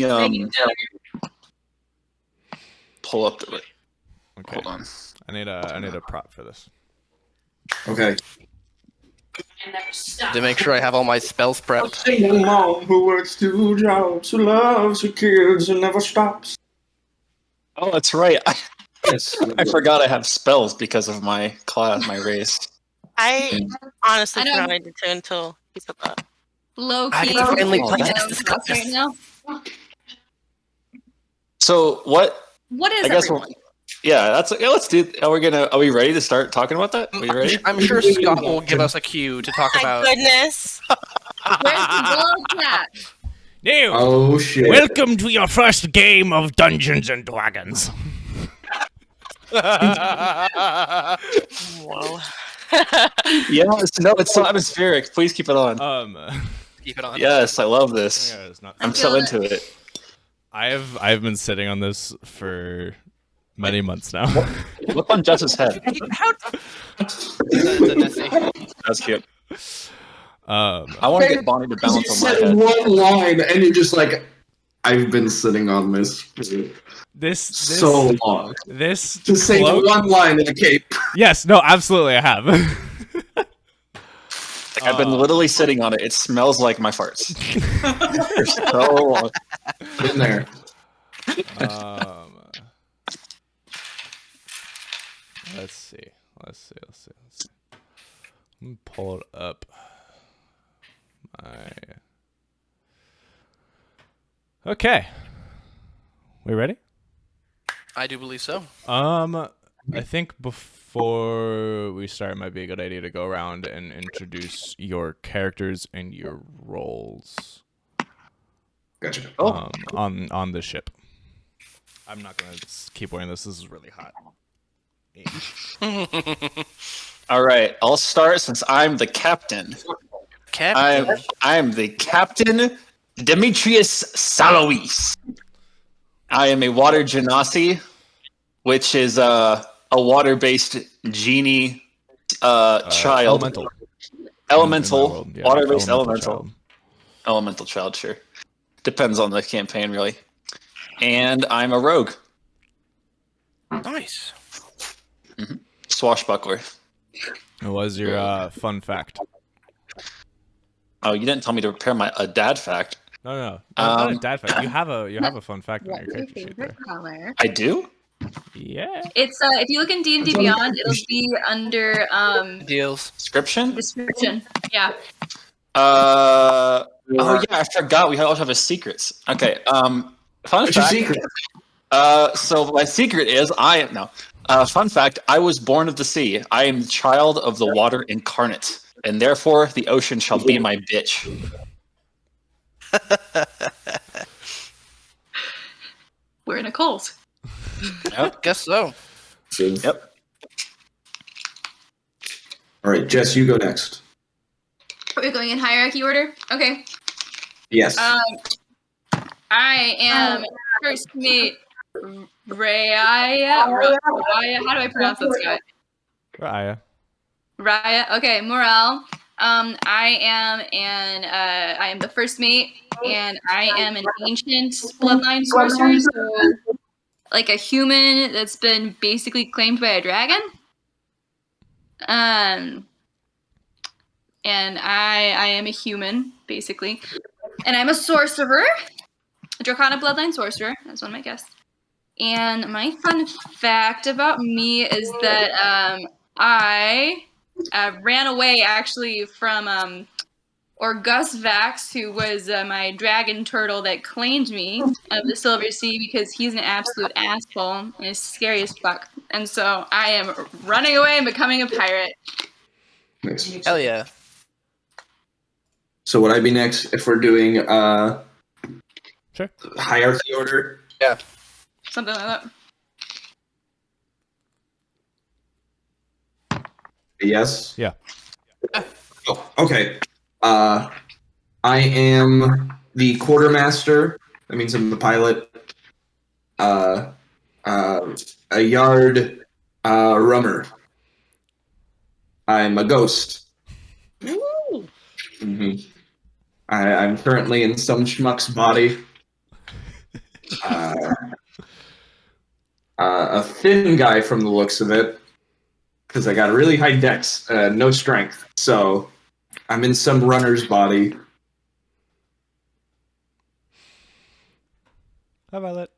um, pull up the. Okay. Hold on. I need a prop for this. Okay. To make sure I have all my spells prepped. Single mom who works 2 jobs, who loves her kids and never stops. Oh, that's right. Yes. I forgot I have spells because of my class, my race. I honestly I don't- forgot I did too until he said that. Low I key. can finally play this class right now. So what? What is I guess everyone? yeah. That's yeah. Let's do. Are we ready to start talking about that? Are you ready? I'm sure Scott will give us a cue to talk My about. goodness. Where's the gold cat? New. Oh shit. Welcome to your first game of Dungeons and Dragons. Whoa. Yes. No, it's so atmospheric. Please keep it on. Keep it on. Yes, I love this. Yeah, it's not- I'm so feel into it. I've been sitting on this for many months now. Look on Jess's head. It's a Nessie. That's cute. Um, I want to get Bonnie to You balance on my said head. one line and you're just like, I've been sitting on this for this so long. this To say cloak- one line in a cape. Yes, no, absolutely, I have. Like, I've been literally sitting on it. It smells like my farts. For so long. In there. Let's see. Let me pull it up. Okay. We ready? I do believe so. I think before we start, it might be a good idea to go around and introduce your characters and your roles. Gotcha. On the ship. I'm not gonna keep wearing this. This is really hot. All right, I'll start since I'm the captain. Captain. I'm the captain, Demetrius Salois. I am a water genasi, which is a water-based genie child. Elemental. Yeah, Water-based elemental. child. Elemental child, sure. Depends on the campaign, really. And I'm a rogue. Nice. Swashbuckler. What was your fun fact? Oh, you didn't tell me to prepare a dad fact. No, not a dad fact. You have a fun fact on What's your your character sheet favorite there. color? I do? Yeah. It's if you look in D&D Beyond, it'll be under Deals. Description? description. Yeah. Oh yeah, I forgot. We also have a secrets. Okay. Fun What's your fact. secret? So my secret is fun fact. I was born of the sea. I am the child of the water incarnate, and therefore the ocean shall be my bitch. We're in a cult. Yep. Guess so. Yep. All right, Jess, you go next. Are we going in hierarchy order? Okay. Yes. I am first mate Raya. Raya. How do I pronounce that, Scott? Raya. Raya. Okay, Morale. I am the first mate, and I am an ancient bloodline sorcerer, so like a human that's been basically claimed by a dragon. And I am a human, basically. And I'm a sorcerer. A Draconic bloodline sorcerer. That's one of my guesses. And my fun fact about me is that I ran away, actually, from Orgus Vax, who was my dragon turtle that claimed me of the Silver Sea, because he's an absolute asshole and is scary as fuck. And so I am running away and becoming a pirate. Nice. Hell yeah. So would I be next if we're doing Sure. hierarchy order? Yeah. Something like that. Yes. Yeah. Oh, okay. I am the quartermaster. That means I'm the pilot. A yard rummer. I'm a ghost. Ooh. I'm currently in some schmuck's body. A thin guy from the looks of it, because I got really high dex, no strength. So I'm in some runner's body. Hi, Violet.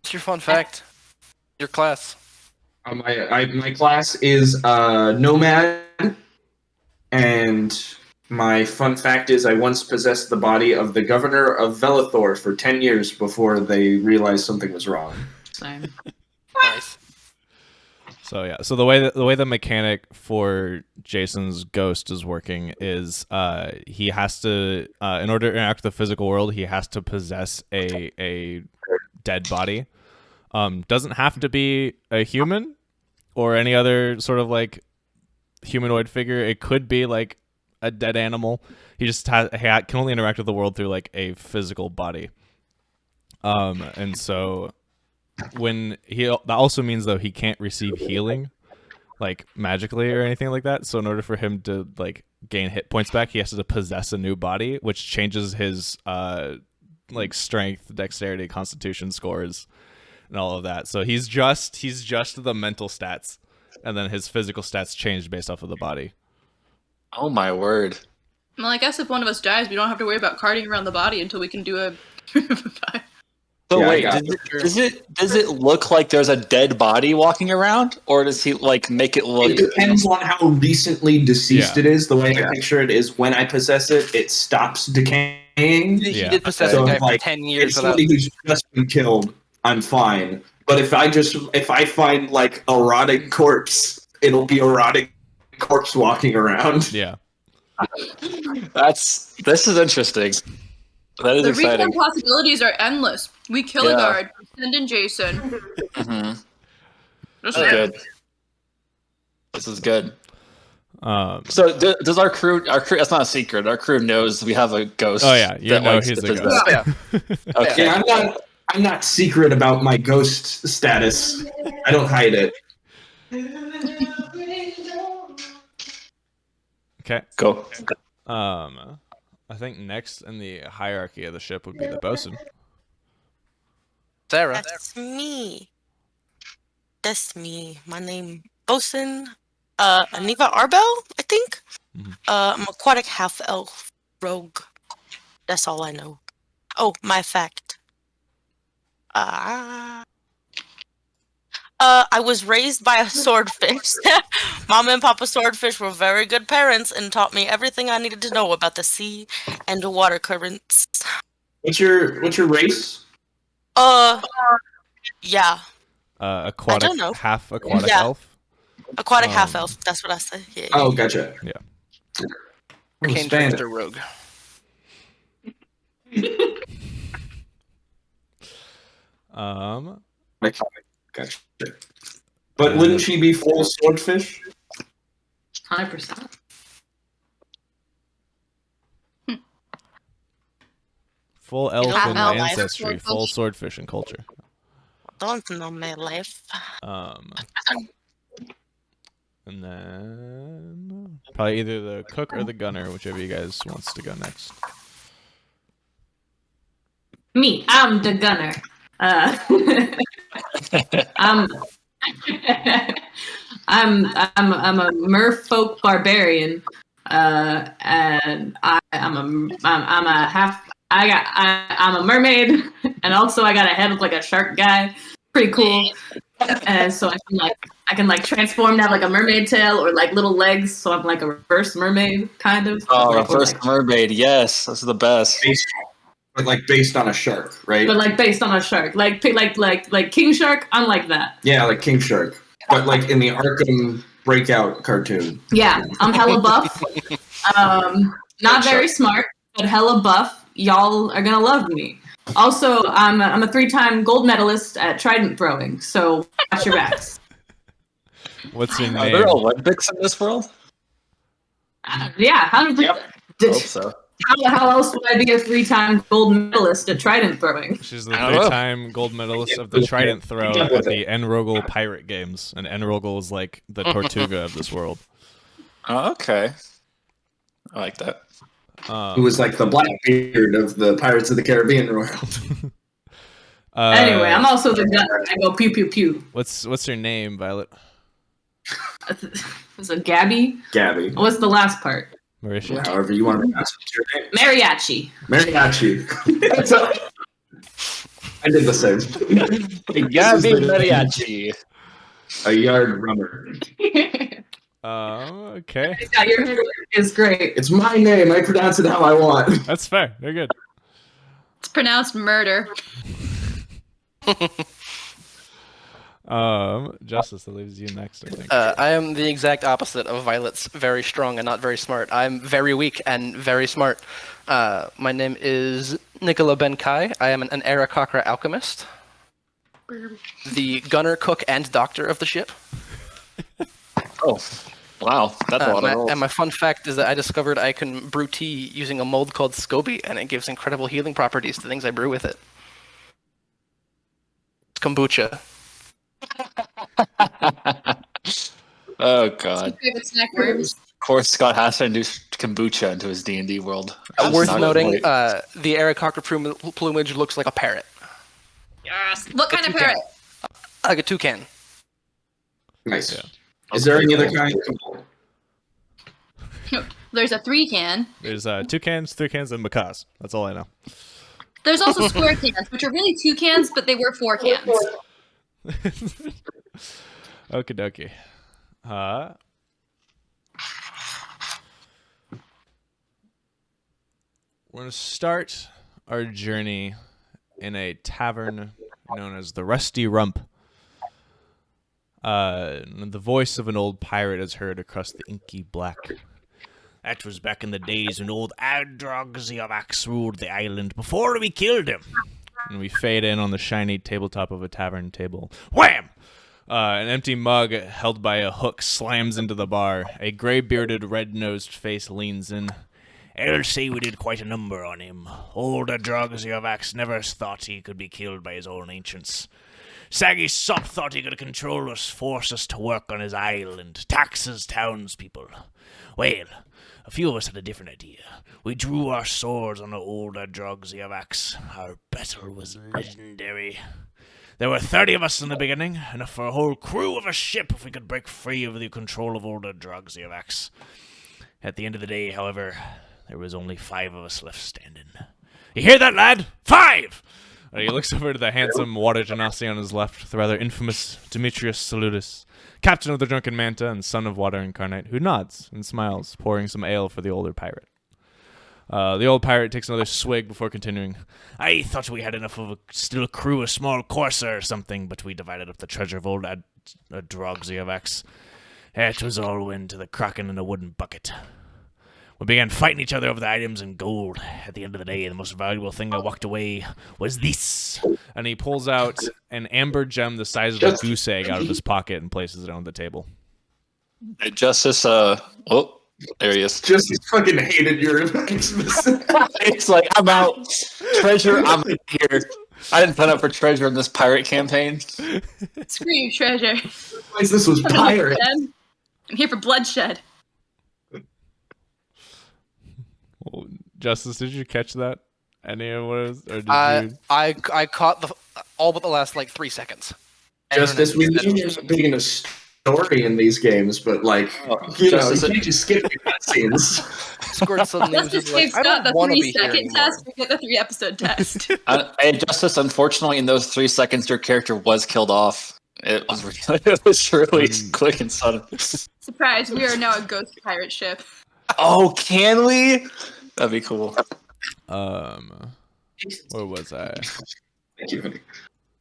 What's your fun fact? Your class. My class is nomad, and my fun fact is I once possessed the body of the governor of Velithor for 10 years before they realized something was wrong. Same. Nice. So yeah, so the way the mechanic for Jason's ghost is working is he has to in order to interact with the physical world, he has to possess a dead body. Doesn't have to be a human or any other sort of like humanoid figure. It could be like a dead animal. He just can only interact with the world through like a physical body. And so when that also means though he can't receive healing like magically or anything like that. So in order for him to like gain hit points back, he has to possess a new body, which changes his like strength, dexterity, constitution scores and all of that. So he's just the mental stats, and then his physical stats change based off of the body. Oh my word. Well, I guess if one of us dies, we don't have to worry about carting around the body until we can do a. So Yeah, I wait, got does it look like there's a dead body walking around, or does he like make it look? It depends on how recently deceased Yeah. it is. The way I picture it is when I possess it, it stops decaying. He Yeah. did possess So, a guy like, for 10 If years without. somebody who's just been killed, I'm fine. But if I find like a rotting corpse, it'll be a rotting corpse walking around. Yeah. This is interesting. That is The exciting. recon possibilities are endless. We kill a Yeah. guard, send in Jason. Mm-hmm. Just This is saying. good. This is good. Um, So does our crew? That's not a secret. Our crew knows we have a ghost. oh yeah, you that know likes he's to a possess. ghost. Yeah. Okay. Yeah, I'm not secret about my ghost status. I don't hide it. Okay. Go. I think next in the hierarchy of the ship would be the bosun. Sarah. That's me. That's me. My name Bosun. Aniva Arbel, I think. Mhm. I'm aquatic half elf rogue. That's all I know. Oh, my fact. I was raised by a swordfish. Mama and Papa Swordfish were very good parents and taught me everything I needed to know about the sea and the water currents. What's your race? Yeah, Aquatic, know. half aquatic Yeah. elf. aquatic half elf. That's what I said. Yeah. Oh, gotcha. Yeah. Arcane Spanish. Trickster Rogue. Gotcha. But wouldn't she be full swordfish? 100%. Full elf Half in elf. ancestry, full swordfish in culture. Don't know my life. And then probably either the cook or the gunner, whichever you guys wants to go next. Me, I'm the gunner. I'm I'm a merfolk barbarian, and I'm a mermaid, and also I got a head of like a shark guy. Pretty cool. And so I can transform and have like a mermaid tail or like little legs, so I'm like a reverse mermaid kind of. Oh, Like, or, reverse like- mermaid. Yes, that's the best. But like based on a shark, right? But like based on a shark, like King Shark, I'm like that. Yeah, like King Shark. But like in the Arkham Breakout cartoon. Yeah, I'm hella buff. Not very smart, but hella buff. Y'all are gonna love me. Also, I'm a 3-time gold medalist at trident throwing, so watch your backs. What's your Are there name? Olympics in this world? Yeah, 100%. Yep. Hope so. How else would I be a 3-time gold medalist at trident throwing? She's the I don't know. 3-time gold medalist of the trident throw at the Enrogel Pirate Games, and Enrogel is like the Tortuga of this world. Oh, okay. I like that. Who was like the Blackbeard of the Pirates of the Caribbean world. Anyway, I'm also the gunner. I go pew pew pew. What's your name, Violet? Was it Gabby? Gabby. What's the last part? Mauritia? However you want to pronounce your name. Mariachi. Mariachi. I did the same. Gabby Mariachi. A yard runner. Okay. Yeah, your hair is great. It's my name. I pronounce it how I want. That's fair. You're good. It's pronounced murder. Justice, that leaves you next, I think. I am the exact opposite of Violet's very strong and not very smart. I'm very weak and very smart. My name is Nicola Ben Kai. I am an Aarakocra alchemist, the gunner, cook, and doctor of the ship. Oh, wow. That's a lot of rolls. And my fun fact is that I discovered I can brew tea using a mold called SCOBY, and it gives incredible healing properties to things I brew with it. It's kombucha. Oh, God. Favorite snack worms. Of course, Scott has to introduce kombucha into his D&D world. Worth Not noting, really- the Aarakocra plumage looks like a parrot. Yes. What kind of toucan. parrot? Like a toucan. Nice. Yeah. Is there any other kind? There's a 3-can. There's 2 cans, 3 cans, and macaws. That's all I know. There's also square cans, which are really 2 cans, but they were 4 cans. Okie dokie. We're going to start our journey in a tavern known as the Rusty Rump. The voice of an old pirate is heard across the inky black. That was back in the days when old Adrogziovax ruled the island before we killed him. And we fade in on the shiny tabletop of a tavern table. Wham! An empty mug held by a hook slams into the bar. A gray-bearded, red-nosed face leans in. I'll say we did quite a number on him. Old Adrogziovax never thought he could be killed by his own ancients. Saggy Sop thought he could control us, force us to work on his island, tax his townspeople. Well, a few of us had a different idea. We drew our swords on the old Adrogziovax. Our battle was legendary. There were 30 of us in the beginning, enough for a whole crew of a ship if we could break free of the control of old Adrogziovax. At the end of the day, however, there was only 5 of us left standing. You hear that, lad? 5! He looks over to the handsome water genasi on his left, the rather infamous Demetrius Salutis, captain of the Drunken Manta and son of Water Incarnate, who nods and smiles, pouring some ale for the older pirate. The old pirate takes another swig before continuing. I thought we had enough of a still crew, a small courser or something, but we divided up the treasure of old Adrogziovax. It was all went to the Kraken in a wooden bucket. We began fighting each other over the items and gold. At the end of the day, the most valuable thing I walked away was this. And he pulls out an amber gem the size of a goose egg out of his pocket and places it on the table. Hey, Justice, oh, there he is. Justice fucking hated your Xmas. It's like, I'm out. Treasure, I'm out here. I didn't sign up for treasure in this pirate campaign. Screw you, treasure. This was pirate. I'm here for bloodshed. Well, Justice, did you catch that? Any of what it was? Or did you... I caught all but the last 3 seconds. Justice, we know you're being a story in these games, but you can't just skip the cutscenes. Squirt suddenly was Justice just gave I Scott don't the want to be here 3-second anymore. test. We get the 3-episode test. Hey, Justice, unfortunately, in those 3 seconds, your character was killed off. It was really quick and sudden. Surprise, we are now a ghost pirate ship. Oh, can we? That'd be cool. Where was I? Thank you, honey.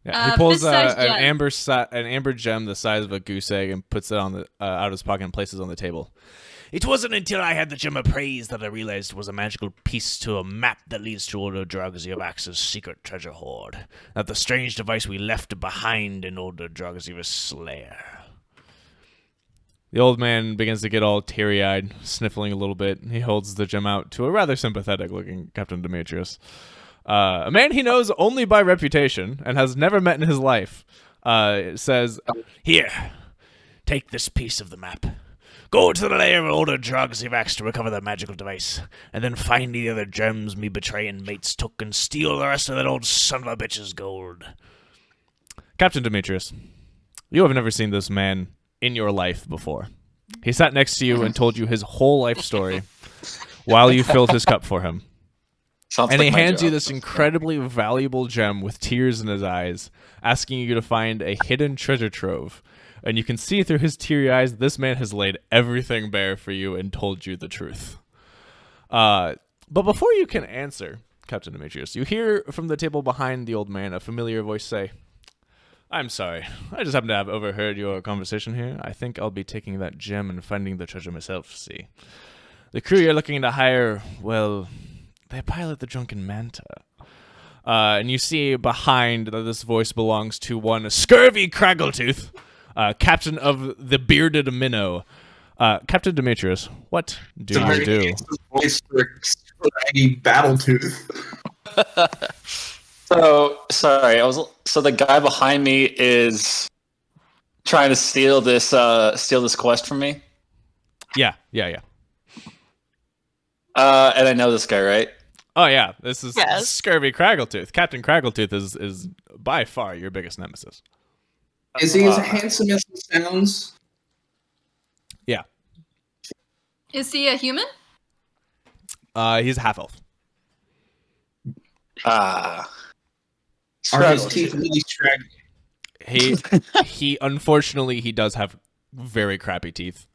Yeah, he pulls fist-sized an amber gem the size of a goose egg and puts it on the out of his pocket and places it on the table. It wasn't until I had the gem of praise that I realized it was a magical piece to a map that leads to old Adrogziovax's secret treasure hoard. That the strange device we left behind in old Adrogziovax's lair. The old man begins to get all teary-eyed, sniffling a little bit. He holds the gem out to a rather sympathetic-looking Captain Demetrius. A man he knows only by reputation and has never met in his life, says, Here, take this piece of the map. Go to the lair of older drugs you've asked to recover the magical device, and then find the other gems me betraying mates took and steal the rest of that old son of a bitch's gold. Captain Demetrius, you have never seen this man in your life before. He sat next to you and told you his whole life story while you filled his cup for him. Sounds And like he my hands you job. this incredibly valuable gem with tears in his eyes, asking you to find a hidden treasure trove. And you can see through his teary eyes, this man has laid everything bare for you and told you the truth. But before you can answer, Captain Demetrius, you hear from the table behind the old man a familiar voice say, I'm sorry, I just happened to have overheard your conversation here. I think I'll be taking that gem and finding the treasure myself, see. The crew you're looking to hire, well, they pilot the Drunken Manta. And you see behind that this voice belongs to one Scurvy Craggletooth, captain of the Bearded Minnow. Captain Demetrius, what do you do? Voice for scraggy Battletooth. So sorry, so the guy behind me is trying to steal this quest from me. Yeah. And I know this guy, right? Oh yeah, this is Yes. Scurvy Craggletooth. Captain Craggletooth is by far your biggest nemesis. Is he as handsome as he sounds? Yeah. Is he a human? He's a half elf. Are his teeth really scraggy? He unfortunately he does have very crappy teeth.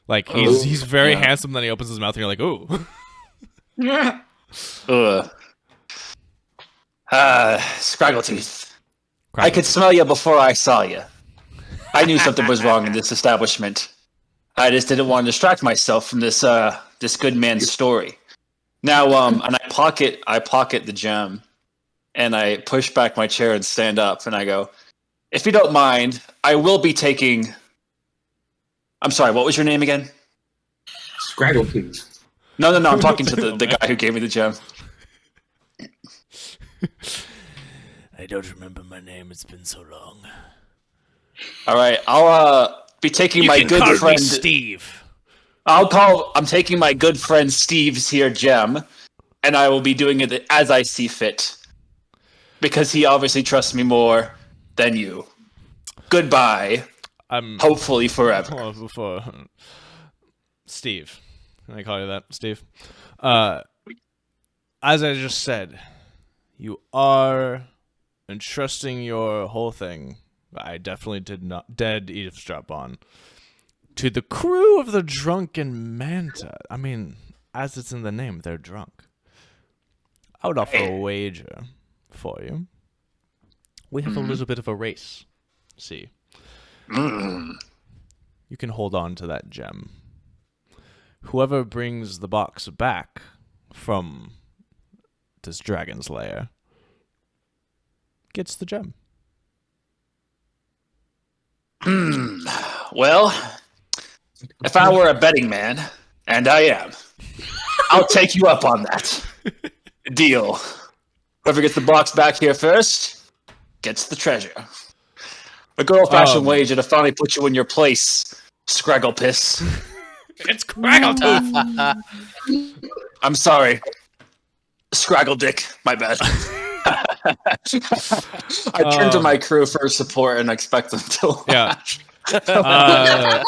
Like he's very handsome, then he opens his mouth and you're like, ooh. Ugh. Scraggletooth. I could smell you before I saw you. I knew something was wrong in this establishment. I just didn't want to distract myself from this good man's story. Now, and I pocket the gem, and I push back my chair and stand up, and I go, if you don't mind, I will be taking... I'm sorry, what was your name again? Scraggletooth. No, I'm talking to the guy who gave me the gem. I don't remember my name. It's been so long. All right, I'll be taking You my can good call friend... me Steve. I'm taking my good friend Steve's here gem, and I will be doing it as I see fit. Because he obviously trusts me more than you. Goodbye. Hopefully forever. Hold on, before Steve. Can I call you that, Steve? As I just said, you are entrusting your whole thing. I definitely did eavesdrop on. To the crew of the Drunken Manta. I mean, as it's in the name, they're drunk. I would offer a wager for you. We have a little bit of a race. See. You can hold on to that gem. Whoever brings the box back from this dragon's lair gets the gem. Well, if I were a betting man, and I am, I'll take you up on that. Deal. Whoever gets the box back here first gets the treasure. A good old-fashioned wager to finally put you in your place, Scragglepiss. It's Craggletooth. I'm sorry. Scraggledick. My bad. I turned to my crew for support and expect them to laugh. Yeah.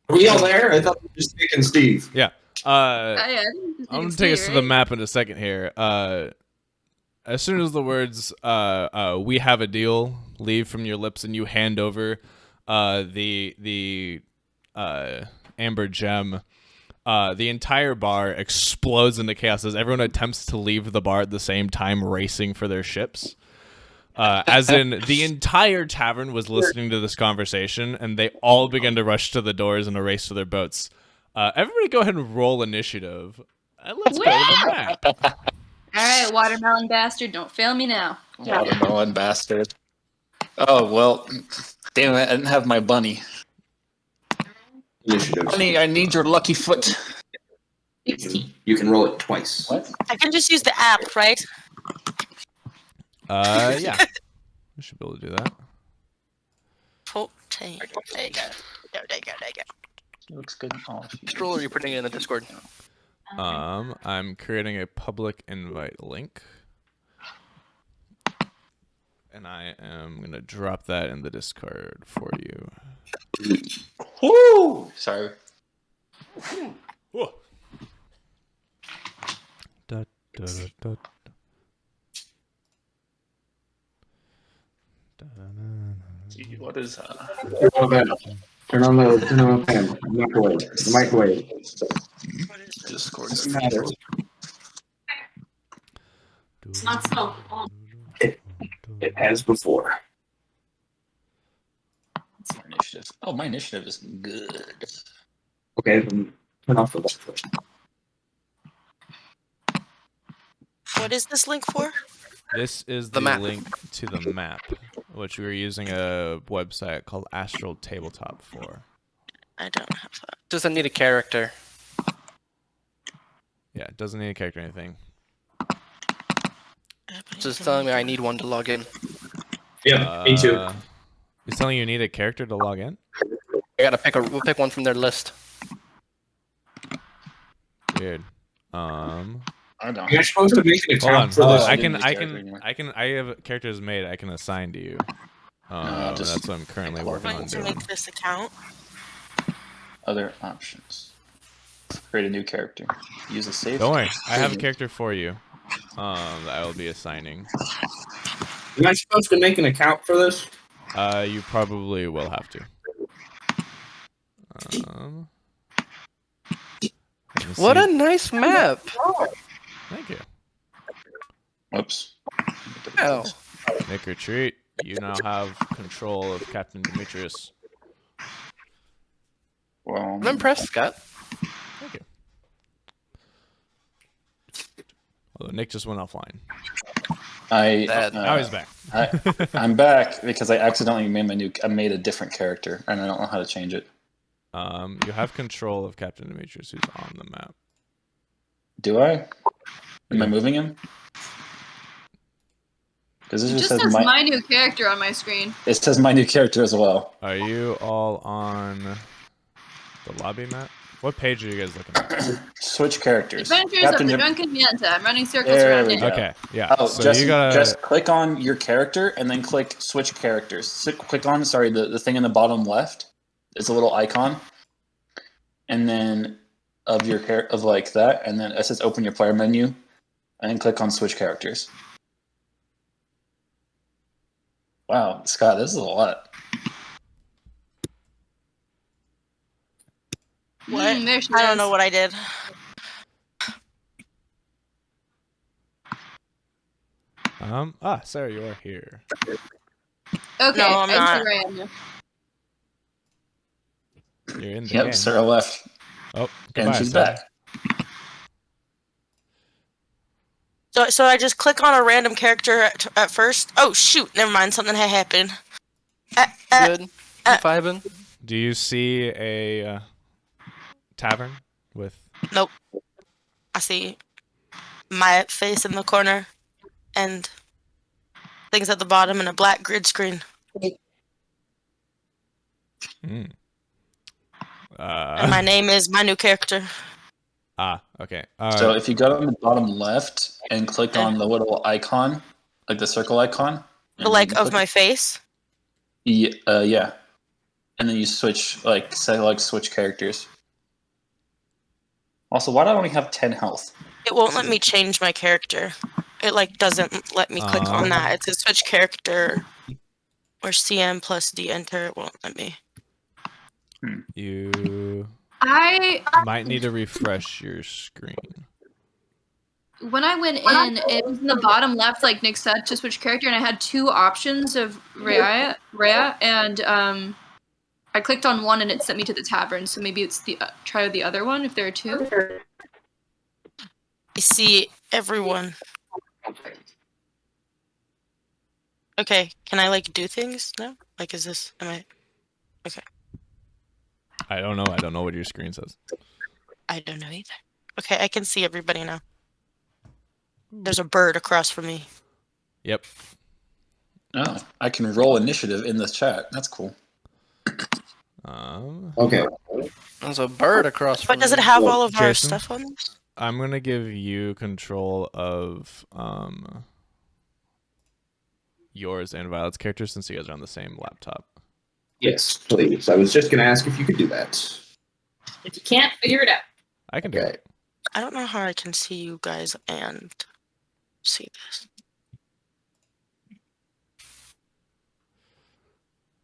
Are we all there? I thought we were just taking Steve. Yeah. Yeah, I'm going to take us to the map in a second here. As soon as the words, we have a deal, leave from your lips and you hand over the amber gem, the entire bar explodes into chaos as everyone attempts to leave the bar at the same time, racing for their ships. As in, the entire tavern was listening to this conversation, and they all began to rush to the doors in a race to their boats. Everybody go ahead and roll initiative, and let's go to the map. All right, watermelon bastard, don't fail me now. Watermelon bastard. Oh, well, damn it, I didn't have my bunny. Initiative. Bunny, I need your lucky foot. You can roll it twice. What? I can just use the app, right? Yeah. We should be able to do that. 14. There you go. It looks good. Oh, Stroll, or are you putting it in the Discord? I'm creating a public invite link. And I am going to drop that in the Discord for you. Woo! Sorry. Whoa. Da, da, da, da. What is Turn on the fan. Microwave. The microwave. Discord? Doesn't matter. It's not so. It has before. My initiative. Oh, my initiative is good. Okay, then turn off the light first. What is this link for? This is The the map. link to the map, which we were using a website called Astral Tabletop for. I don't have that. Doesn't need a character. Yeah, it doesn't need a character or anything. Just telling me I need one to log in. Yeah, me too. It's telling you need a character to log in? I gotta we'll pick one from their list. Weird. I don't. You're supposed to make an Hold on, account for hold on. this. I didn't need a can, character anymore. I have characters made I can assign to you. just That's what I'm currently working I'm on going to doing. make this account. Other options. Create a new character. Use a save. Don't worry, I have a character for you. That I will be assigning. Am I supposed to make an account for this? You probably will have to. let me What see. a nice map! Thank you. Whoops. Oh. Nick or treat. You now have control of Captain Demetrius. Well, I'm impressed, Scott. Thank you. Although Nick just went offline. Now he's back. I'm back because I accidentally made a different character and I don't know how to change it. You have control of Captain Demetrius, who's on the map. Do I? Am I moving him? Because It it just says my new character on my screen. It says my new character as well. Are you all on the lobby map? What page are you guys looking at? Switch characters. Adventures of the Drunken Manta. I'm running circles There around we it. go. Okay, yeah. Oh, so just, you gotta just click on your character and then click switch characters. Click on, the thing in the bottom left. It's a little icon. And then of your like that, and then it says open your player menu, and then click on switch characters. Wow, Scott, this is a lot. What? There she I don't is. know what I did. Sarah, you are here. Okay, No, I'm I not. see where I am now. You're in the Yep, game. Sarah left, Oh, and goodbye, she's Sarah. back. So I just click on a random character at first. Oh shoot! Never mind. Something had happened. Good. Vibing. Do you see a tavern with? Nope. I see my face in the corner and things at the bottom and a black grid screen. Mm. And my name is my new character. Okay. So if you go on the bottom left and click on the little icon, like the circle icon, The like of my face. yeah, and then you switch switch characters. Also, why do I only have 10 health? It won't let me change my character. It doesn't let me click on that. It says switch character or CM plus D enter. It won't let me. You I might need to refresh your screen. when I went in, it was in the bottom left, like Nick said, to switch character, and I had two options of Rhea, and I clicked on one, and it sent me to the tavern. So maybe it's try the other one if there are two. I see everyone. Okay, can I do things now? Is this? Am I? Okay. I don't know. I don't know what your screen says. I don't know either. Okay, I can see everybody now. There's a bird across from me. Yep. Oh, I can roll initiative in the chat. That's cool. Okay. There's a bird across from But does it me. have all of our Jason? stuff on this? I'm gonna give you control of yours and Violet's characters since you guys are on the same laptop. Yes, please. I was just going to ask if you could do that. If you can't figure it out. I can do Okay. it. I don't know how I can see you guys and see this.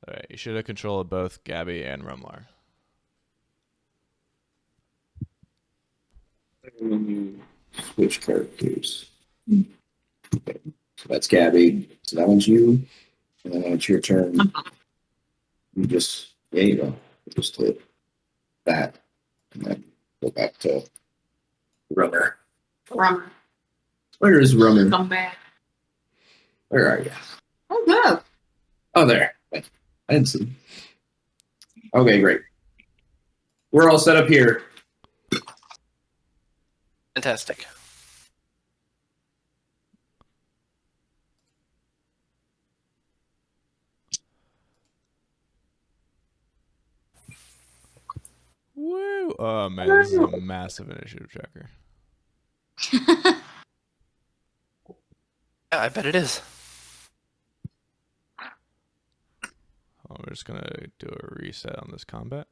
All right, you should have control of both Gabby and Rumlar. Switch characters. Okay. So that's Gabby. So that one's you. And then when it's your turn, you just, there you go. Just hit that. And then go back to Rummer. Rummer, Where is Rummer? come back. Where are you? Oh, good. Oh, there. I didn't see. Okay, great. We're all set up here. Fantastic. Woo! Oh man, this is a massive initiative tracker. Yeah, I bet it is. Oh, we're just gonna do a reset on this combat.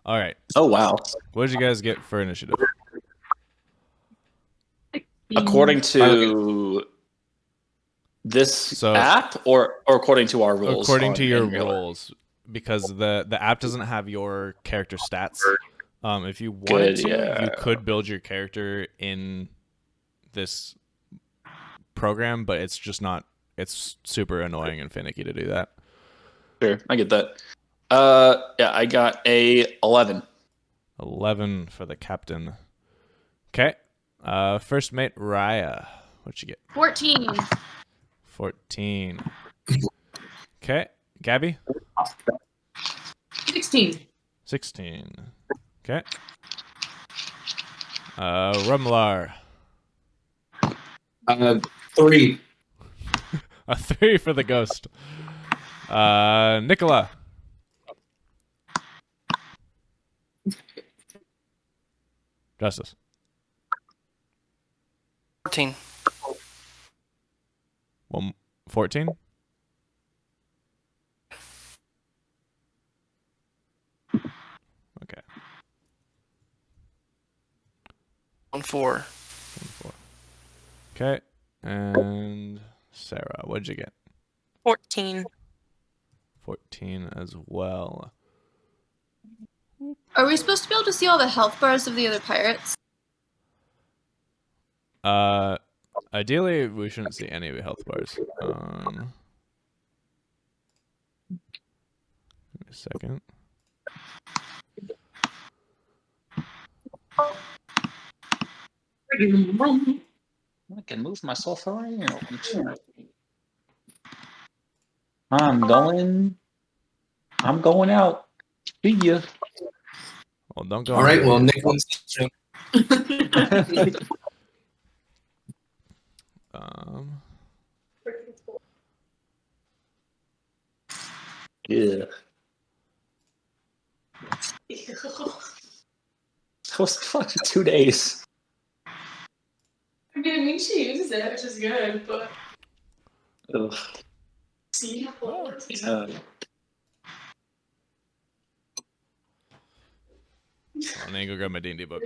All right. Oh wow! What did you guys get for initiative? According to this app, or according to our rules? According to your in real life? rules, because the app doesn't have your character stats. If you wanted to, you could build your character in this program, but it's just not. It's super annoying and finicky to do that. Sure, I get that. Yeah, I got a 11. 11 for the captain. Okay. First mate Raya. What'd you get? 14. 14. Okay. Gabby? 16. 16. Okay. Rumlar. 3. A 3 for the ghost. Nicola. Justice. 14. 14? Okay. 4. 4. Okay. And Sarah, what'd you get? 14. 14 as well. Are we supposed to be able to see all the health bars of the other pirates? Ideally, we shouldn't see any of the health bars. Give me a second. I can move myself around. I'm going out. See ya. Well, don't go. All right, well, Nick wins. Yeah. That was fucking 2 days. I mean, she uses it, which is good, but Ugh. see how it works. Yeah. I need to go grab my D&D book.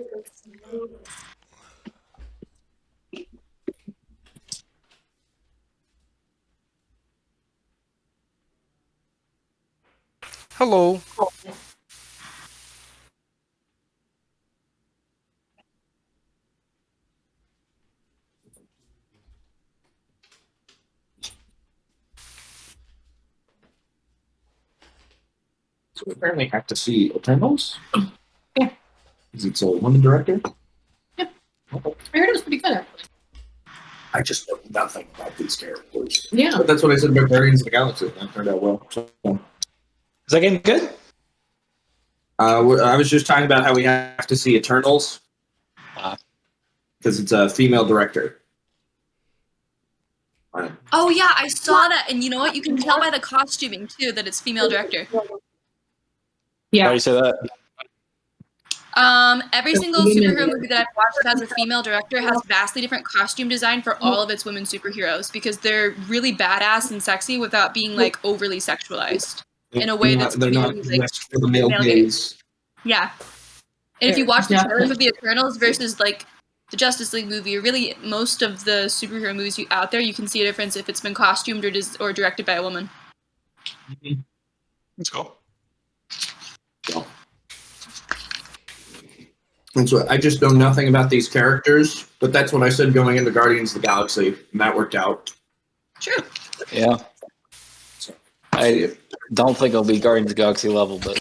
Hello. So we apparently have to see Eternals? Yeah. Is it so woman director? I heard it was pretty good, actually. I just know nothing about these characters. Yeah. But that's what I said about Guardians of the Galaxy. and That turned out well. So, Is that game good? I was just talking about how we have to see Eternals because it's a female director. Oh yeah, I saw that, and you know what? You can tell by the costuming too that it's female director. Why do Yeah. you say that? Every single superhero movie that I've watched that has a female director has vastly different costume design for all of its women superheroes because they're really badass and sexy without being like overly sexualized in a way that's they're not clearly, like, dressed for the male male gaze. Yeah. And if you watch the Yeah. trailers of the Eternals versus like the Justice League movie, or really most of the superhero movies out there, you can see a difference if it's been costumed or directed by a woman. Let's go. And so I just know nothing about these characters, but that's what I said going into Guardians of the Galaxy, and that worked out. True. Yeah. I don't think it'll be Guardians of the Galaxy level, but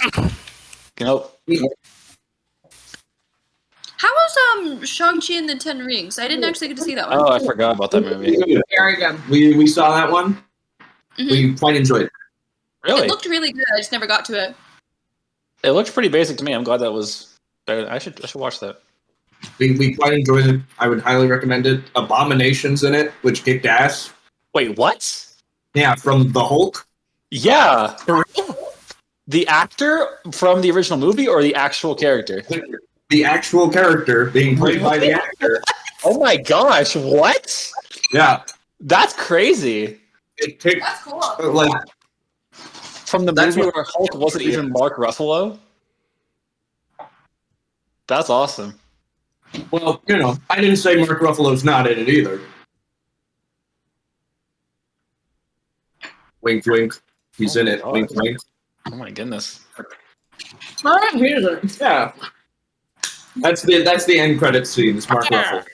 How was Shang-Chi and the Ten Rings? I didn't actually get to see that one. Oh, I forgot about that movie. Very good. We saw that one. Mhm. We quite enjoyed it. Really? It looked really good. I just never got to it. It looked pretty basic to me. I'm glad that was. I should watch that. We quite enjoyed it. I would highly recommend it. Abomination's in it, which kicked ass. Wait, what? Yeah, from the Hulk. Yeah. The actor from the original movie or the actual character? The actual character being played by the actor. Oh my gosh, what? Yeah, That's crazy. it kicked That's cool. like From the That's movie what- where Hulk wasn't even Mark Ruffalo? That's awesome. well, I didn't say Mark Ruffalo's not in it either. Wink, wink. He's in it. Oh, Wink, wink. Oh my goodness. Yeah. That's the end credits scene. It's Mark Ruffalo.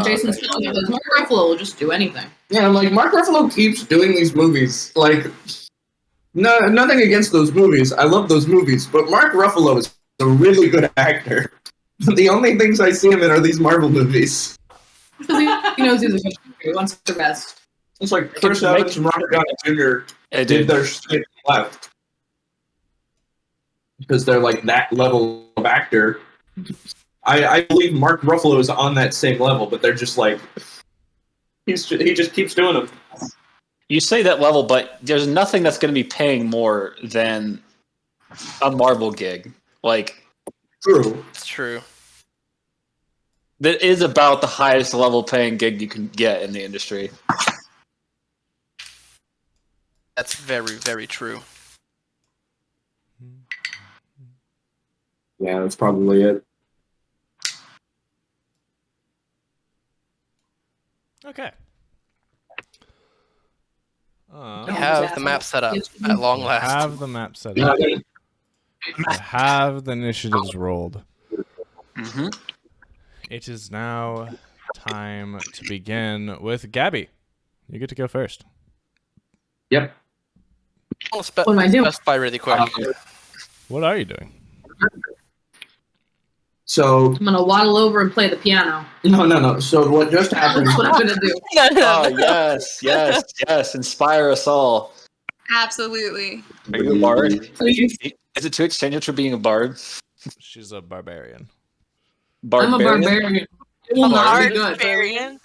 Jason's Okay. telling me that Mark Ruffalo will just do anything. Yeah, like Mark Ruffalo keeps doing these movies. Like, no, nothing against those movies. I love those movies, but Mark Ruffalo is a really good actor. The only things I see him in are these Marvel movies. Because he knows he's a good actor. He wants the best. It's like Chris Evans and Robert Downey Jr. It did did. their shit left because they're like that level of actor. I believe Mark Ruffalo is on that same level, but they're just like he just keeps doing them. You say that level, but there's nothing that's going to be paying more than a Marvel gig. Like, True. It's true. that is about the highest level paying gig you can get in the industry. That's very, very true. Yeah, that's probably it. Okay. We have the map set up at long last. Have the map set Yeah, up. Have the initiatives rolled. Mm-hmm. It is now time to begin with Gabby. You get to go first. Yep. I want to What am I doing? specify really quick. What are you doing? So I'm gonna waddle over and play the piano. no. So what just happened? That's what I'm gonna do. Oh, yes. Inspire us all. Absolutely. Are you a bard? Is it too extended for being a bard? She's a barbarian. I'm a barbarian. It will not be good. Barbarian.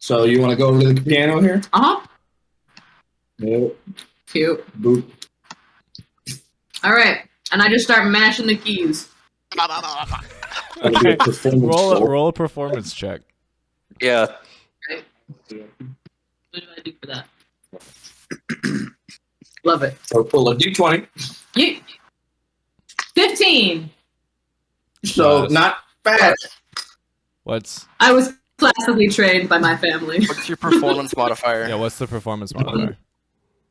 So you want to go over to the piano here? Uh huh. No. Cute. Boop. All right, and I just start mashing the keys. It'll be a performance roll. Roll a performance check. Yeah. Right. What do I do for that? Love it. So pull a d20. Yeet. 15. So Nice. not bad. What's I was classically trained by my family. What's your performance modifier? what's the performance modifier? -1.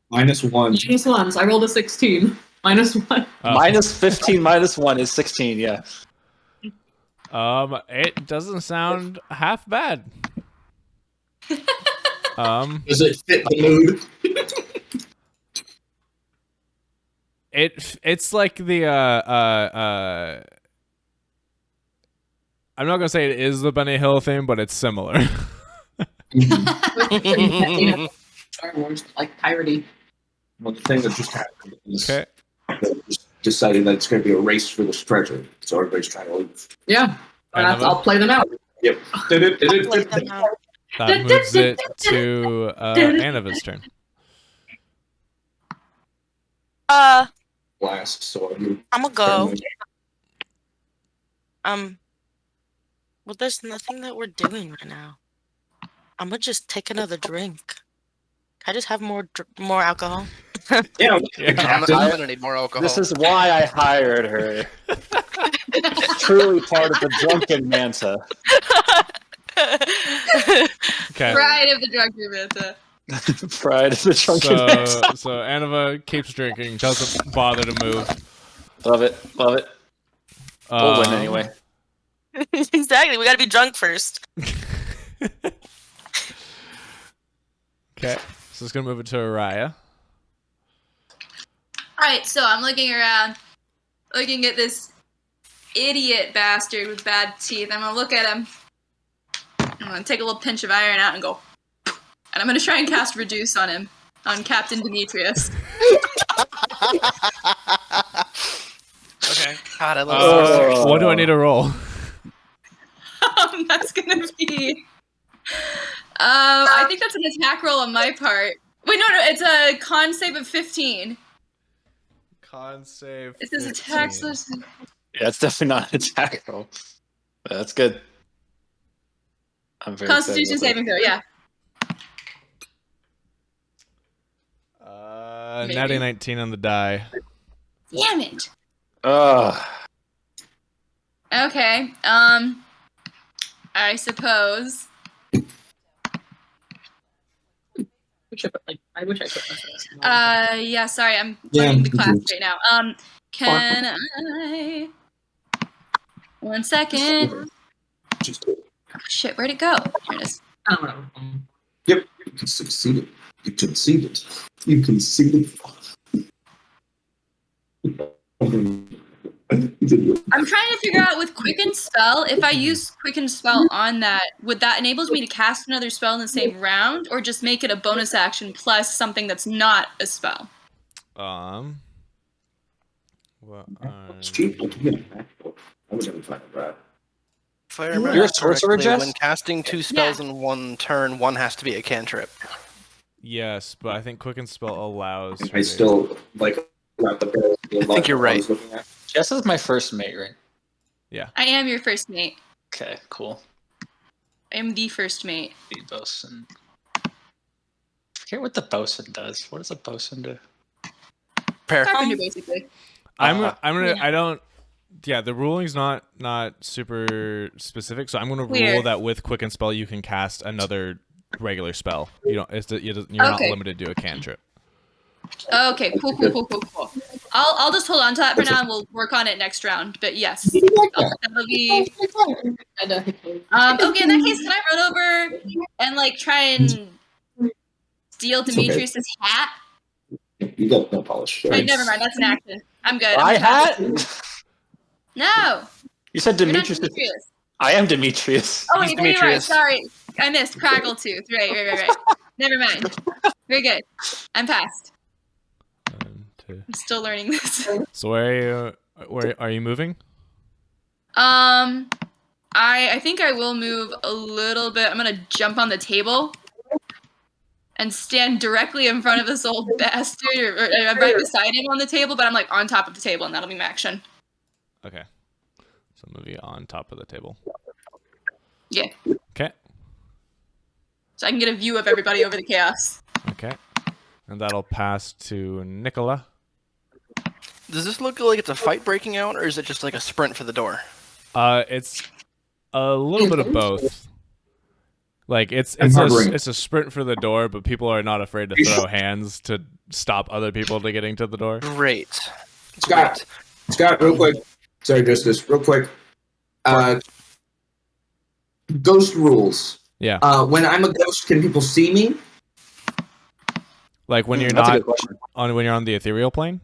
Minus ones. I rolled a 16. -1. Minus 15 minus 1 is 16, yeah. It doesn't sound half bad. Does it fit the mood? It's like the I'm not gonna say it is the Benny Hill theme, but it's similar. Star Wars, like piratey. Well, the thing that just happened is Okay. they just decided that it's going to be a race for this treasure. So everybody's trying to leave. Yeah, Kind of I'll play them out. Yep. Play them out. That moves it to Anna's turn. Blast. So I'm gonna go. Well, there's nothing that we're doing right now. I'm gonna just take another drink. Can I just have more alcohol? Yeah, I'm gonna need more alcohol. This is why I hired her. Truly part of the Drunken Manta. Okay. Pride of the Drunken Manta. Pride of the Drunken Manta. So Annava keeps drinking, doesn't bother to move. Love it. Love it. We'll win anyway. Exactly. We gotta be drunk first. Okay. So it's gonna move it to Araya. Alright, so I'm looking around, looking at this idiot bastard with bad teeth. I'm gonna look at him. I'm gonna take a little pinch of iron out and go. And I'm gonna try and cast Reduce on him, on Captain Demetrius. Okay. God, I love What do I need to roll? That's gonna be. I think that's an attack roll on my part. Wait, no, it's a con save of 15. Con save. It says attack. Yeah, it's definitely not an attack roll. But that's good. I'm very Constitution excited saving throw, yeah. Natty 19 on the die. Damn it. Okay. I suppose. I wish I could. Yeah. Sorry, I'm learning the class right now. Can I? 1 second. Oh, shit, where'd it go? Here it is. I don't know. Yep, you succeeded. You conceded. You conceded. I'm trying to figure out with Quicken Spell, if I use Quicken Spell on that, would that enable me to cast another spell in the same round, or just make it a bonus action plus something that's not a spell? It's cheap. Don't get it back. I was never finding that. If I remember You're a sorcerer, correctly, Jess? when casting 2 spells in one turn, one has to be a cantrip. Yes, but I think Quicken Spell allows. I still like. I think you're right. Jess is my first mate, right? Yeah. I am your first mate. Okay, cool. I am the first mate. The bosun. I forget what the bosun does. What does a bosun do? Carpenter, basically. I don't. Yeah, the ruling's not super specific, so I'm gonna rule Weird. that with Quicken Spell you can cast another regular spell. You're not limited to a cantrip. Okay, cool. I'll just hold on to that for now, and we'll work on it next round. But yes, that'll be. Okay, in that case, can I run over and try and steal Demetrius's hat? You got no polish. Right, never mind. That's an action. I'm good. My hat? No. You said You're not Demetrius. Demetrius. I am Demetrius. Oh wait, He's there you are. Demetrius. Sorry, I missed Craggletooth. Right. Never mind. Very good. I'm past. 1, 2. I'm still learning this. So where are you moving? I think I will move a little bit. I'm gonna jump on the table and stand directly in front of this old bastard, or right beside him on the table. But I'm on top of the table, and that'll be my action. Okay. So move you on top of the table. Yeah. Okay. So I can get a view of everybody over the chaos. Okay. And that'll pass to Nicola. Does this look like it's a fight breaking out, or is it just like a sprint for the door? It's a little bit of both. It's a sprint for the door, but people are not afraid to throw hands to stop other people to getting to the door. Great. Scott, real quick. Sorry, Justice, real quick. Ghost rules. Yeah. When I'm a ghost, can people see me? When you're That's a not good question. when you're on the ethereal plane,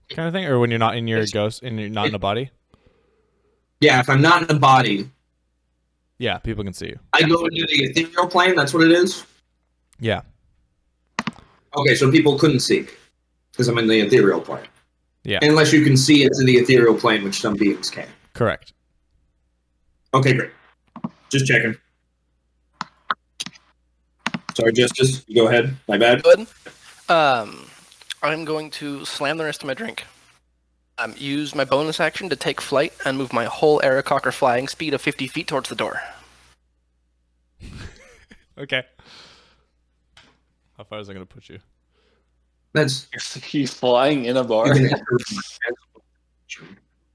kind of thing, or when you're not in your ghost and you're not in a body. Yeah, if I'm not in a body, Yeah, people can see you. I go into the ethereal plane. That's what it is. Yeah. Okay, so people couldn't see because I'm in the ethereal plane. Yeah. Unless you can see into the ethereal plane, which some beings can. Correct. Okay, great. Just checking. Sorry, Justice. Go ahead. My bad. Good. I'm going to slam the rest of my drink. Use my bonus action to take flight and move my whole Aarakocra flying speed of 50 feet towards the door. Okay. How far is that going to put you? That's He's flying in a bar.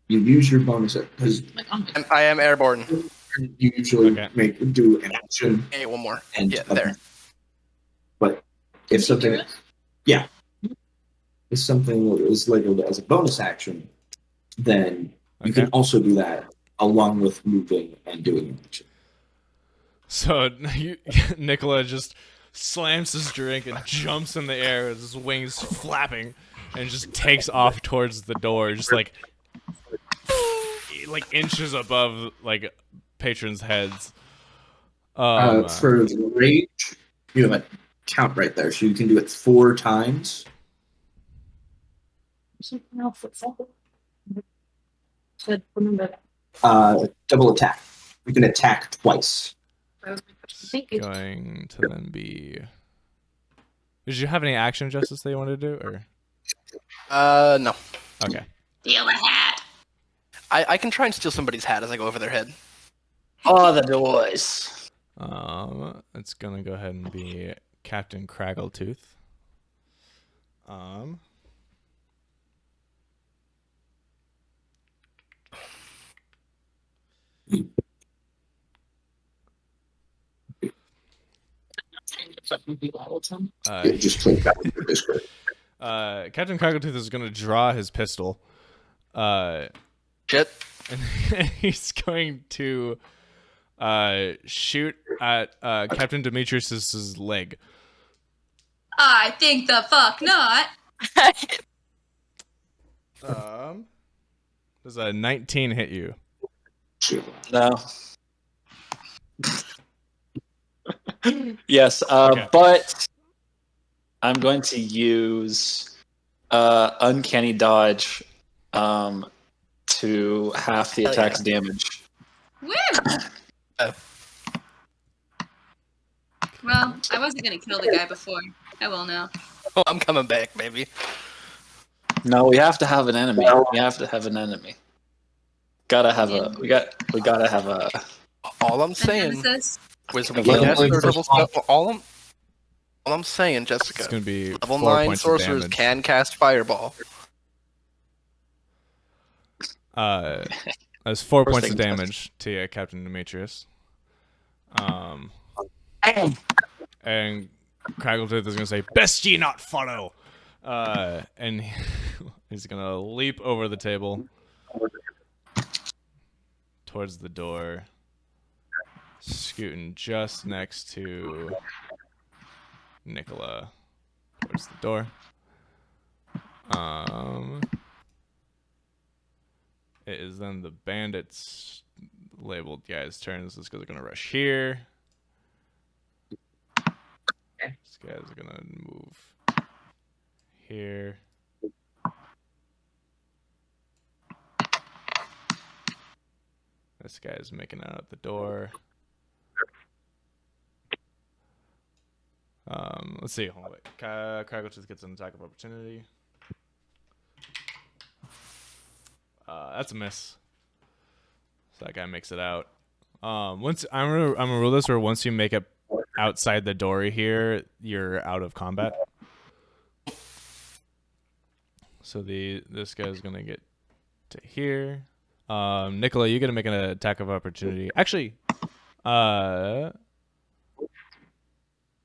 you use your bonus because I am airborne. you usually Okay. do an action. Hey, one more. And Yeah, there. But if something, if something is labeled as a bonus action, then you can also do that along with moving and doing an action. So Nicola just slams his drink and jumps in the air with his wings flapping and just takes off towards the door, just like inches above like patrons' heads. For the rage, you have a count right there, so you can do it 4 times. Double attack. You can attack twice. Going to then be. Did you have any action justice that you wanted to do, or? No. Okay. Steal the hat. I can try and steal somebody's hat as I go over their head. Oh, the noise. It's gonna go ahead and be Captain Craggletooth. Just click that with your Discord. Captain Craggletooth is gonna draw his pistol. Shit. And he's going to shoot at Captain Demetrius's leg. I think the fuck not. Does a 19 hit you? No. Yes, Okay. but I'm going to use Uncanny Dodge to half the attack's damage. Woo! Well, I wasn't gonna kill the guy before. I will now. Oh, I'm coming back, baby. No, we have to have an enemy. We have to have an enemy. Gotta have a. We gotta have a. All I'm saying Nemesis? was we can cast third level spell. All I'm saying, Jessica. It's gonna be level 4 9 points of sorcerers damage. can cast fireball. That's 4 points of damage to you, Captain Demetrius. And Craggletooth is gonna say, "Best ye not follow," and he's gonna leap over the table towards the door, scooting just next to Nicola towards the door. It is then the bandits labeled guys' turns. This guy's gonna rush here. This guy's gonna move here. This guy's making out at the door. Let's see. Hold on, wait. Craggletooth gets an attack of opportunity. That's a miss. So that guy makes it out. Once I'm gonna rule this where once you make it outside the door here, you're out of combat. So this guy's gonna get to here. Nicola, you gotta make an attack of opportunity. Actually,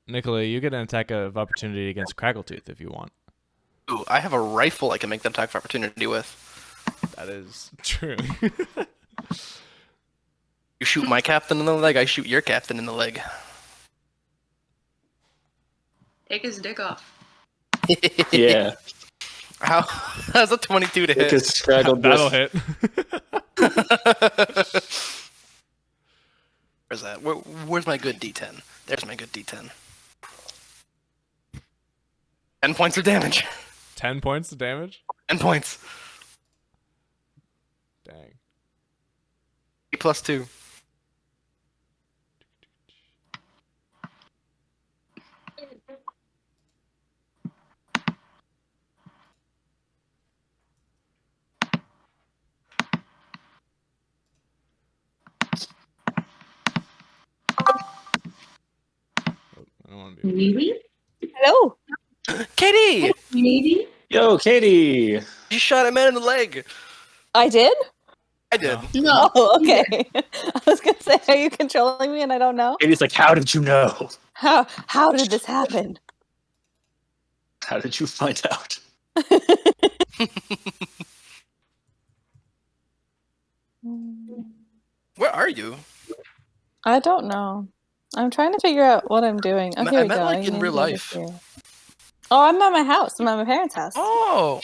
Nicola, you get an attack of opportunity against Craggletooth if you want. Ooh, I have a rifle I can make the attack of opportunity with. That is true. You shoot my captain in the leg, I shoot your captain in the leg. Take his dick off. Yeah. How's a 22 to hit? Because Scraggle That'll hit. Where's that? Where's my good D10? There's my good D10. 10 points of damage. 10 points of damage? 10 points. Dang. +2. Maybe? Hello. Katie, Maybe? Yo, Katie. you shot a man in the leg. I did? I did. No. Oh, okay. I was gonna say, are you controlling me and I don't know? Katie's like, how did you know? How did this happen? How did you find out? Where are you? I don't know. I'm trying to figure out what I'm doing. Oh, I here we meant, go. like, You in need real to over life. here. Oh, I'm at my house. I'm at my parents' house. Oh,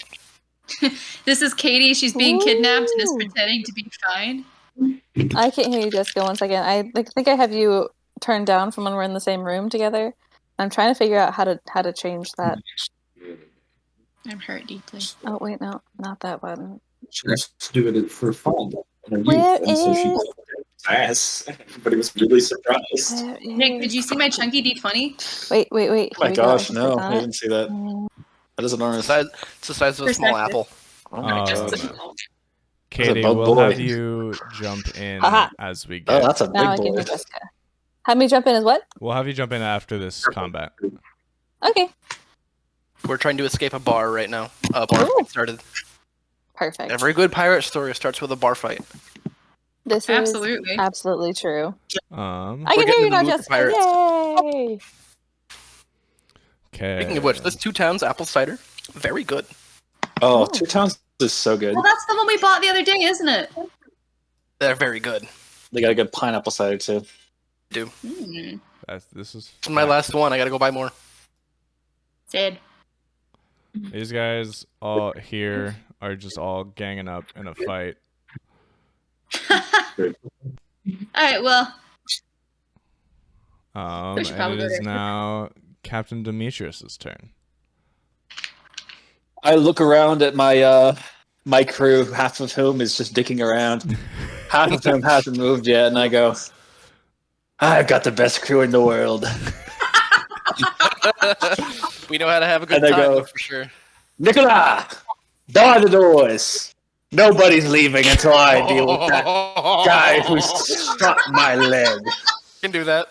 This is Katie. She's being kidnapped and is Ooh. pretending to be fine. I can't hear you, Jessica. One second. I think I have you turned down from when we're in the same room together. I'm trying to figure out how to change that. I'm hurt deeply. Oh wait, no, not that button. She has to do it for fun. In her youth, Where and so she is- ass. Everybody was really surprised. Where Nick, did is- you see my chunky D20? Wait. Oh my Here we go. I gosh, just no, clicked on I it. didn't see that. That is enormous. it's the size of a small Perspective. apple. Oh my Um, gosh. Katie, bug we'll boy. have you jump in Haha. as we Oh, get. that's a big Now I can boy. hear Jessica. Have me jump in as what? We'll have you jump in after this combat. Okay, We're trying to escape a bar right now. A bar Ooh. fight started. perfect. Every good pirate story starts with a bar fight. This is Absolutely. absolutely true. Um. I We're can hear getting you in the now, mood for Jessica. Yay! Okay. Speaking of which, this 2 Towns apple cider, very good. Oh, Oh. 2 Towns is so good. Well, that's the one we bought the other day, isn't it? They're very good. They got a good pineapple cider too. Mm. This is This is my last one. I gotta go buy more. Sad. These guys all here are just all ganging up in a fight. All right. Well, We should And probably it go is there. now Captain Demetrius's turn. I look around at my my crew, half of whom is just dicking around. Half of whom hasn't moved yet, and I go, I've got the best crew in the world. We know how to have a good And they time, go- for sure. Nicola, bar the doors. Nobody's leaving until I deal with that guy who shot my leg. Can do that.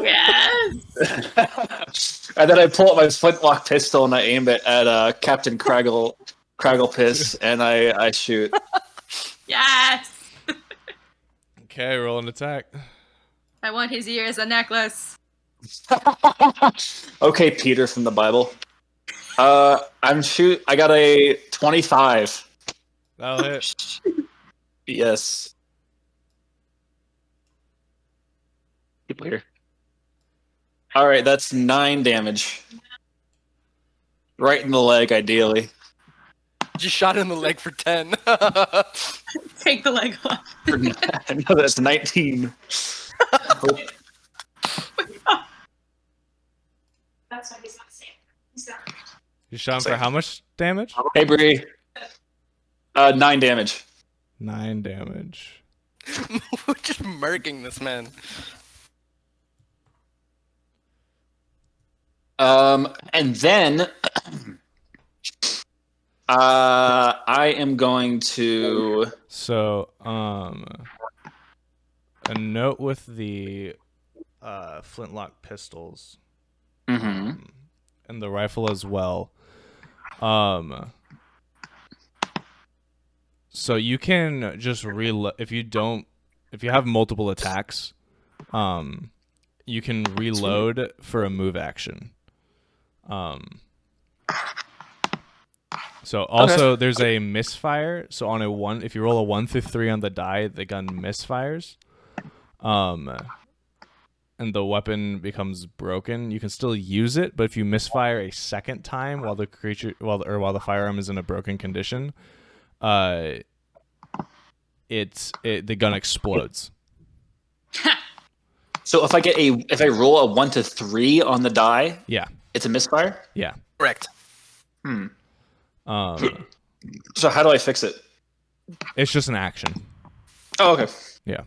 yes. And then I pull out my flintlock pistol and I aim it at Captain Cragglepiss, and I shoot. Yes. Okay, roll an attack. I want his ear as a necklace. Okay, Peter from the Bible. I got a 25. That'll hit. Yes. People here. All right, that's 9 damage. Right in the leg, ideally. Just shot in the leg for 10. Take the leg off. No, that's 19. That's why he's not safe. He's not. You shot him for how much damage? Hey, Bree. 9 damage. 9 damage. We're just murking this man. And then I am going to. So, a note with the flintlock pistols Mhm. and the rifle as well. So you can just reload if you have multiple attacks. You can reload for a move action. So also there's a misfire. So on a 1, if you roll a 1 through 3 on the die, the gun misfires. And the weapon becomes broken. You can still use it, but if you misfire a second time while the firearm is in a broken condition, the gun explodes. So if I roll a 1 to 3 on the die, Yeah, it's a misfire. yeah. Correct. So how do I fix it? It's just an action. Oh, okay.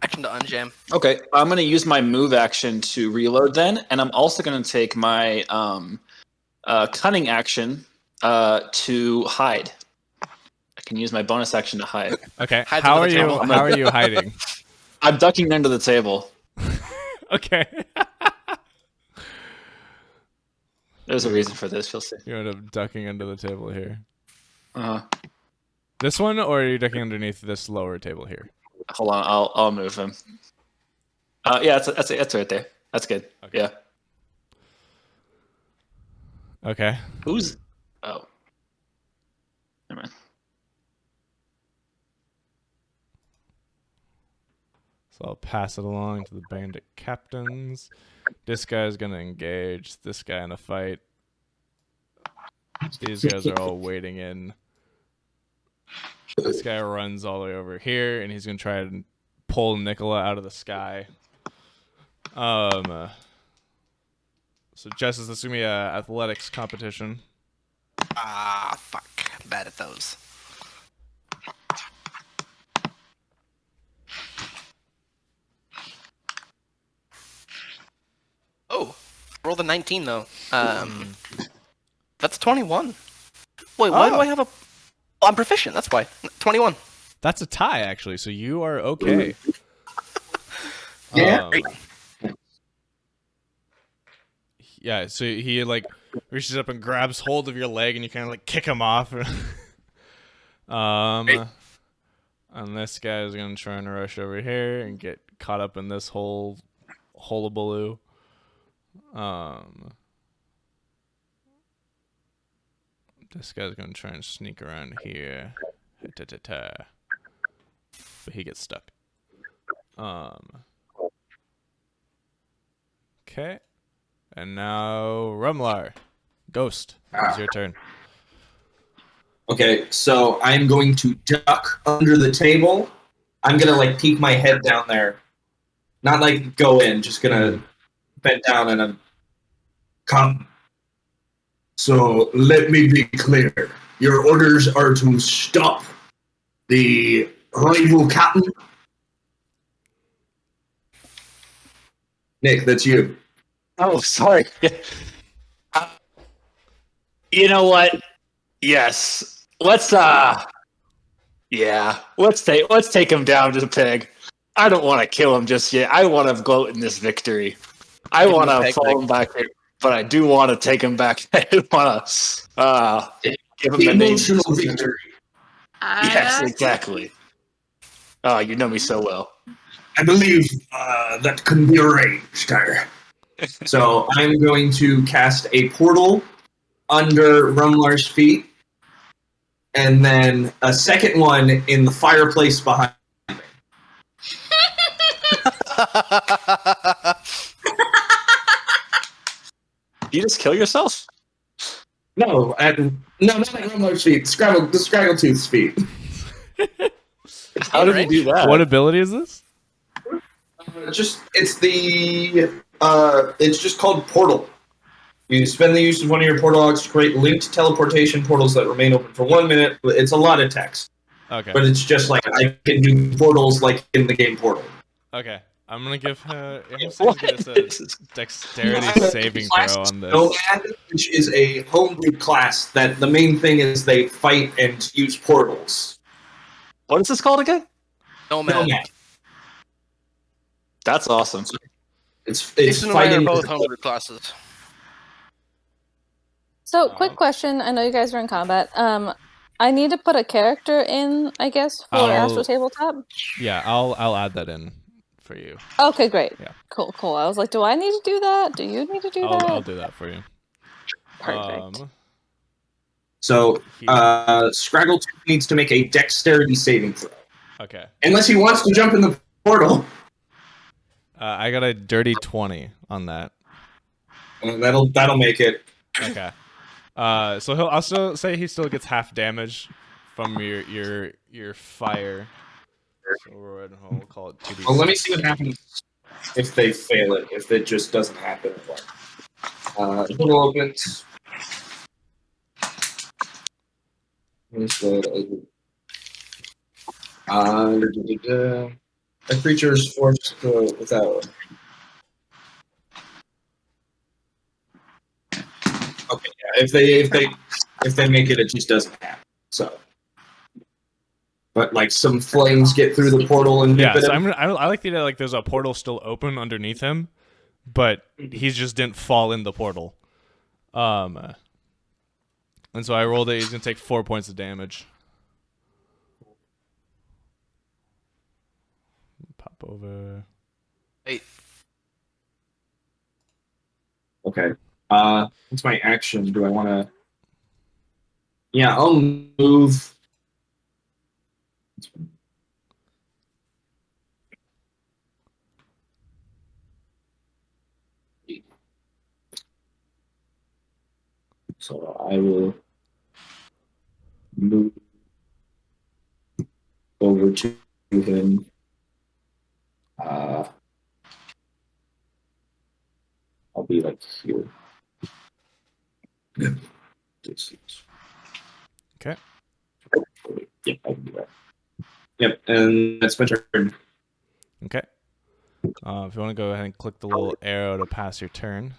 Action to unjam. Okay, I'm going to use my move action to reload then, and I'm also going to take my cunning action to hide. I can use my bonus action to hide. Okay. Hide How are under the you? table. How are you hiding? I'm ducking under the table. Okay. There's a reason for this. You'll see. You end up ducking under the table here. Uh, This one, or are you ducking underneath this lower table here? hold on, I'll move him. Yeah, that's right there. That's good. Okay. Yeah. Okay. Who's? Oh. Never mind. So I'll pass it along to the bandit captains. This guy's gonna engage this guy in a fight. These guys are all waiting in. This guy runs all the way over here, and he's gonna try and pull Nicola out of the sky. So Jess, this is gonna be a athletics competition. Ah, fuck. Bad at those. Oh, roll the 19 though. That's 21. Wait, why do I have a? Oh, I'm proficient. That's why. 21. That's a tie, actually. So you are okay. Yeah. Yeah. So he like reaches up and grabs hold of your leg, and you kind of like kick him off. And this guy is gonna try and rush over here and get caught up in this whole hullabaloo. This guy's gonna try and sneak around here. But he gets stuck. Okay. And now Rumlar. Ghost. It's your turn. Okay, so I'm going to duck under the table. I'm gonna like peek my head down there. Not like go in, just gonna bend down and come. So let me be clear. Your orders are to stop the rival captain. Nick, that's you. Oh, sorry. You know what? Yes. Let's take him down to the pig. I don't want to kill him just yet. I want to gloat in this victory. I want to fall him back here, but I do want to take him back. I want to give him The a name. emotional victory. Yes, exactly. Oh, you know me so well. I believe that can be arranged. So I'm going to cast a portal under Rumlar's feet, and then a second one in the fireplace behind me. You just kill yourself? No, not at Rumlar's feet. The Scraggletooth's feet. How did you do that? What ability is this? It's just called Portal. You spend the use of one of your portal logs to create linked teleportation portals that remain open for 1 minute. It's a lot of text. Okay. But it's just like I can do portals like in the game Portal. Okay. I'm gonna give her. I'm gonna give us a dexterity saving throw on this. Nomad, which is a homebrew class that the main thing is they fight and use portals. What is this called again? Nomad. That's awesome. It's Jason and I are both homebrew classes. So, quick question. I know you guys are in combat. I need to put a character in, I guess, for Astro Tabletop. Yeah, I'll add that in for you. Okay, great. Yeah. Cool. I was like, do I need to do that? Do you need to do that? I'll do that for you. Perfect. So, Scraggletooth needs to make a dexterity saving throw. Okay. Unless he wants to jump in the portal. I got a dirty 20 on that. That'll make it. Okay. So he'll also say he still gets half damage from your fire. So we'll call it 2d6. Well, let me see what happens if they fail it. If it just doesn't happen. Portal opens. A creature is forced to go without. Okay, yeah. If they make it, it just doesn't happen. So, but like some flames get through the portal and yeah. So I like the idea like there's a portal still open underneath him, but he just didn't fall in the portal. And so I rolled it. He's gonna take 4 points of damage. Pop over. 8. Okay. What's my action? Do I want to? Yeah, I'll move. So I will move over to him. I'll be like here. Okay. Yep, I can do that. Yep, and that's my turn. Okay. If you want to go ahead and click the little arrow to pass your turn.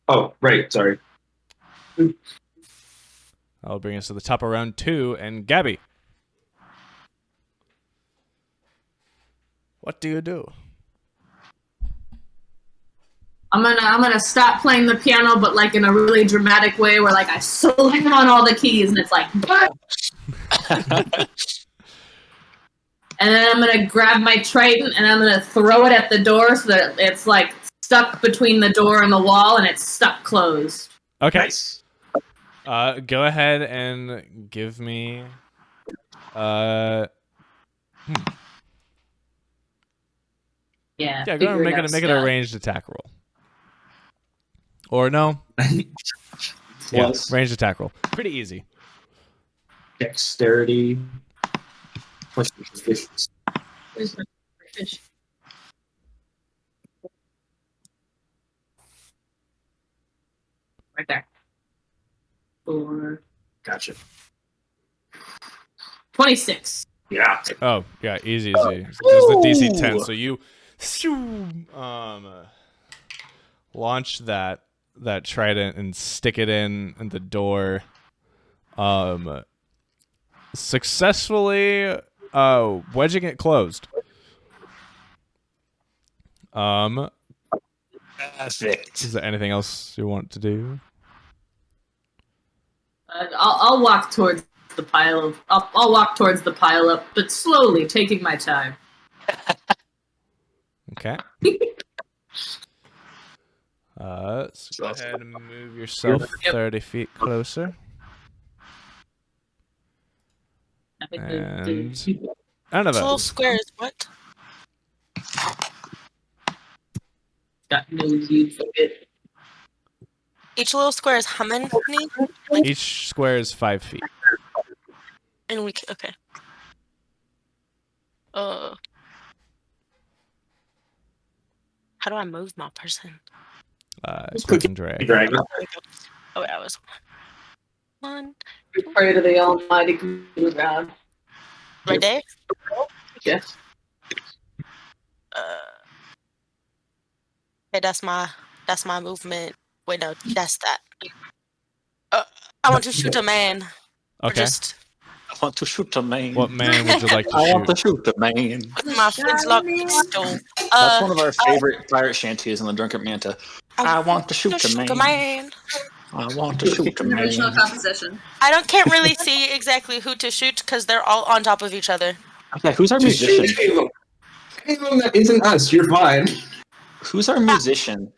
Oh, right. Sorry. That'll bring us to the top of round 2, and Gabby. What do you do? I'm gonna stop playing the piano, but like in a really dramatic way, where like I slam on all the keys, and it's like, and then I'm gonna grab my trident and I'm gonna throw it at the door so that it's like stuck between the door and the wall, and it's stuck closed. Okay. Nice. Go ahead and give me. Yeah. Yeah, go ahead and make it a ranged attack roll. Or no? Yeah, ranged attack roll. Pretty easy. Dexterity. Plus efficiency. Where's my fish? Right there. 4. Gotcha. 26. Yeah. Oh, yeah, easy. Just the DC 10. So you launch that trident and stick it in the door. Successfully wedging it closed. Perfect. Is there anything else you want to do? I'll walk towards the pile of. I'll walk towards the pile up, but slowly, taking my time. Okay. So go ahead and move yourself 30 feet closer. And It's little squares. What? Got no use of it. Each little square is how many? Each square is 5 feet. And we okay. How do I move my person? Click and drag. Oh, yeah, I was 1. Pray to the Almighty God. Right there. Yes. Okay, that's my movement. Wait, no, that's that. I want to shoot a man. Okay. I want to shoot a man. What man would you like to I shoot? want to shoot a man. With my flintlock pistol. That's one of our favorite pirate shanties in the Drunken Manta. I want to shoot a man. I want to shoot a man. Original composition. Can't really see exactly who to shoot because they're all on top of each other. Okay, who's our Just musician? shoot anyone that isn't us. You're fine. Who's our musician?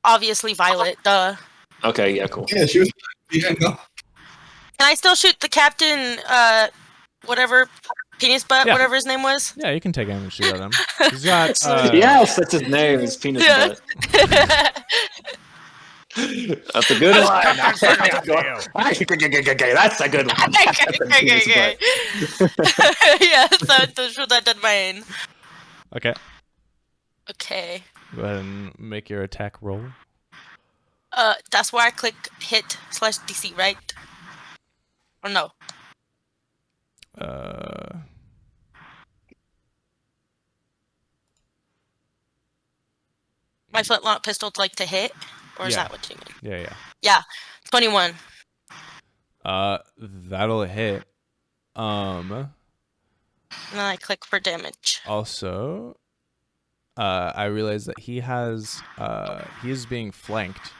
Obviously, Violet. Duh. Okay, yeah, cool. Yeah, she was. Yeah, no. Can I still shoot the captain? Whatever, penis butt, Yeah. whatever his name was. Yeah, you can take aim and shoot at him. He's got. Yes, that's his name. His penis butt. That's a good one. That's a good one. Yeah, so to shoot at that man. Okay. Okay. Go ahead and make your attack roll. That's where I click hit / DC, right? Or no? My flintlock pistol's like to hit, or is Yeah. that what you mean? Yeah. Yeah, 21. That'll hit. And then I click for damage. Also, I realize that he is being flanked.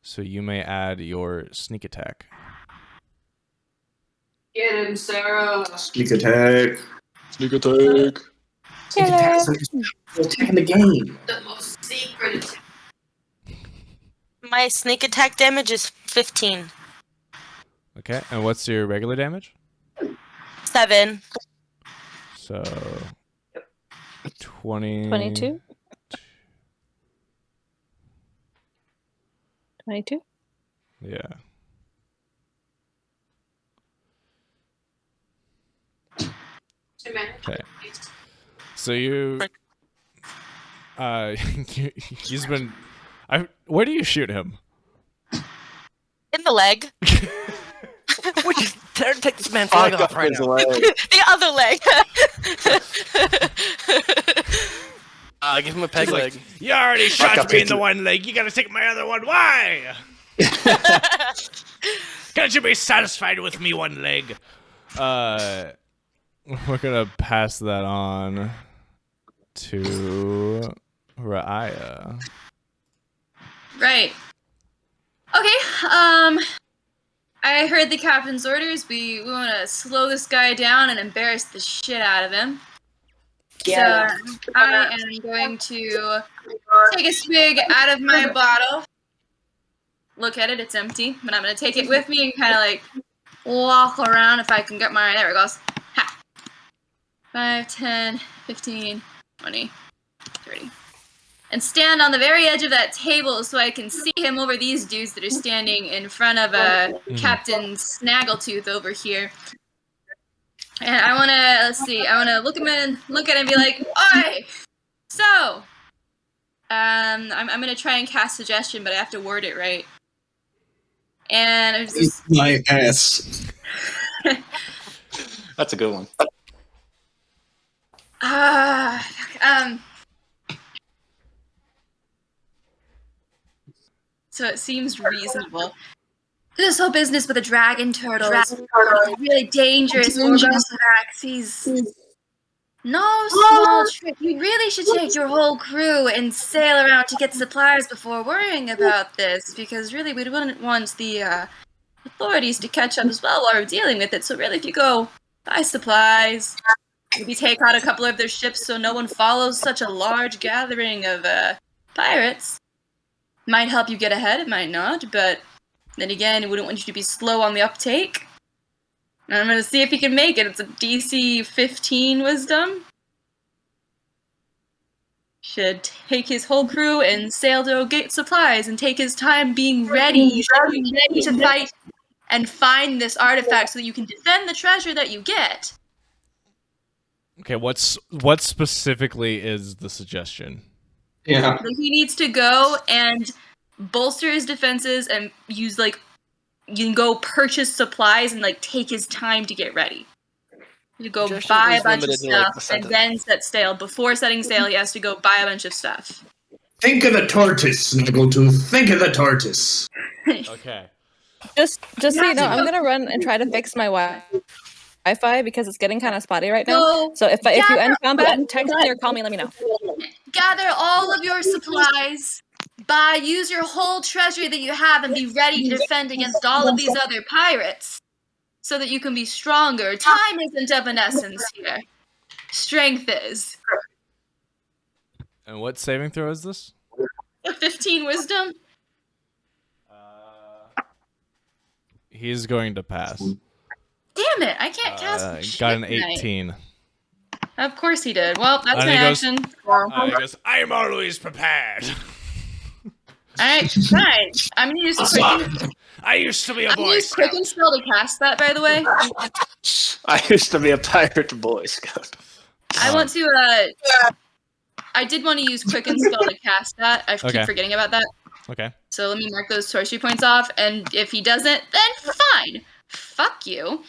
So you may add your sneak attack. Get him, Sarah. Sneak attack. Sneak attack. Sneak attack. Attacking the game. The most secret. My sneak attack damage is 15. Okay, and what's your regular damage? 7. So 20. 22? 22? Yeah. Okay. So you, he's been. Where do you shoot him? In the leg. Would you dare take this man's leg off right now? The other leg. Give him a peg leg. You already shot me in the one leg. You gotta take my other one. Why? Can't you be satisfied with me one leg? We're gonna pass that on to Raya. Right. Okay. I heard the captain's orders. We want to slow this guy down and embarrass the shit out of him. Yeah. So I am going to take a swig out of my bottle. Look at it, it's empty. But I'm going to take it with me and kind of like walk around if I can get my... There it goes. Ha. 5, 10, 15, 20, 30. And stand on the very edge of that table so I can see him over these dudes that are standing in front of Captain Snaggletooth over here. And I want to, let's see, I want to look at him and be like, "Oi! So, I'm going to try and cast suggestion, but I have to word it right. And it's just... My ass. That's a good one. So it seems reasonable. This whole business with the dragon turtle is really dangerous. He's no small trick. You really should take your whole crew and sail around to get supplies before worrying about this, because really we wouldn't want the authorities to catch up as well while we're dealing with it. So really, if you go buy supplies, maybe take out a couple of their ships so no one follows such a large gathering of pirates. Might help you get ahead, it might not, but then again, it wouldn't want you to be slow on the uptake. And I'm going to see if he can make it. It's a DC 15 wisdom. Should take his whole crew and sail to get supplies and take his time being ready. You should be ready to fight and find this artifact so that you can defend the treasure that you get. Okay, what specifically is the suggestion? Yeah. So he needs to go and bolster his defenses and use, like, you can go purchase supplies and, like, take his time to get ready. You go buy a bunch of stuff and then set sail. Before setting sail, he has to go buy a bunch of stuff. Think of the tortoise, Snaggletooth. Think of the tortoise. Okay. Just so you know, I'm gonna run and try to fix my Wi-Fi because it's getting kind of spotty right now. So if you end combat, text me or call me and let me know. Gather all of your supplies. Use your whole treasury that you have and be ready to defend against all of these other pirates. So that you can be stronger. Time isn't of an essence here. Strength is. And what saving throw is this? A 15 wisdom. He's going to pass. Damn it, I can't cast shit Got an tonight. 18. Of course he did. Well, that's And my he goes- action. He goes, I'm always prepared. Alright, fine. I'm gonna use quicken. I used to be a I'm gonna boy use scout. quicken spell to cast that, by the way. I used to be a pirate Boy Scout. I want to I did want to use quicken spell to cast that. I Okay. keep forgetting about that. Okay. So let me mark those sorcery points off, and if he doesn't, then fine. Fuck you.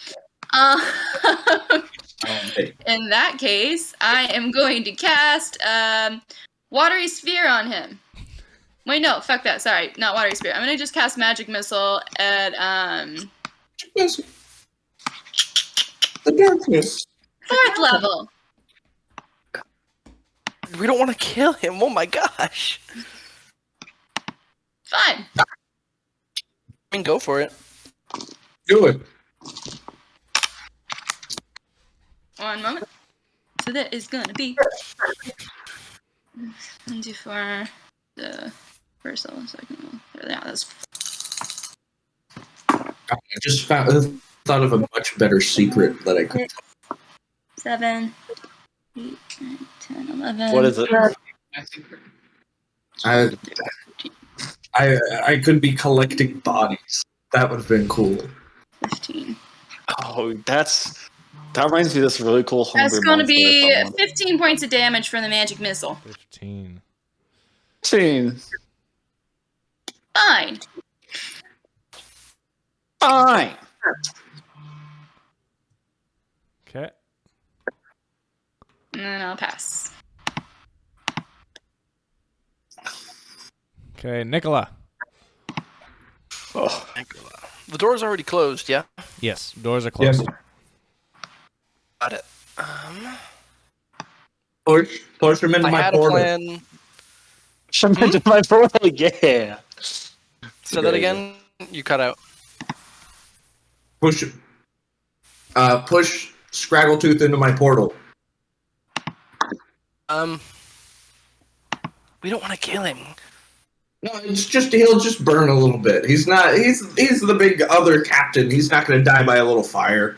In that case, I am going to cast Watery Sphere on him. Wait, no, fuck that. Sorry, not Watery Sphere. I'm gonna just cast Magic Missile at The darkness. 4th level. We don't want to kill him. Oh my gosh. Fine. I mean, go for it. Do it. One moment. So that is gonna be 24 the first level, second level. Yeah, that's I just thought of a much better secret that I could. 7, 8, 9, 10, 11. What is it? I could be collecting bodies. That would have been cool. 15. Oh, that reminds me of this really cool homebrew. That's gonna monster I be found one. 15 points of damage from the magic missile. 15. 15. Fine. Fine. Okay. And then I'll pass. Okay, Nicola. Oh, The door's already closed, yeah? Yes, doors are closed. Yeah. Got it. Push him into I my had a portal. plan. jump into my portal, yeah. Say that again. You cut out. Push Scraggletooth into my portal. We don't want to kill him. No, it's just he'll just burn a little bit. He's the big other captain. He's not going to die by a little fire.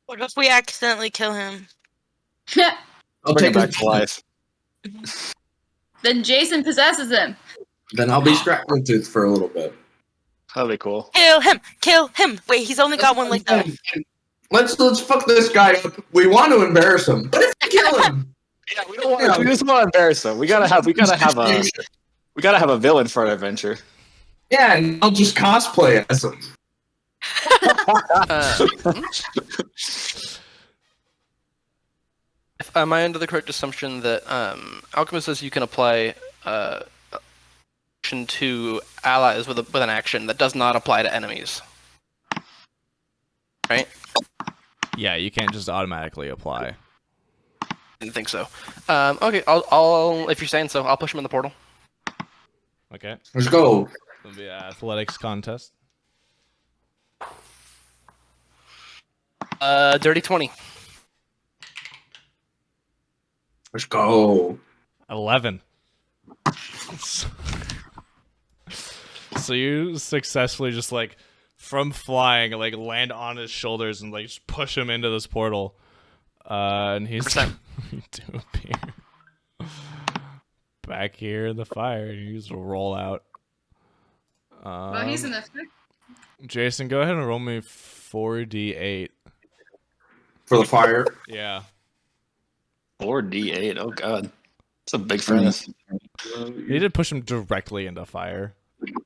What if we accidentally kill him? I'll Bring him take back to life. Then Jason possesses him. Then I'll be Scraggletooth for a little bit. That'd be cool. Kill him! Kill him! Wait, he's only got one like that. Let's fuck this guy up. We want to embarrass him, but if we kill him, Yeah, we don't want. We just want to embarrass him. We gotta have a villain for our adventure. yeah, and I'll just cosplay as him. Am I under the correct assumption that Alchemist says you can apply action to allies with an action that does not apply to enemies? Right? Yeah, you can't just automatically apply. Didn't think so. Okay, I'll if you're saying so, I'll push him in the portal. Okay. Let's go. It'll be an athletics contest. Dirty 20. Let's go. 11. So you successfully just like from flying like land on his shoulders and like just push him into this portal. And he's to appear back here in the fire. And you just roll out. Well, he's in the. Jason, go ahead and roll me 4d8 For the fire. Yeah. 4d8. Oh god, it's a big furnace. You need to push him directly into fire,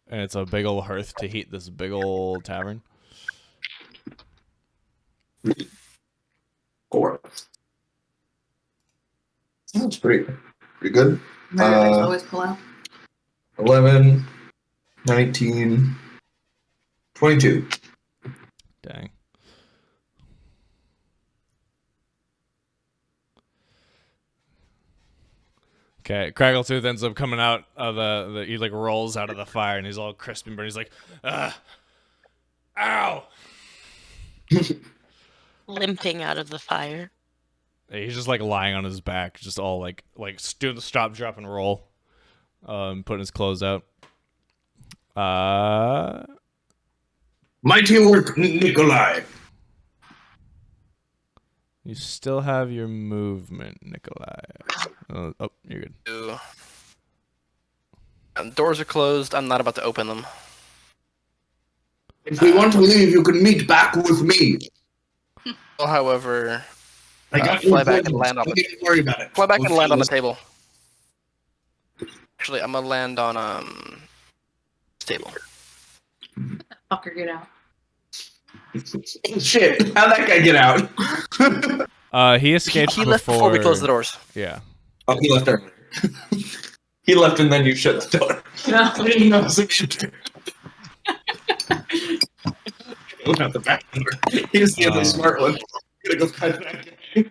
and it's a big old hearth to heat this big old tavern. 4. That's pretty good. Always pull out. 11, 19, 22. Dang. Okay, Craggletooth ends up coming out of he like rolls out of the fire and he's all crisp and burnt. He's like, ow! Limping out of the fire. He's just like lying on his back, just all like doing the stop, drop, and roll, putting his clothes out. Mighty work, Nikolai. You still have your movement, Nikolai. Oh, you're good. Doors are closed. I'm not about to open them. If we want to leave, you can meet back with me. Well, however, I got fly back and land on Don't the even worry about it. fly back and land on the table. Actually, I'm gonna land on this table. Fucker, get out. Shit, how'd that guy get out? He escaped He left before we closed the doors. Yeah. Oh, he left earlier. He left and then you shut the door. No. I didn't notice him enter. Going out the back door. He was the other smart one. Gonna go find that guy.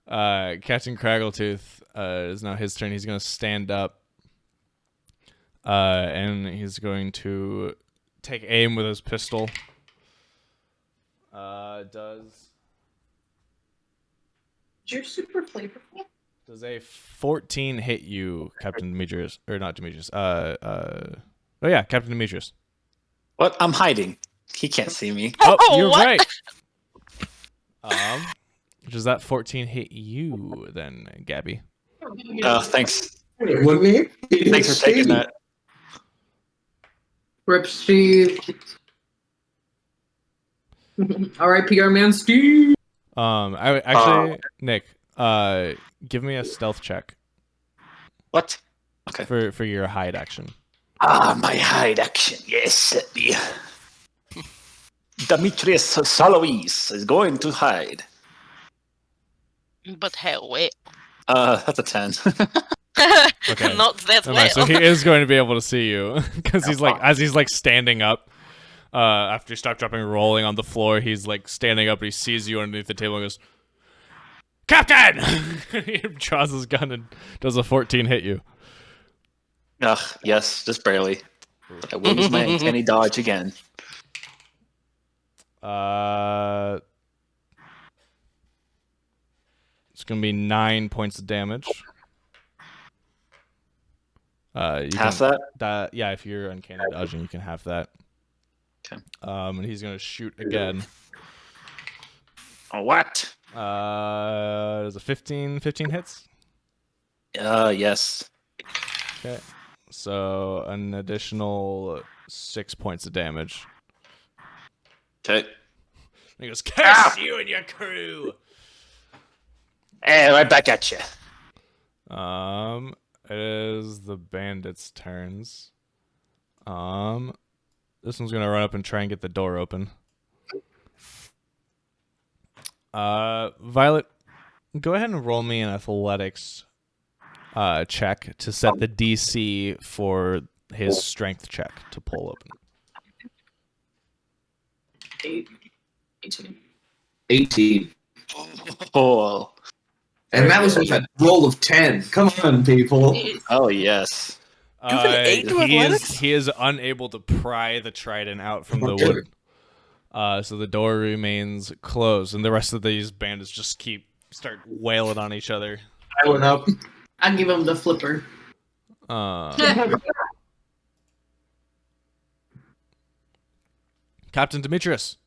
Captain Craggletooth is now his turn. He's going to stand up, and he's going to take aim with his pistol. You're super flavorful. Does a 14 hit you, Captain Demetrius? Or not Demetrius. Oh yeah, Captain Demetrius. What? I'm hiding. He can't see me. Oh, you're what? right. Does that 14 hit you then, Gabby? Thanks. With me? Thanks for taking that. Rip Steve. R.I.P. our man Steve. Nick, give me a stealth check. What? Okay. For your hide action. My hide action. Yes, let me. Demetrius Salois is going to hide. But hell, wait. That's a 10. Okay. Not that well. So he is going to be able to see you because he's like, as he's like standing up. After you stop dropping, rolling on the floor, he's like standing up and he sees you underneath the table and goes, "Captain!" He draws his gun and does a 14 hit you. Yes, just barely. But I will use my uncanny dodge again. It's gonna be 9 points of damage. Half that? Yeah, if you're uncanny dodging, you can have that. Okay. And he's gonna shoot again. Oh, what? Does a 15 hits? Yes. Okay. So an additional 6 points of damage. Okay. He goes, "Curse you and your crew!" Hey, right back at you. It is the bandits' turns. This one's gonna run up and try and get the door open. Violet, go ahead and roll me an athletics check to set the DC for his strength check to pull open. 18. Oh. And that was with a roll of 10. Come on, people. Oh, yes. He is unable to pry the trident out from the wood. So the door remains closed, and the rest of these bandits just start wailing on each other. I went up. I'll give him the flipper. Captain Demetrius.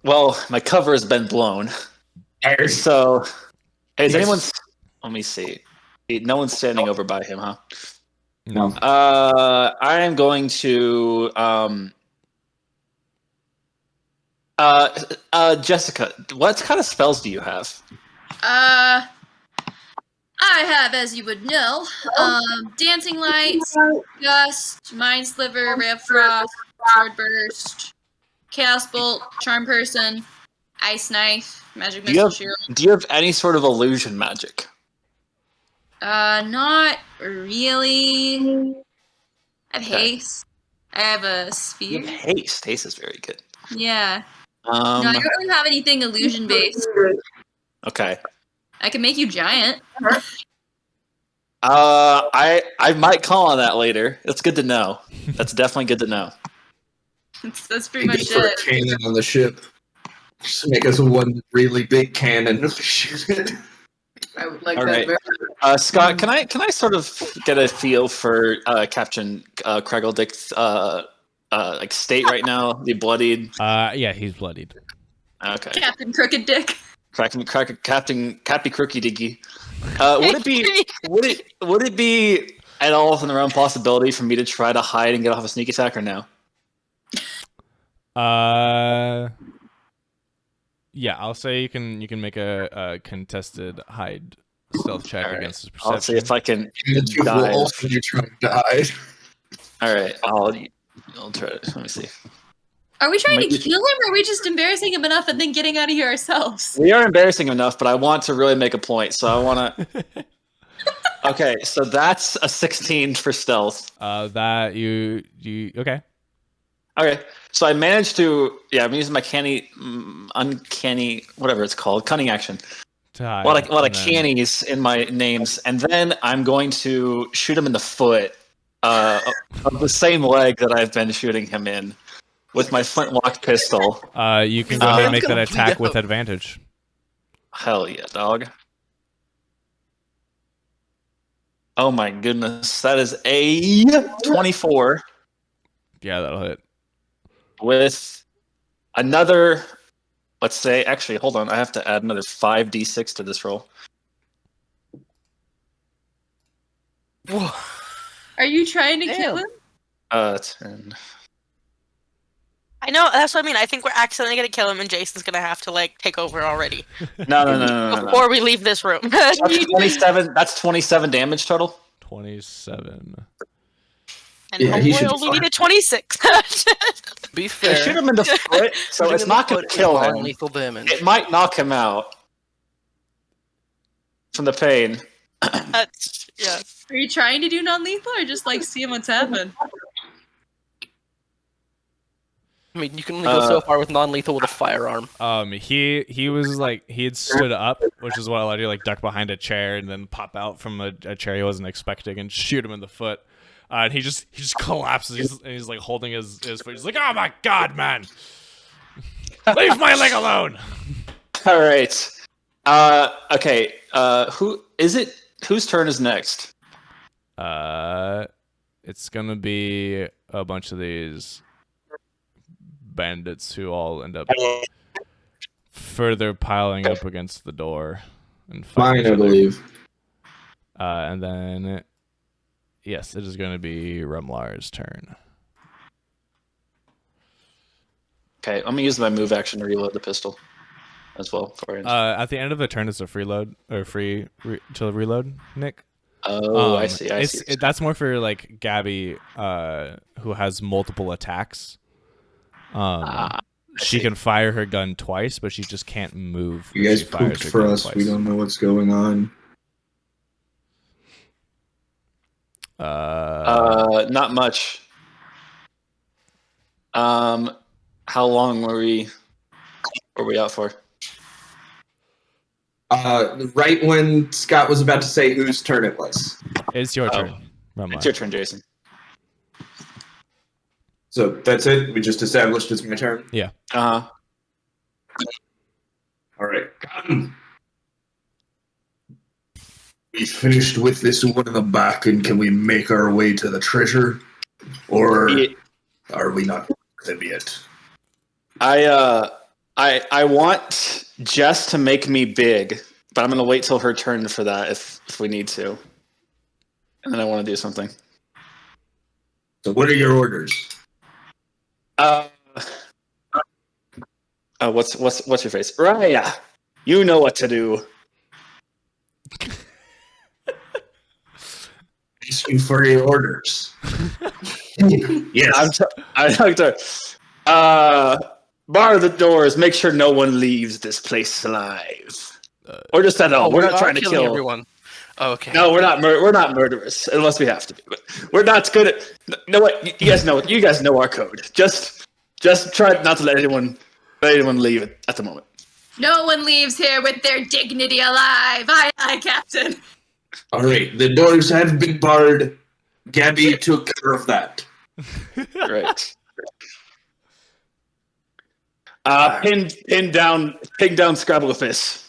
Well, my cover has been blown. So, is anyone... Let me see. No one's standing over by him, huh? No. I am going to... Jessica, what kind of spells do you have? I have, as you would know, Dancing Lights, Gust, Mind Sliver, Ray of Frost, Sword Burst, Chaos Bolt, Charm Person, Ice Knife, Magic Missile Shield. Do you have any sort of illusion magic? Not really. I have Haste. I have a Sphere. You have Haste. Haste is very good. Yeah. No, I don't really have anything illusion based. Okay. I can make you giant. I might call on that later. That's good to know. That's definitely good to know. That's pretty much Put a it. cannon on the ship. Just make us one really big cannon. Shoot it. I would like All that right. very Scott, can I sort of get a feel for Captain Craggleddick's like state right now? The bloodied. Yeah, he's bloodied. Okay. Captain Crooked Dick. Captain Cappy Crookie Diggy. Would it be at all within the realm possibility for me to try to hide and get off a sneak attack or no? Yeah, I'll say you can make a contested hide stealth check against his perception. I'll see if I can You dive. will also you try to die. All right, I'll try it. Let me see. Are we trying to kill him, or are we just embarrassing him enough and then getting out of here ourselves? We are embarrassing enough, but I want to really make a point, so I want to. Okay, so that's a 16 for stealth. That you okay? Okay, so I managed to. Yeah, I'm using my uncanny, whatever it's called, cunning action. To hide, A lot of and then- cannies in my names, and then I'm going to shoot him in the foot of the same leg that I've been shooting him in with my flintlock pistol. You can go ahead and make that gonna attack bleed with out. advantage. Hell yeah, dog. Oh my goodness, that is a 24 Yeah, that'll hit. with another. Let's say, actually, hold on. I have to add another 5d6 to this roll. Are you trying to kill him? 10. I know, that's what I mean. I think we're accidentally gonna kill him, and Jason's gonna have to like take over already No. before we leave this room. That's 27. That's 27 damage total. 27. And Yeah, he should homeboy be only fine. needed 26. Be I fair. shoot him in the foot, so shooting it's in the not going foot to is kill him. non-lethal damage. It might knock him out from the pain. That's yeah. Are you trying to do non-lethal or just like see what's happening? I mean, you can only go so far with non-lethal with a firearm. He was like he had stood up, which is what allowed you to like duck behind a chair and then pop out from a chair he wasn't expecting and shoot him in the foot. And he just collapses. He's like holding his foot. He's like, "Oh my god, man! Leave my leg alone!" All right. Okay. Who is it? Whose turn is next? It's gonna be a bunch of these bandits who all end up further piling up against the door and fighting Mine, I each other. believe. And then, yes, it is going to be Rumlar's turn. Okay, I'm gonna use my move action to reload the pistol as well. At the end of the turn, it's a free load or to reload, Nick. Oh, I see. I see. That's more for like Gabby, who has multiple attacks. She can fire her gun twice, but she just can't move. You guys she fires pooped her for gun us. twice. We don't know what's going on. Not much. How long were we out for? Right when Scott was about to say whose turn it was. It's your turn. Rumlar. It's your turn, Jason. So that's it. We just established it's my turn. Yeah. Uh-huh. All right. We finished with this one in the back, and can we make our way to the treasure, or are we not with them yet? I want Jess to make me big, but I'm gonna wait till her turn for that if we need to. And then I want to do something. So what are your orders? What's your face? Raya, you know what to do. Ask you for your orders. Yes. I'm talking to bar the doors. Make sure no one leaves this place alive. Or just that all. We're not trying to kill everyone. Okay. No, we're not. We're not murderers unless we have to be. But we're not good at. No, what you guys know. You guys know our code. Just try not to let anyone leave at the moment. No one leaves here with their dignity alive. Aye, Captain. All right. The doors have been barred. Gabby took care of that. Right. Pin down Scrabblefish.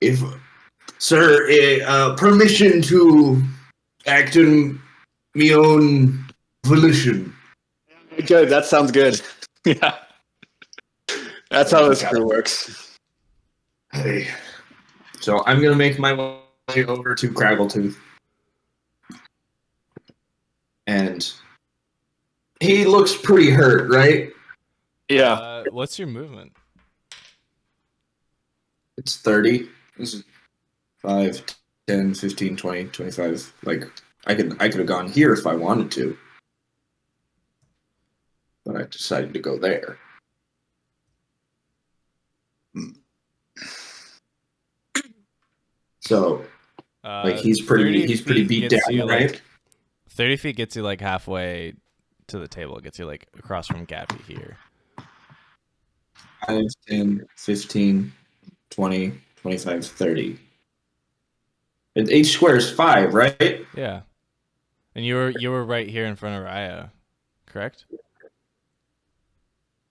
If, sir, permission to act in me own volition. Good. That sounds good. Yeah. That's how this crew works. Hey. So I'm gonna make my way over to Craggletooth. And he looks pretty hurt, right? Yeah. What's your movement? It's 30. This is 5, 10, 15, 20, 25. Like, I could have gone here if I wanted to. But I decided to go there. So, like, he's pretty beat down, right? 30 feet gets you like halfway to the table. It gets you like across from Gabby here. 5, 10, 15, 20, 25, 30. And each square is 5, right? Yeah. And you were right here in front of Raya, correct?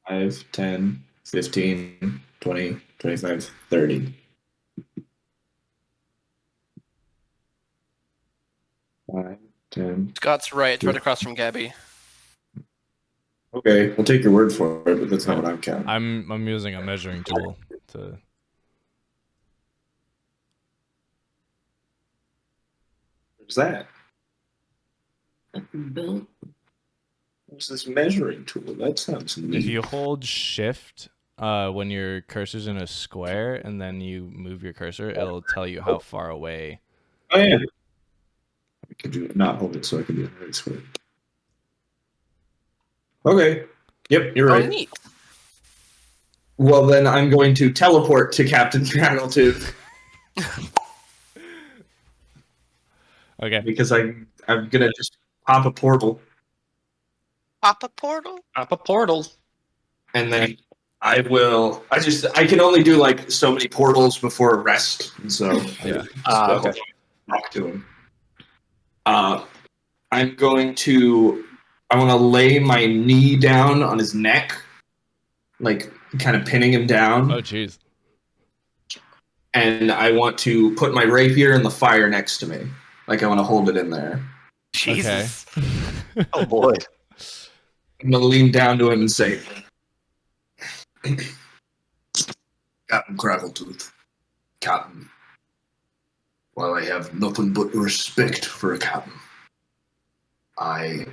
5, 10, 15, 20, 25, 30. 5, 10. Scott's right. It's right across from Gabby. Okay, we'll take your word for it, but that's not what I'm counting. I'm using a measuring tool to. What's that? What's this measuring tool? That sounds neat. If you hold shift when your cursor's in a square and then you move your cursor, it'll tell you how far away. Oh yeah. Could you not hold it so I can do it right square? Okay. Yep, you're right. Oh, neat. Well, then I'm going to teleport to Captain Snaggletooth. Okay. Because I'm gonna just pop a portal. Pop a portal? Up a portal. And then I can only do like so many portals before a rest. And so Yeah. okay. Talk to him. I want to lay my knee down on his neck, like kind of pinning him down. Oh, jeez. And I want to put my rapier in the fire next to me. Like I want to hold it in there. Jesus. Okay. Oh boy. I'm going to lean down to him and say, Captain Crackletooth, Captain, while I have nothing but respect for a captain, I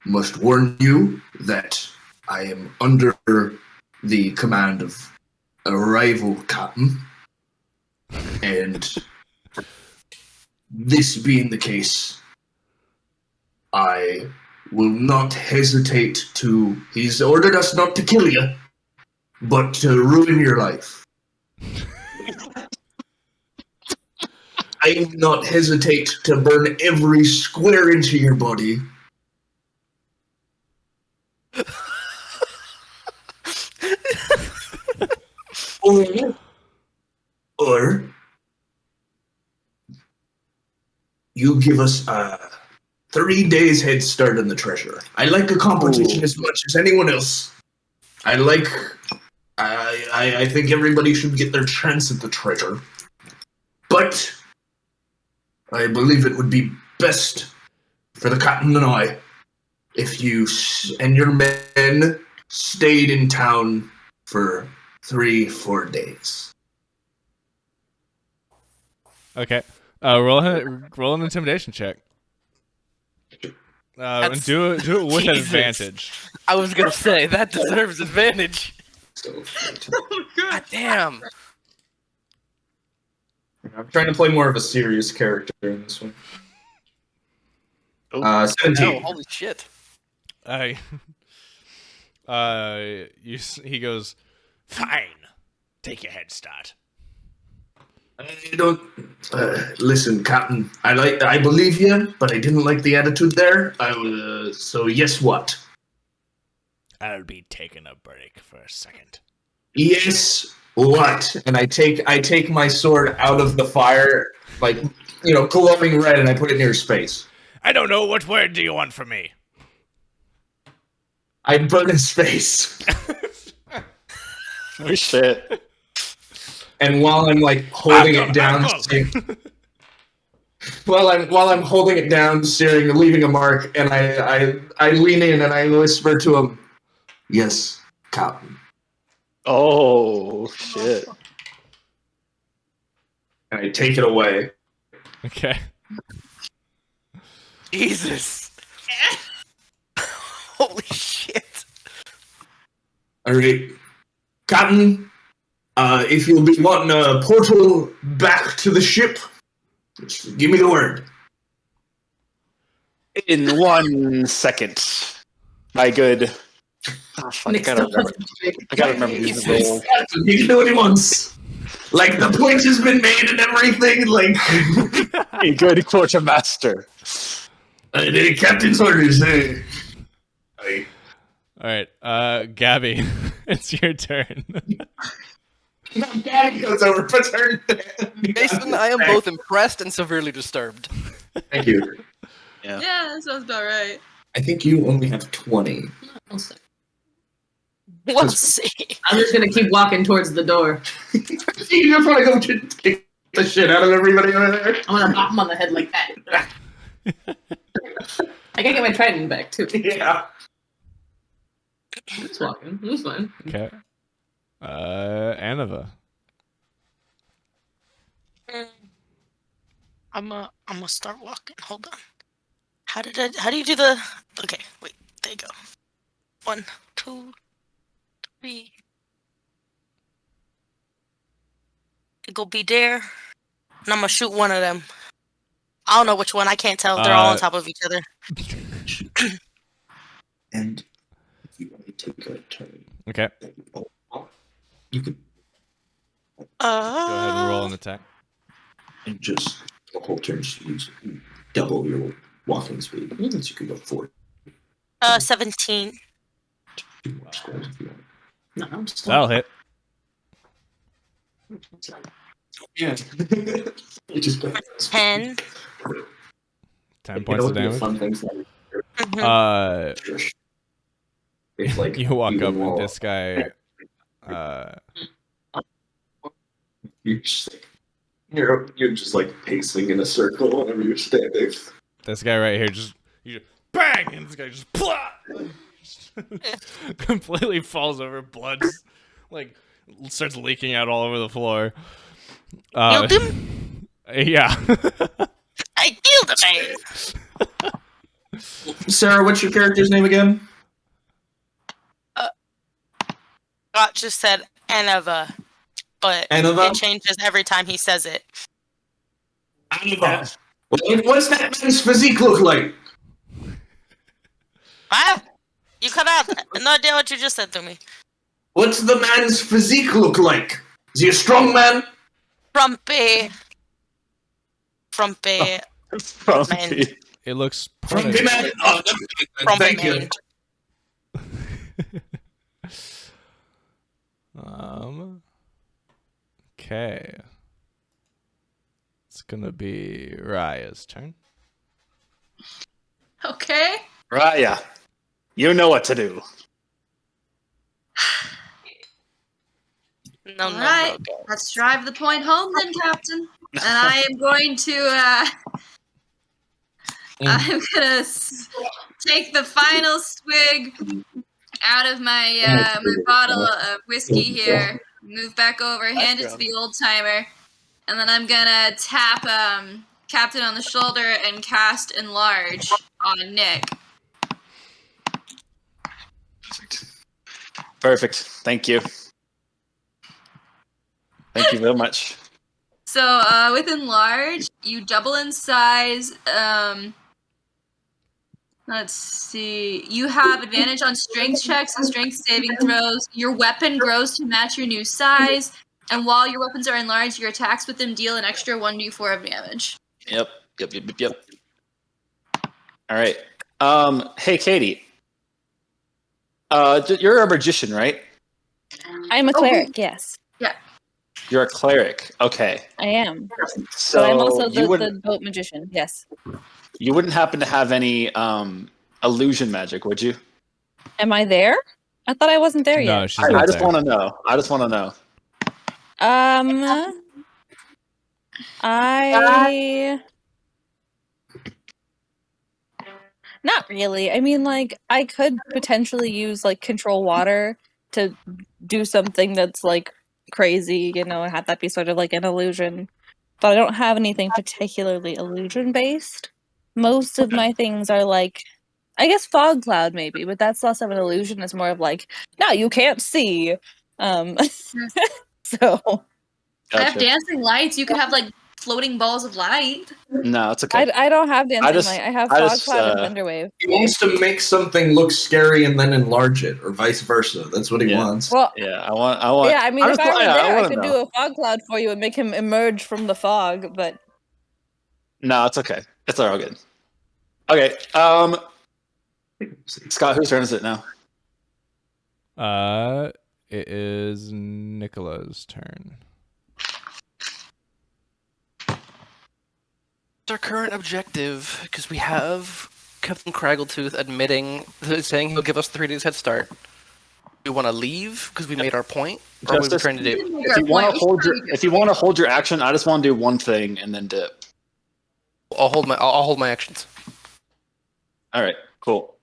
must warn you that I am under the command of a rival captain, and this being the case, I will not hesitate to... He's ordered us not to kill you, but to ruin your life. I will not hesitate to burn every square inch of your body. Or you give us 3 days head start on the treasure. I like a competition as much as anyone else. I think everybody should get their chance at the treasure. But I believe it would be best for the captain and I if you and your men stayed in town for 3-4 days. Okay. Roll an intimidation check. And do it with Jesus. advantage. I was gonna say that deserves advantage. God damn. I'm trying to play more of a serious character in this one. 17. Oh, holy shit. He goes, Fine. Take your head start. I don't listen, Captain. I believe you, but I didn't like the attitude there. So yes, what? I'll be taking a break for a second. Yes, what? And I take my sword out of the fire, like glowing red, and I put it near his face. I don't know. What word do you want from me? I burn his face. Oh shit. And while I'm like holding it down, while I'm holding it down, staring, leaving a mark, and I lean in and I whisper to him, "Yes, Captain." Oh shit. And I take it away. okay. Jesus. Holy shit. All right, Captain. If you'll be wanting a portal back to the ship, just give me the word. In 1 second. My good. Oh, fuck, I gotta remember these rules. He can do what he wants. Like the point has been made and everything. Like A good quartermaster. the captain's orders. All right, Gabby, it's your turn. Gabby goes over, puts her. Jason, I am both impressed and severely disturbed. Thank you. Yeah, that sounds about right. I think you only have 20. We'll see. We'll see. I'm just gonna keep walking towards the door. You just want to go kick the shit out of everybody over there. I'm gonna bop him on the head like that. I gotta get my trident back too. Yeah. Just walking. It's fine. Okay. Anova. I'm gonna start walking. Hold on. How do you do the? Okay, wait. There you go. 1, 2, 3. Go be there, and I'm gonna shoot one of them. I don't know which one. I can't tell. They're all on top of each other. And if you want to take a turn, Okay. you could Go ahead and roll an attack. and just the whole turn use double your walking speed. So you could go 4. 17. 2 more squares if you want. No, I'm still. That'll hit. Yeah. You just go. 10. 10 points of damage. Fun things like it's like You walk even up wall. and this guy. You just, you're just like pacing in a circle whenever you're standing. This guy right here just bang, and this guy just completely falls over. Blood like starts leaking out all over the floor. Killed him? Yeah. I killed the man. Sarah, what's your character's name again? God just said Anova, but Anova? it changes every time he says it. Anova. What's that man's physique look like? What? You cut out. No idea what you just said to me. What's the man's physique look like? Is he a strong man? Frumpy. Man. It looks Frumpy man? Oh, Frumpy thank you. man. Okay. It's gonna be Raya's turn. Okay. Raya, you know what to do. No, All right. Let's drive the point home then, Captain. And I am going to take the final swig out of my my bottle of whiskey here. Move back over, hand it to the old timer, and then I'm gonna tap Captain on the shoulder and cast Enlarge on Nick. Perfect. Thank you. Thank you very much. So with Enlarge, you double in size. Let's see. You have advantage on strength checks and strength saving throws. Your weapon grows to match your new size. And while your weapons are enlarged, your attacks with them deal an extra 1d4 of damage. Yep. All right. Hey, Katie. You're a magician, right? I'm a cleric, yes. Yeah. You're a cleric. Okay. I am. So But I'm also you the boat magician, yes. You wouldn't happen to have any illusion magic, would you? Am I there? I thought I wasn't there No, yet. she's not I just there. want to know. I not really. I mean, like, I could potentially use like control water to do something that's like crazy, you know, and have that be sort of like an illusion. But I don't have anything particularly illusion based. Most of my things are like, I guess fog cloud maybe, but that's less of an illusion. It's more of like, no, you can't see. So I have Gotcha. dancing lights. You could have like floating balls of light. No, it's okay. I don't have dancing just- light. I have I fog just, cloud and thunderwave. He wants to make something look scary and then enlarge it, or vice versa. That's what he Yeah. wants. Well, Yeah, I want. yeah, I mean, if just I were want- yeah, there, I wanna could know. do a fog cloud for you and make him emerge from the fog. But No, it's okay. It's all good. Okay. Scott, whose turn is it now? It is Nicola's turn. Our current objective, because we have Captain Craggletooth saying he'll give us 3 days head start. Do we want to leave because we made our point, or what are we trying to do? If you want to hold your action, I just want to do one thing and then dip. I'll hold my actions. All right, cool.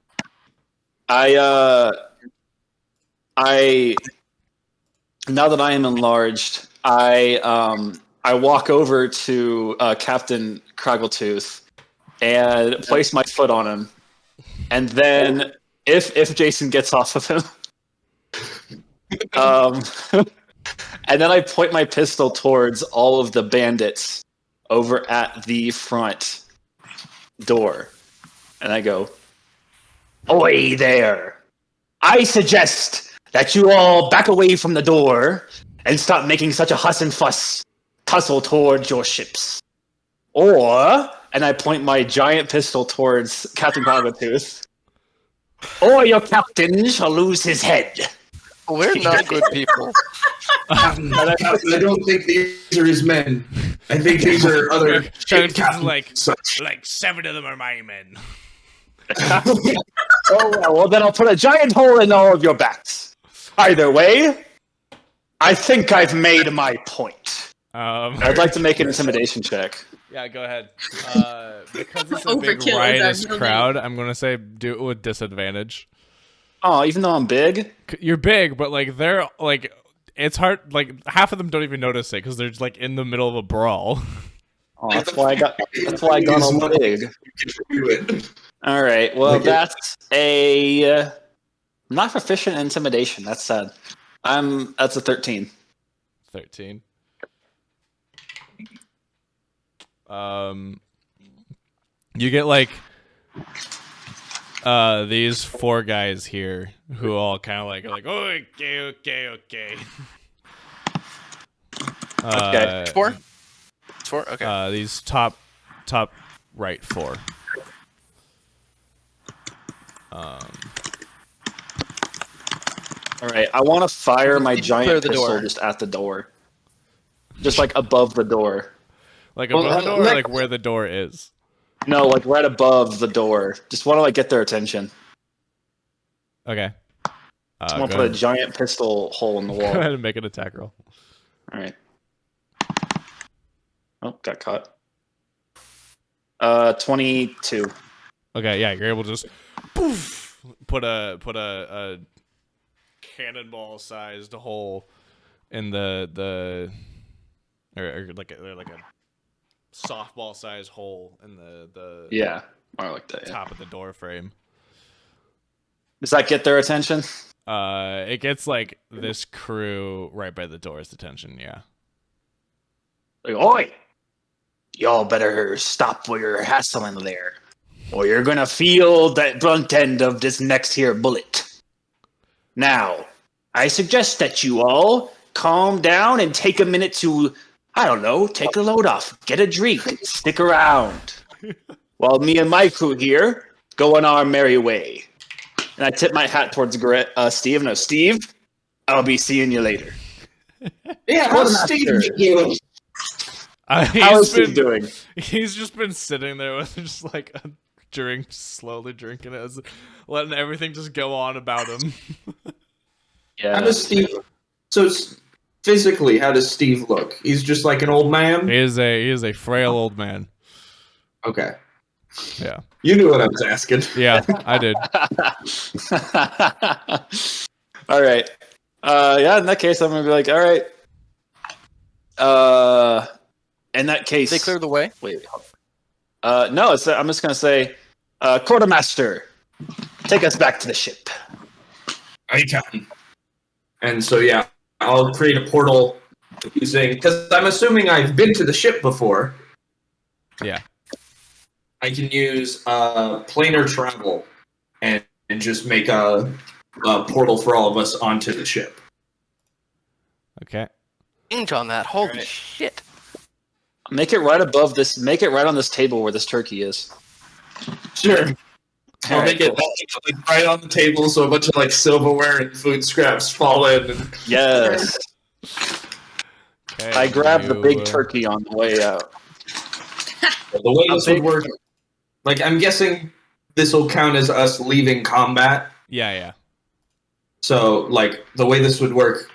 I now that I am enlarged, I walk over to Captain Craggletooth and place my foot on him, and then if Jason gets off of him, and then I point my pistol towards all of the bandits over at the front door, and I go, "Oi there! I suggest that you all back away from the door and stop making such a huss and fuss. Tussle towards your ships. Or," and I point my giant pistol towards Captain Craggletooth, "or your captain shall lose his head." We're not good people. I don't think these are his men. I think these are other ship captains. Like 7 of them are my men. Oh, well, then I'll put a giant hole in all of your backs. Either way, I think I've made my point. I'd like to make an intimidation check. Yeah, go ahead. Because it's a big riotous crowd, I'm going to say do it with disadvantage. Oh, even though I'm big? You're big, but like they're like it's hard. Like half of them don't even notice it because they're just like in the middle of a brawl. Oh, that's why I got all big. All right. Well, that's a not proficient in intimidation. That's sad. That's a 13. 13. You get like these 4 guys here who all kind of like are like, oh, okay. Okay. 4? 4? Okay. These top right 4. All right. I want to fire my giant pistol just at the door, just like above the door. Like above the door, or like where the door is. No, like right above the door. Just want to like get their attention. Okay. I want to put a giant pistol hole in the wall. Go ahead and make an attack roll. All right. Oh, got caught. 22. Okay, yeah, you're able to just poof, put a cannonball sized hole in the or like a softball sized hole in the yeah, more like that. Top of the door frame. Does that get their attention? It gets like this crew right by the door's attention. Yeah. Like, oi! Y'all better stop what you're hassling there, or you're gonna feel that blunt end of this next here bullet. Now, I suggest that you all calm down and take a minute to, I don't know, take a load off, get a drink, stick around, while me and my crew here go on our merry way. And I tip my hat towards Steve. No, Steve, I'll be seeing you later. Yeah, how's Steve doing? How is Steve doing? He's just been sitting there with just like a drink, slowly drinking it, letting everything just go on about him. Yeah. How does Steve? So physically, how does Steve look? He's just like an old man. He is a frail old man. Okay. Yeah. You knew what I was asking. Yeah, I did. All right. Yeah, in that case, I'm going to be like, all right. In that case... They clear the way? Wait. No, I'm just going to say, Quartermaster, take us back to the ship. I can. And so, yeah, I'll create a portal using... Because I'm assuming I've been to the ship before. Yeah. I can use planar travel and just make a portal for all of us onto the ship. Okay. Change on that. Holy shit. Make it right above this. Make it right on this table where this turkey is. Sure. I'll Alright, make it like right on the table, so a bunch of like silverware and food scraps fall in. And... Yes. Okay, I grabbed the big you, turkey on the way out. The way this would work, like I'm guessing this will count as us leaving combat. Yeah. So like the way this would work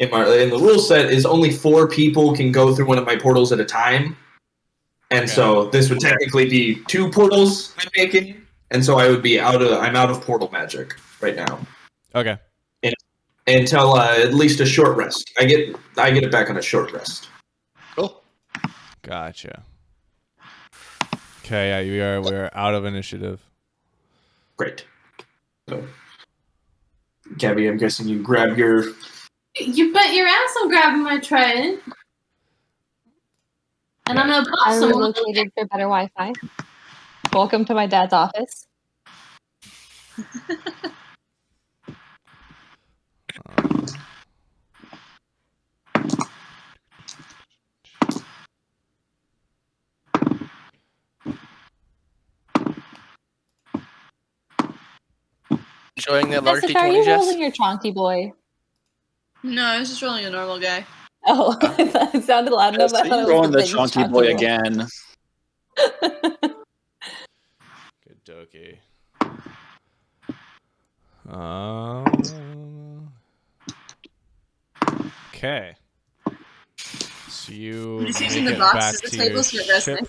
in the rule set is only 4 people can go through one of my portals at a time. And so this would technically be 2 portals I'm making. And so I'm out of portal magic right now. Okay. Until at least a short rest. I get it back on a short rest. Cool. Gotcha. Okay, yeah, we're out of initiative. Great. So, Gabby, I'm guessing you grab your... You bet your ass I'm grabbing my trident. And I'm gonna pop I some. relocated for better Wi-Fi. Welcome to my dad's office. Enjoying that large Jessica, are D20, you Jess? rolling your Chonky boy? No, I was just rolling a normal guy. Oh, it sounded loud enough. I thought it was Rolling the big chunky boy again. Good dokey. Okay. So you I'm just make using the it box back as the to table your so it rests ship,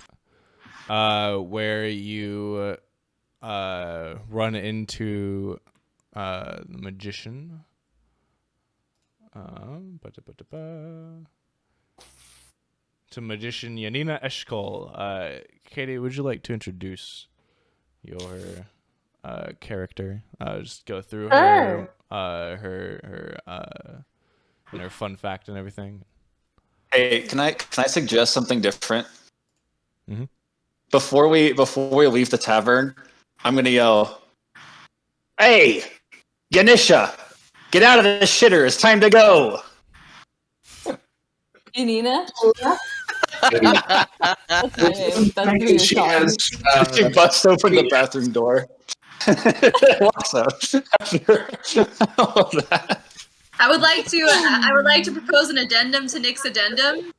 where you run into the magician. To magician Yanina Eshkol. Katie, would you like to introduce your character? Just go through her and her fun fact and everything. Hey, can I suggest something different? Mm-hmm. Before we leave the tavern, I'm gonna yell, "Hey, Ganesha, get out of the shitter! It's time to go." Nina? She has, She busts open the bathroom door. Walks out after all of that. I would like to propose an addendum to Nick's addendum.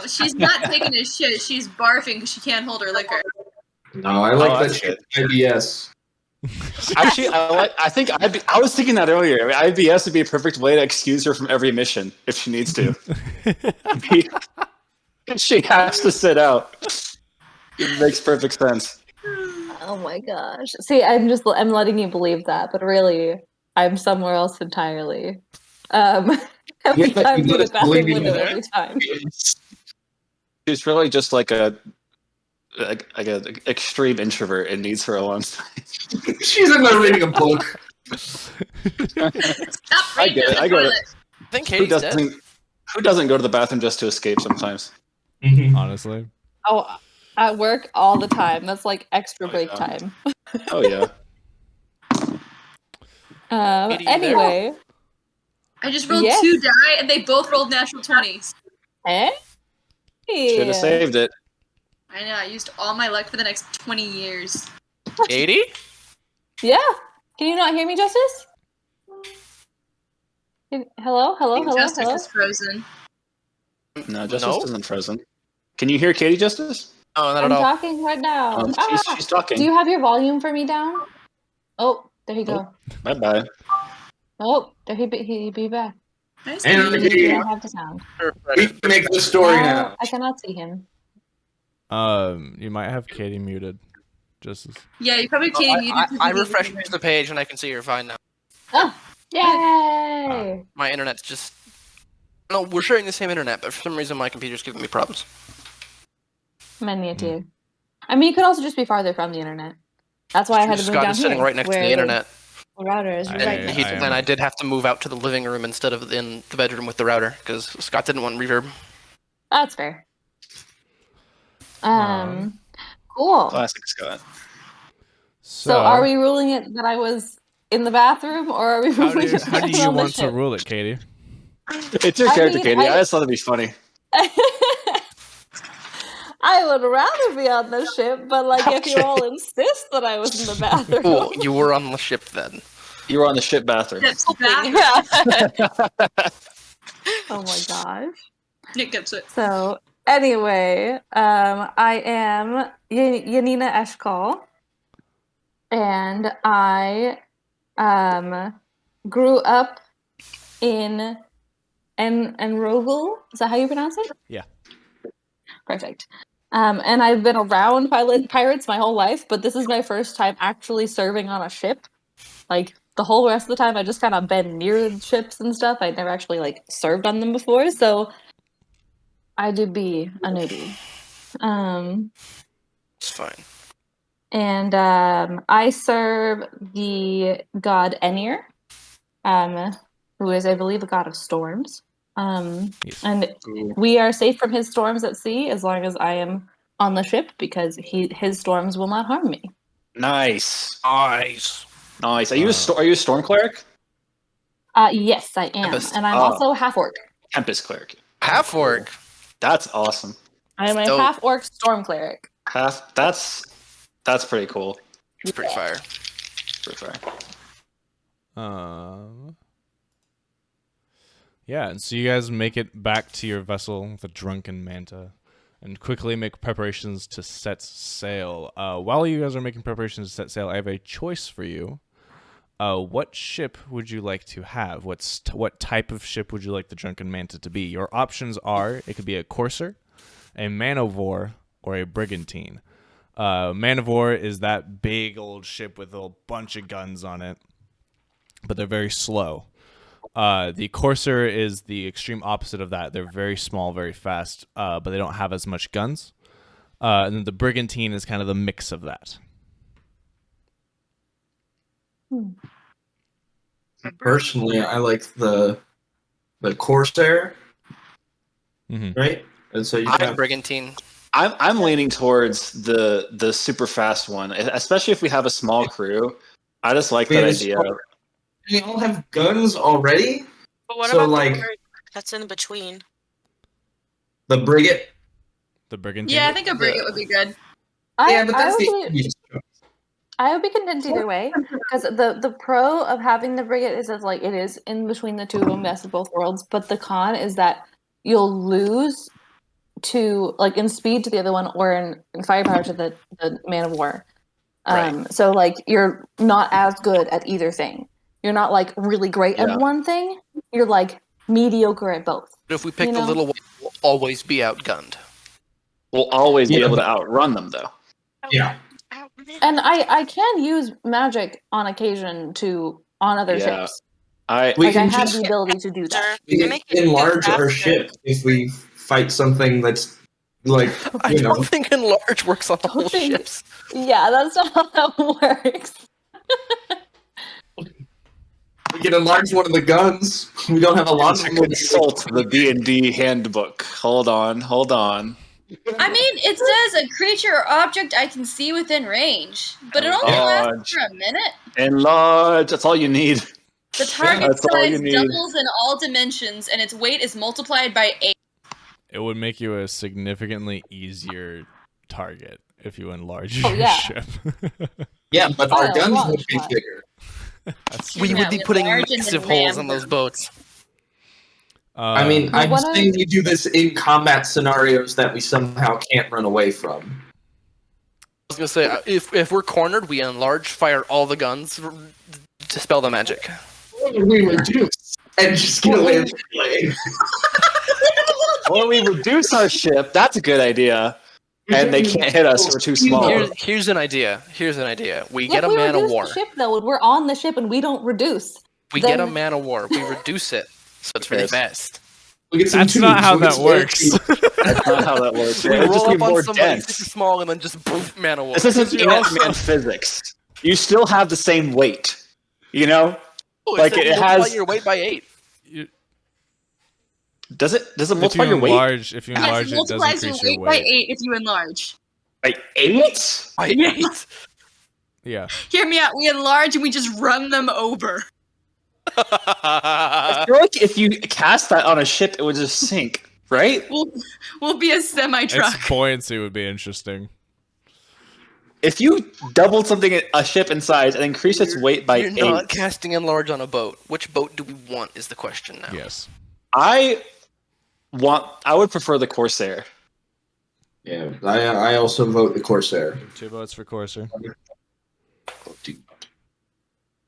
She's not taking a shit. She's barfing because she can't hold her liquor. No, I like that that's shit. IBS. Actually, I think I was thinking that earlier. I mean, IBS would be a perfect way to excuse her from every mission if she needs to. She has to sit out. It makes perfect sense. Oh my gosh. See, I'm letting you believe that, but really, I'm somewhere else entirely. Every time through the bathroom window, every time. She's really just like an extreme introvert and needs her alone time. She's in there reading a book. I get it. I think Katie's dead. Who doesn't go to the bathroom just to escape sometimes? Honestly. Oh, at work all the time. That's like extra break time. Oh yeah. Anyway. I just rolled 2 die and they both rolled natural 20s. Hey. Should have saved it. I know. I used all my luck for the next 20 years. 80? Yeah. Can you not hear me, Justice? Hello. Justice is frozen. No, Justice isn't frozen. Can you hear Katie, Justice? Oh, not I'm at all. talking right now. She's talking. Do you have your volume for me down? Oh, there you go. Bye. Oh, there he be back. Nice And to meet You you. don't have the sound. We can make the story now. I cannot see him. You might have Katie muted. Justice. Yeah, you probably Katie muted. I refreshed the page and I can see you're fine now. Oh, yay! My internet's just... No, we're sharing the same internet, but for some reason my computer's giving me problems. Many a tear. I mean, you could also just be farther from the internet. That's why I had to move Scott down is sitting here, right next to where the internet. The router is right next to And I did have to move out to the living room instead of in the bedroom with the router, because Scott didn't want reverb. That's fair. Cool. Classic Scott. So are we ruling it that I was in the bathroom, or are we ruling it How do that you I'm on the want to ship? rule it, Katie? It's your character, Katie. I just thought it'd be funny. I would rather be on the ship, but like if you all insist that I was in the bathroom. Oh, you were on the ship then. You were on the ship bathroom. Yeah. Oh my gosh. Nick gets it. So anyway, I am Yanina Eshkol, and I grew up in Enrogel. Is that how you pronounce it? Yeah. Perfect. And I've been around pirates my whole life, but this is my first time actually serving on a ship. Like, the whole rest of the time, I just kind of been near ships and stuff. I'd never actually, like, served on them before, so I do be a newbie. It's fine. And I serve the god Enir, who is, I believe, a god of storms. Yes. And we are safe from his storms at sea as long as I am on the ship, because his storms will not harm me. Nice. Nice. Are you a storm cleric? Yes, I am. Tempest. And I'm also half orc. Tempest cleric. Half orc. That's awesome. I am a Dope. half orc storm cleric. That's pretty cool. It's pretty fire. Pretty fire. Yeah, and so you guys make it back to your vessel, the Drunken Manta, and quickly make preparations to set sail. While you guys are making preparations to set sail, I have a choice for you. What ship would you like to have? What type of ship would you like the Drunken Manta to be? Your options are, it could be a courser, a man of war, or a brigantine. Man of war is that big old ship with a bunch of guns on it, but they're very slow. The courser is the extreme opposite of that. They're very small, very fast, but they don't have as much guns. And then the brigantine is kind of the mix of that. Personally, I like the Corsair, Mm-hmm. right? And so you I'm have brigantine. I'm leaning towards the super fast one, especially if we have a small crew. I just like that idea. We all have guns already. But what So, about like- the brig that's in between? The Brigate. The brigantine? Yeah, I think a brigade would be good. Yeah, but that's I would be content either way, because the pro of having the brigade is that like it is in between the two of them, best of both worlds. But the con is that you'll lose to like in speed to the other one, or in firepower to the man of war. Right. So like you're not as good at either thing. You're not like really great Yeah. at one thing. You're like mediocre at both. But if we pick You the know? little one, we'll always be outgunned. We'll always be Yeah. able to outrun them, though. Yeah. And I can use magic on occasion on other Yeah. ships. We Like I can have just the ability to do that. we can enlarge our ship if we fight something that's like I you know. don't think enlarge works on all think- ships. Yeah, that's not how that works. We can enlarge one of the guns. We don't have a lot of them. Consult the D&D handbook. Hold on. I mean, it says a creature or object I can see within range, but it only lasts Enlarge. for a minute. Enlarge. That's all you need. The target That's all you size need. doubles in all dimensions, and its weight is multiplied by 8. It would make you a significantly easier target if you enlarge Oh, your yeah. ship. Yeah, but Oh, our guns launch would be pad. bigger. We would be with putting large and massive then holes in those boats. I mean, Well, I'm what saying we do this in combat scenarios that we somehow can't run away from. I was gonna say, if we're cornered, we enlarge, fire all the guns, dispel the magic. We reduce and just get away with play. Or we reduce our ship. That's a good idea. And they can't hit us. We're too small. Here's an idea. We If get a we man of reduce war. the ship though, when we're on the ship and we don't reduce. We get a then- man of war. We reduce it, so it's really Yes. fast. We get some That's not tubes. how We get that some works. That's not how that works. We It'll just roll be up on more somebody dense. super small and then just poof, man of war. This isn't You also- Ant-Man physics. You still have the same weight. You know? Oh, like, said it multiply has- your weight by 8. Does it if you multiply your weight? enlarge, if you Yes, enlarge, it it does multiplies your increase your weight by weight. 8 if you enlarge. By 8? By 8. Yeah. Hear me out. We enlarge and we just run them over. I feel like if you cast that on a ship, it would just sink. right? We'll be a semi truck. Its buoyancy would be interesting. If you doubled something, a ship in size, and increase its weight by You're not 8, casting enlarge on a boat. Which boat do we want is the question now. Yes. I would prefer the Corsair. Yeah, I also vote the Corsair. 2 votes for Corsair.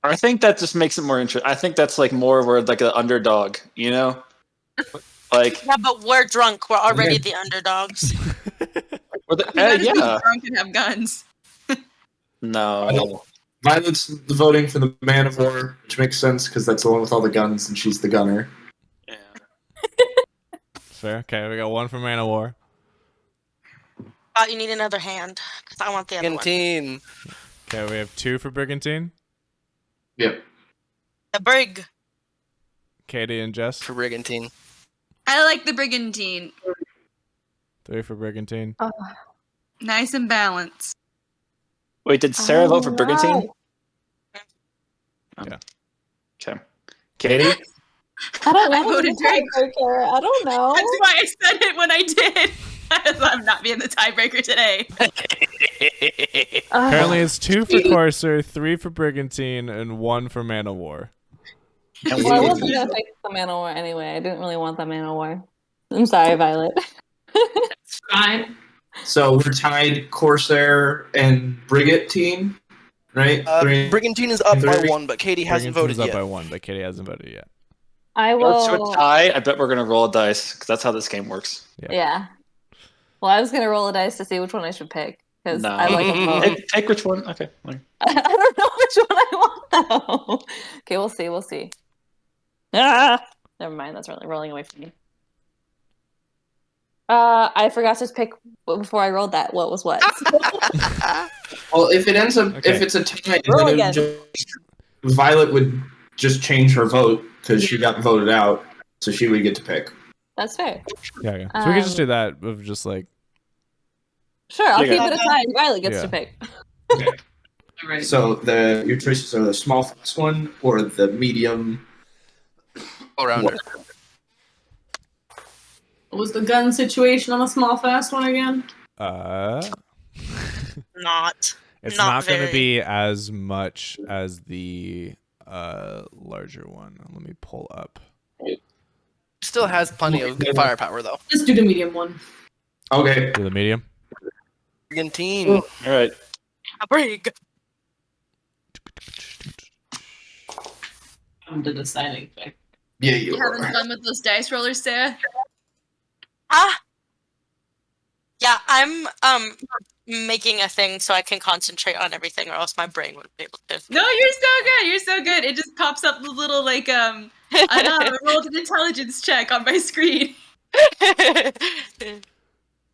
I think that just makes it more interesting. I think that's like more where like an underdog, you know? Like Yeah, but we're drunk. We're already the underdogs. yeah. Drunk and have guns. No. Violet's voting for the Man of War, which makes sense because that's the one with all the guns, and she's the gunner. Yeah. Fair. Okay, we got 1 for Man of War. You need another hand because I want the other one. Brigantine. Okay, we have 2 for Brigantine. Yep. The brig. Katie and Jess. For Brigantine. I like the Brigantine. 3 for Brigantine. Nice and balanced. Wait, did Sarah vote for Brigantine? Yeah. Okay. Katie? I don't know. I voted Drake. I don't know. That's why I said it when I did. I'm not being the tiebreaker today. Apparently it's 2 for Corsair, 3 for Brigantine, and 1 for Man of War. Well, I wasn't gonna pick the Man of War anyway. I didn't really want the Man of War. I'm sorry, Violet. It's fine. So we're tied Corsair and Brigantine, right? Brigantine is up by 3. 1, but Katie hasn't voted Brigantine's yet. up by 1, but Katie hasn't voted yet. I Let's do a will. tie. I bet we're gonna roll a dice because that's how this game works. Yeah. Well, I was gonna roll a dice to see which one I should pick because No. I like them both. Take which one? Okay. I don't know which one I want though. Okay, we'll see. We'll see. Ah, never mind. That's really rolling away from me. I forgot to pick before I rolled that. What was what? Well, if it ends up, if it's a tie, Roll then again. Violet would just change her vote because she got voted out, so she would get to pick. That's fair. Yeah. So we could just do that of just like. Sure, I'll Okay. keep it a tie. Violet gets Yeah. to pick. Okay. All right. So your choices are the small fast one or the medium. All-rounder. What was the gun situation on the small fast one again? Not. It's Not not going to very. be as much as the larger one. Let me pull up. Still has plenty of firepower, though. Let's do the medium one. Okay. Do the medium. Brigantine. All right. A brig. I'm the deciding factor. Yeah, You you having are. fun with those dice rollers, Sarah? Yeah, I'm making a thing so I can concentrate on everything, or else my brain wouldn't be able to. No, you're so good. You're so good. It just pops up the little like I rolled an intelligence check on my screen.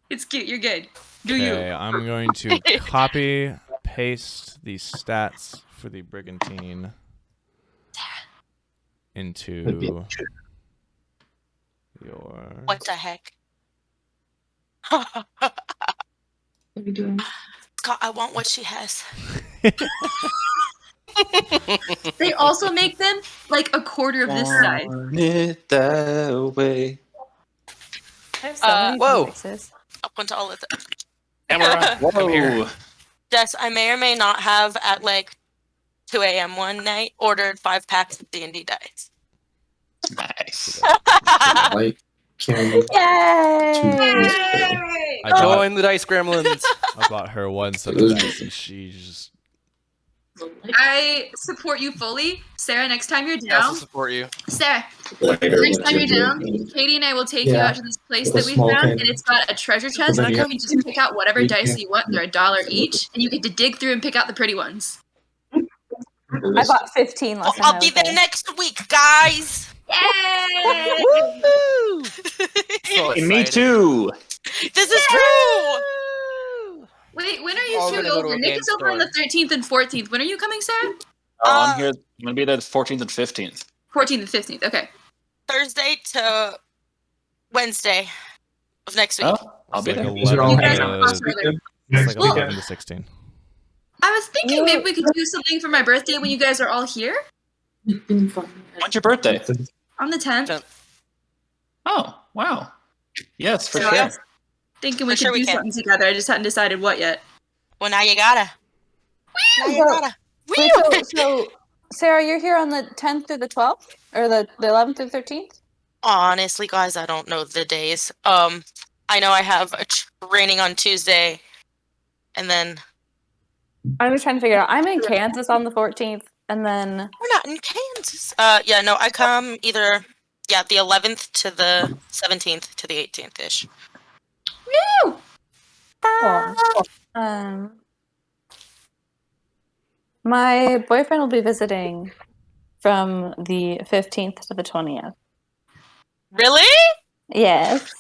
It's cute. You're good. Do you? Okay, I'm going to copy, paste the stats for the Brigantine into your. What the heck? What are you doing? Scott, I want what she has. They also make them like a quarter of this size. It that way. There's so many Whoa. choices. Up onto all of them. Amara, come here. Whoa. Jess, I may or may not have at like 2 a.m. one night ordered 5 packs of D&D dice. Nice. Like, can Yay! I bought, Join the Dice Gremlins. I bought her one set of dice and she just. I support you fully, Sarah. Next time you're I down, also support you. Sarah. lighter Next ones time you're if down, you- Katie and I will take you Yeah. out to this place With a that we small found, pen. and it's got a treasure chest. then And you you can just pick out whatever you dice can- you want. They're $1 each, and you get to dig through and pick out the pretty ones. I bought 15 last time. I'll be there next week, guys. Yay! So Me excited. too. This is true. Wait, when are you All two gonna go to over? a Nick game is over on the 13th and 14th. When are you coming, Sarah? I'm here. I'm gonna be there the 14th and 15th. 14th and 15th. Okay. Thursday to Wednesday of next week. Oh, I'll be It's like there. These are all You guys hanging are out close this together. weekend. It's like Well- 11 to 16. I was thinking maybe we could do something for my birthday when you guys are all here When's your birthday? on the 10th. 10th. Oh, wow. Yes, for So I sure. was thinking we For could sure we do can. something together. I just hadn't decided what yet. Well, now you gotta. Now you So- gotta. Wait, Woo! so Sarah, you're here on the 10th through the 12th, or the 11th through the 13th? Honestly, guys, I don't know the days. I know I have a training on Tuesday, and then I'm just trying to figure out. I'm in Kansas on the 14th, and then we're not in Kansas. Yeah, no, I come either the 11th to the 17th to the 18th ish. Woo! cool. My boyfriend will be visiting from the 15th to the 20th. Really? Yes.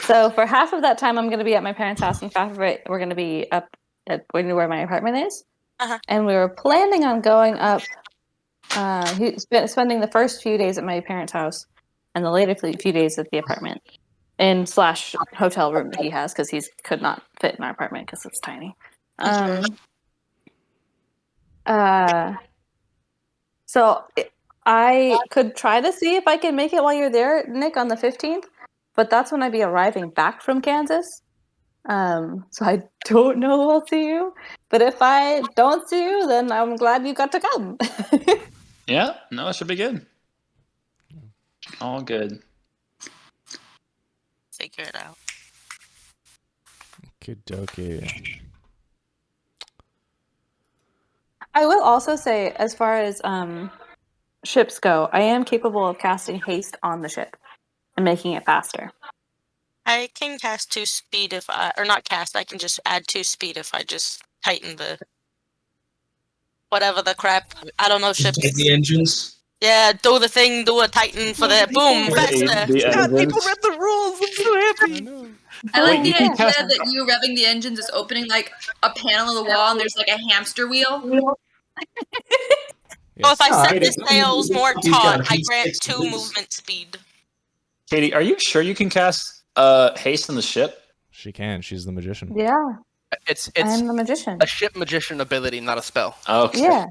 So for half of that time, I'm going to be at my parents' house, and half of it, we're going to be up at where my apartment is. Uh-huh. And we were planning on going up, spending the first few days at my parents' house, and the later few days at the apartment, and / hotel room that he has because he could not fit in our apartment because it's tiny. So I could try to see if I can make it while you're there, Nick, on the 15th, but that's when I'd be arriving back from Kansas. So I don't know if I'll see you, but if I don't see you, then I'm glad you got to come. Yeah, no, it should be good. All good. Figure it out. Okie dokie. I will also say, as far as ships go, I am capable of casting haste on the ship and making it faster. I can cast 2 speed if or not cast. I can just add 2 speed if I just tighten the whatever the crap. I don't know ships. Take the engines. Yeah, do the thing, do a tighten for the boom faster. God, people read the rules. I'm so happy. I like Wait, the you can idea cast- that you revving the engines is opening like a panel of the wall and there's like a hamster wheel. So if I No, set I- the sails more You've got taut, I these grant 6 2 moves. movement speed. Katie, are you sure you can cast haste on the ship? She can. She's the magician. Yeah, It's I'm the magician. a ship magician ability, not a spell. Okay. Yeah,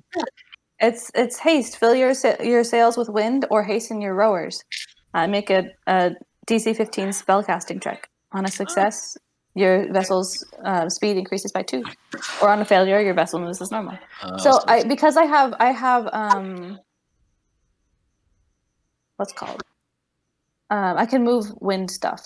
it's haste. Fill your sails with wind, or hasten your rowers. Make a DC 15 spellcasting check. On a success, your vessel's speed increases by 2, or on a failure, your vessel moves as normal. So because I have what's it called? I can move wind stuff,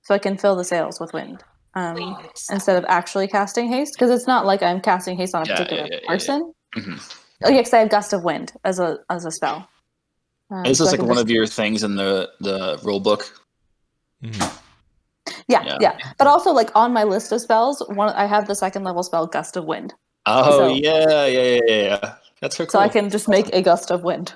so I can fill the sails with wind instead of actually casting haste, because it's not like I'm casting haste on a particular person. Mhm. Oh yeah, because I have gust of wind as a spell. Is so this I like can one just- of your things in the rule book? Yeah. But also, like on my list of spells, I have the 2nd level spell, Gust of Wind. Oh So- yeah. That's so cool. So I can just make a gust of wind.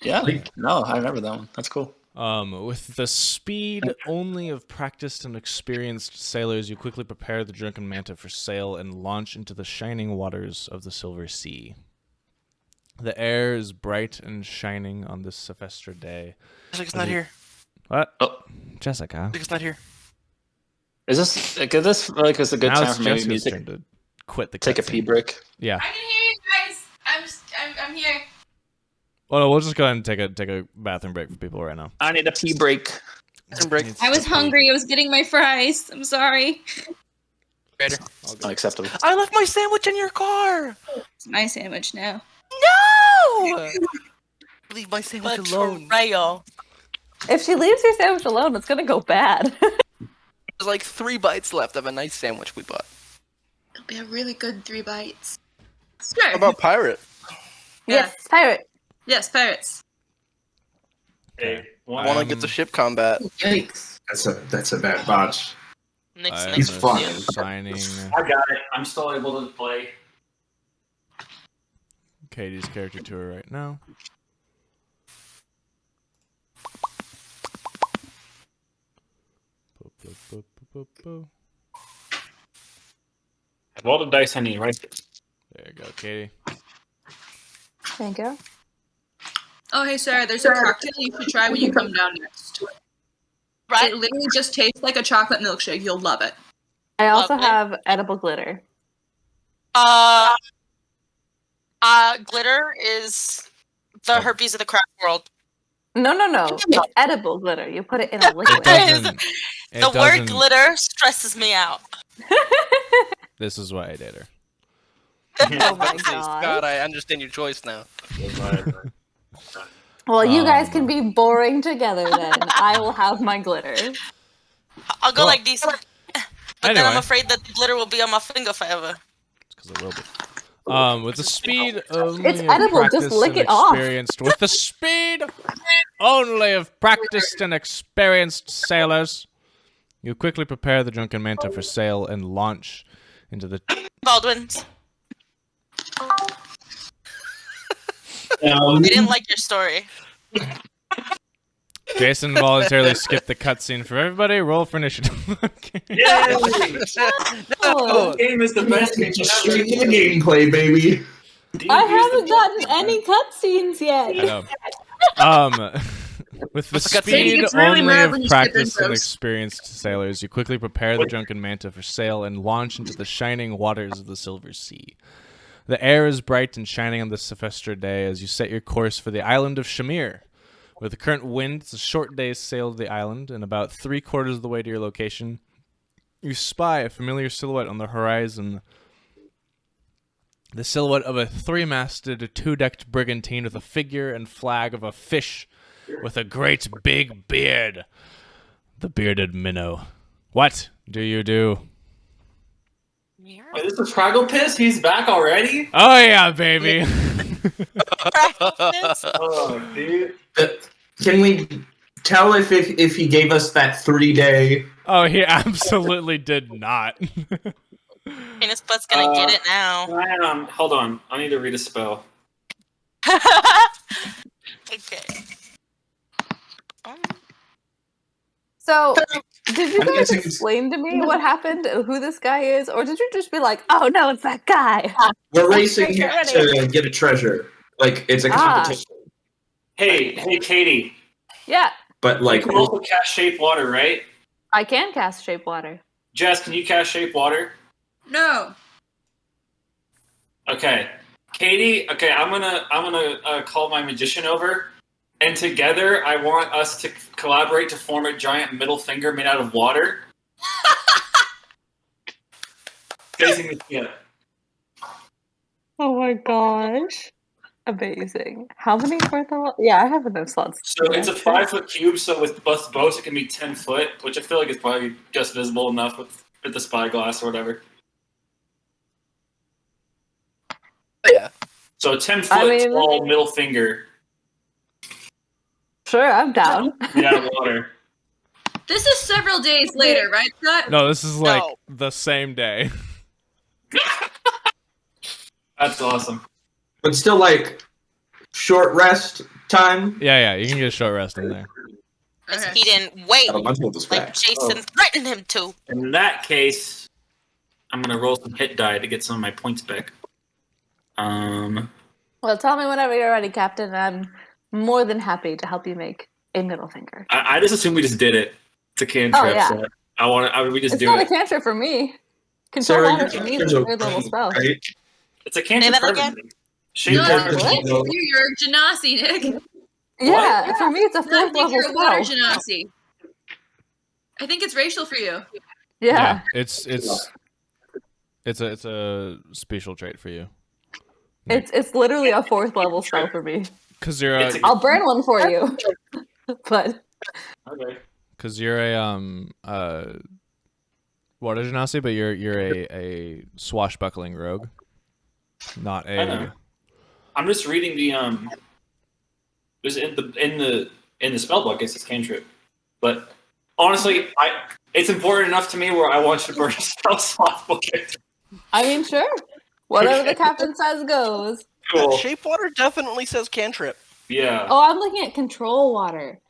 Yeah. No, I remember that one. That's cool. With the speed only of practiced and experienced sailors, you quickly prepare the Drunken Manta for sail and launch into the shining waters of the Silver Sea. The air is bright and shining on this Sylvester day. Jessica's not here. What? Oh, Jessica. Jessica's not here. is this like is a good Now time it's for maybe Jessica's music? turn to quit the Take a cutscene. pee break. Yeah. I can hear you guys. I'm here. Well, no, we'll just go ahead and take a bathroom break for people right now. I need a pee break. I was hungry. I was getting my fries. I'm sorry. Unacceptable. I left my sandwich in your car. It's my sandwich now. No! Leave my sandwich alone. Betrayal. If she leaves your sandwich alone, it's gonna go bad. There's like 3 bites left of a nice sandwich we bought. It'll be a really good 3 bites. Sure. How about pirate? Yes, pirate. Yes, pirates. Hey, Want to get the ship combat? Yikes. That's a bad botch. Nick's I'm He's next fun. to you. assigning I got it. I'm still able to play. Katie's character to her right now. Roll the dice I need, right? There you go, Katie. Thank you. Oh, hey, Sarah, there's a cocktail you should try when you come down next. Right? It literally just tastes like a chocolate milkshake. You'll love it. I also Lovely. have edible glitter. Glitter is the herpes of the craft world. No. It's edible glitter. You put it in a liquid. The word glitter stresses me out. This is why I did her. Oh my God, I understand your choice now. Well, you guys can be boring together then. I will have my glitter. I'll go like this. But then Anyway. I'm afraid that the glitter will be on my finger forever. Because it will be. With the speed only It's of edible, just practiced lick and it off. experienced, with the speed only of practiced and experienced sailors, you quickly prepare the Drunken Manta for sail and launch into the Baldwin's. Um, I didn't like your story. Jason voluntarily skipped the cutscene for everybody. Roll for initiative. Okay. Yay! Oh, Game is the best game Just straight to the gameplay, baby. I haven't gotten any cutscenes yet. I know. With the speed gets really only mad of when you skip practiced and intros. experienced sailors, you quickly prepare the Drunken Manta for sail and launch into the shining waters of the Silver Sea. The air is bright and shining on this Sylvester day as you set your course for the island of Shamir. With the current wind, it's a short day's sail to the island, and about 3/4 of the way to your location, you spy a familiar silhouette on the horizon. The silhouette of a 3-masted, 2-decked brigantine with a figure and flag of a fish with a great big beard. The bearded minnow. What do you do? Wait, this is Fraggle Piss? He's back already? Oh yeah, baby. Oh, dude. Can we tell if he gave us that 3-day? Oh, he absolutely did not. Penis butt's gonna get it now. Hang on, hold on. I need to read a spell. Okay. So, did you I'm guys guessing it's- explain to me what happened, who this guy is, or did you just be like, "Oh no, it's that guy"? We're racing Okay, get to get a treasure. Like it's a competition. Hey, Katie. Yeah, But You like, can also cast Shape Water, right? I can cast shape water. Jess, can you cast Shape Water? No. Okay. Katie, okay, I'm gonna call my magician over, and together I want us to collaborate to form a giant middle finger made out of water. Facing the ship. Oh my gosh. Amazing. How many fourth level? Yeah, I have enough slots. So it's a 5-foot cube, so with both boats it can be 10 foot, which I feel like is probably just visible enough with the spyglass or whatever. Yeah. So 10 foot I mean- tall middle finger Sure, I'm down. made out of water. This is several days later, right, Scott? No, this is like No. the same day. That's awesome. but still like short rest time. Yeah, you can get a short rest in there. Because Okay. he didn't wait Oh, I'm told this like back. Jason threatened him to. In that case, I'm gonna roll some hit die to get some of my points back. Well, tell me whenever you're ready, Captain. I'm more than happy to help you make a middle finger. I just assume we just did it. It's a cantrip. Oh, yeah. So we just It's do not it. a cantrip for me. Control Sarah, water your for me is character's a third level okay, spell. right? It's a cantrip. Say that for again? everything. Shape Your No, water. character's what? okay. You're Genasi, Nick. Yeah, for me it's a I fourth think level you're a water spell. Genasi. I think it's racial for you. Yeah. It's a special trait for you. It's literally a fourth level spell for me. Cause you're It's a a- I'll burn one for you. But Okay. Cause you're a water genasi, but you're a swashbuckling rogue, not I know. a. I'm just reading the There's in the spell book. It's this cantrip, but honestly, it's important enough to me where I want you to burn a spell slot book. I mean, sure. Whatever the captain says goes. Cool. Shape Water definitely says cantrip. Yeah. Oh, I'm looking at control water.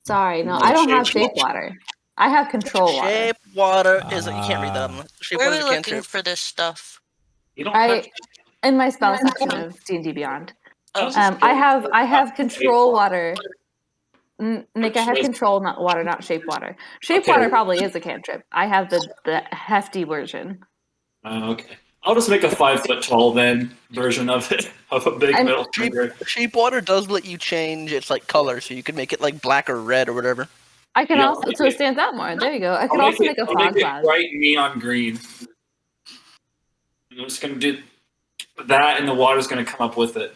Sorry, no, I don't have shape water. I have control water. Shape Water is you can't read that. Shape Where are Water we is a looking cantrip. for this stuff? You don't I have in my spell section of D&D Beyond. Oh, I have control water. Nick, I have control not water, not shape water. Shape Okay. water probably is a cantrip. I have the hefty version. okay. I'll just make a 5 foot tall then version of it of a big metal finger. Sheep water does let you change its like color, so you can make it like black or red or whatever. I can Yeah, also, so it stands out more. There you go. I can I'll also make a I'll fog make cloud. it bright neon green. I'm just gonna do that, and the water's gonna come up with it.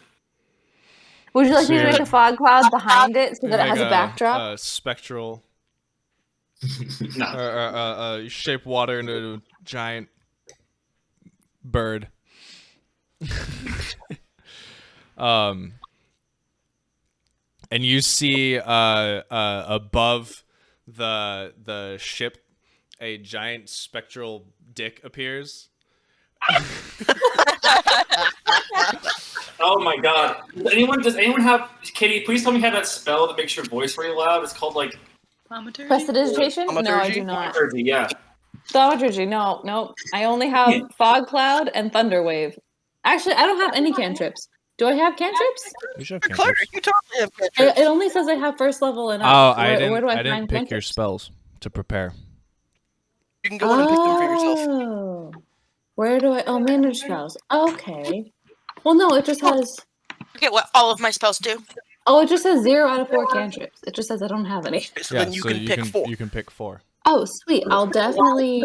Would you like So me to make you're- a fog cloud behind it so that it Like has a backdrop? Spectral. No. You shape water into a giant bird. And you see above the ship a giant spectral dick appears. Oh my god! Does anyone have Katie? Please tell me how that spell that makes your voice really loud. It's called like Prestidigitation? No, I do not. Thaumaturgy, yeah. Thaumaturgy, no. I only have fog cloud and thunder wave. Actually, I don't have any cantrips. Do I have cantrips? You should have Claire, cantrips. you totally have cantrips. It only says I have first level and Oh, up. I didn't. Where do I didn't find pick your cantrips? spells to prepare. You can go in and pick them for yourself. Oh. Where do I? Oh, manage spells. Okay. Well, no, it just has. Forget what all of my spells do. Oh, it just says 0 out of 4 cantrips. It just says I don't have any. So Yeah, then you so can pick 4. You can pick 4. Oh, sweet. I'll definitely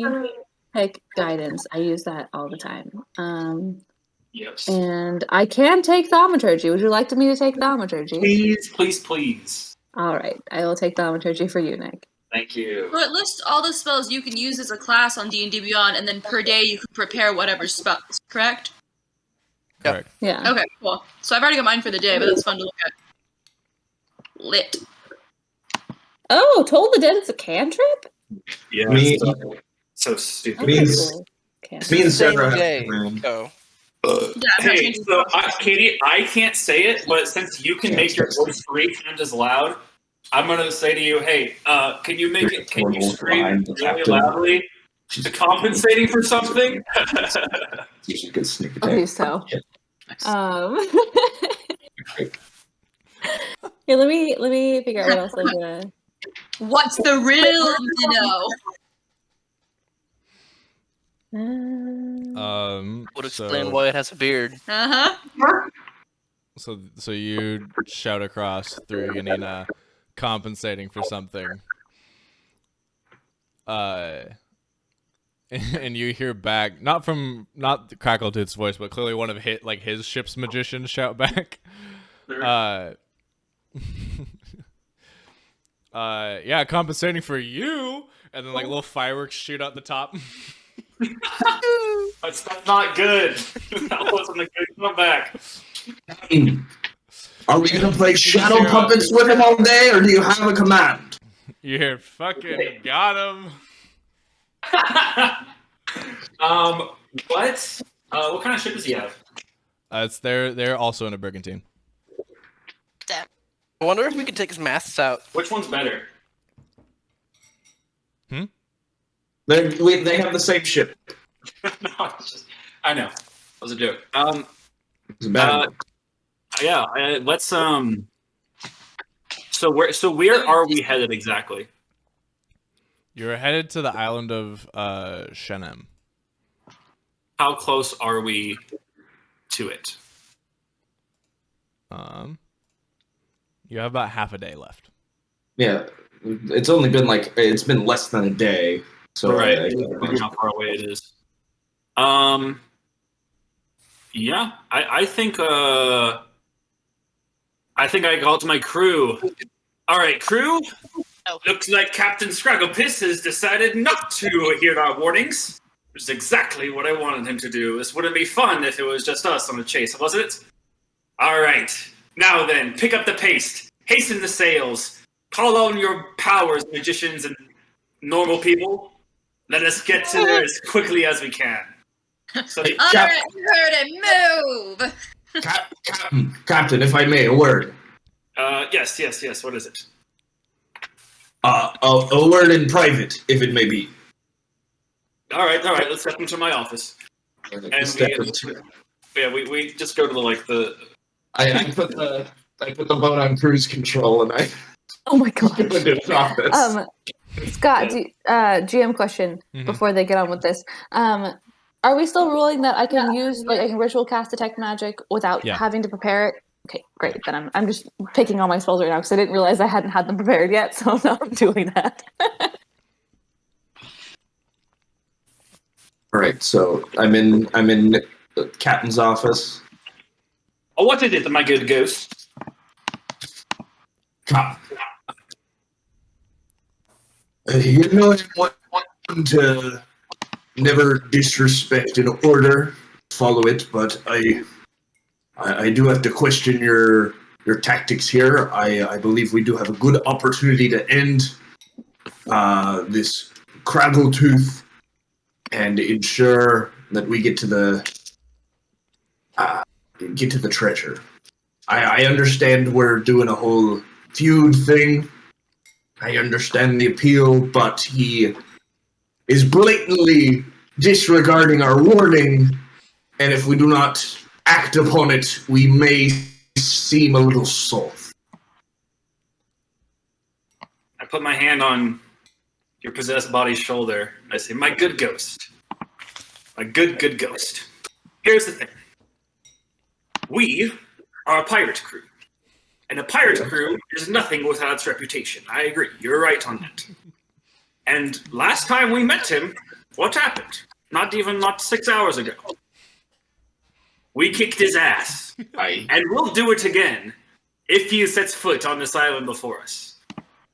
pick guidance. I use that all the time. Yes. And I can take thaumaturgy. Would you like me to take thaumaturgy? Please. All right. I will take thaumaturgy for you, Nick. Thank you. So it lists all the spells you can use as a class on D&D Beyond, and then per day you can prepare whatever spells, correct? Correct. Yeah. Okay, cool. So I've already got mine for the day, but that's fun to look at. Lit. Oh, Toll the Dead is a cantrip? Yeah. Me- So stupid. Me and, Cool. me and Sarah. day. Go. Yeah, I'm not Hey, changing so spells. Katie, I can't say it, but since you can make your voice 3 times as loud, I'm gonna say to you, hey, can you make it? Can you scream really loudly to compensating for something? You should get sneak I'll do attack. so. Nice. Here, let me figure out what else I'm gonna. What's the riddle, Minnow? Would explain why it has a beard. Uh-huh. So you shout across through Yanina, compensating for something. And you hear back, not the Crackletooth's voice, but clearly one of his ship's magicians shout back. Yeah, compensating for you, and then like little fireworks shoot out the top. That's not good. That wasn't a good comeback. Are we gonna play shadow puppets with him all day, or do you have a command? You fucking got him. What? What kind of ship does he have? They're also in a brigantine. Damn. I wonder if we could take his masks out. Which one's better? They have the same ship. No, it's just, I know. That was a joke. It's a bad one. Yeah. Let's So where are we headed exactly? You're headed to the island of Shenem. How close are we to it? You have about half a day left. Yeah, it's only been it's been less than a day. So right. I don't know how far away it is. Yeah, I think I called to my crew. All right, crew. Oh. Looks like Captain Scragglepiss has decided not to hear our warnings. Which is exactly what I wanted him to do. This wouldn't be fun if it was just us on the chase, was it? All right. Now then, pick up the pace. Hasten the sails. Call on your powers, magicians and normal people. Let us get to there as quickly as we can. So, All right, you heard it. Move. Captain, if I may, a word. yes. What is it? A word in private, if it may be. All right. Let's step into my office. And we just go to the. I put the boat on cruise control, and I. Oh my god. Put it in his office. Scott, GM question before they get on with this. Are Are we still ruling that I can use like I can ritual cast detect magic without having to prepare it? Okay, great. Then I'm just picking all my spells right now because I didn't realize I hadn't had them prepared yet, so now I'm doing that. All right, so I'm in the captain's office. Oh, what is it, my good ghost? You know, I want to never disrespect an order, follow it, but I do have to question your tactics here. I believe we do have a good opportunity to end this Craggletooth and ensure that we get to the treasure. I understand we're doing a whole feud thing. I understand the appeal, but he is blatantly disregarding our warning, and if we do not act upon it, we may seem a little soft. I put my hand on your possessed body's shoulder. I say, my good ghost. My good ghost. Here's the thing. We are a pirate crew. And a pirate crew is nothing without its reputation. I agree. You're right on that. And last time we met him, what happened? Not 6 hours ago. We kicked his ass. And we'll do it again if he sets foot on this island before us.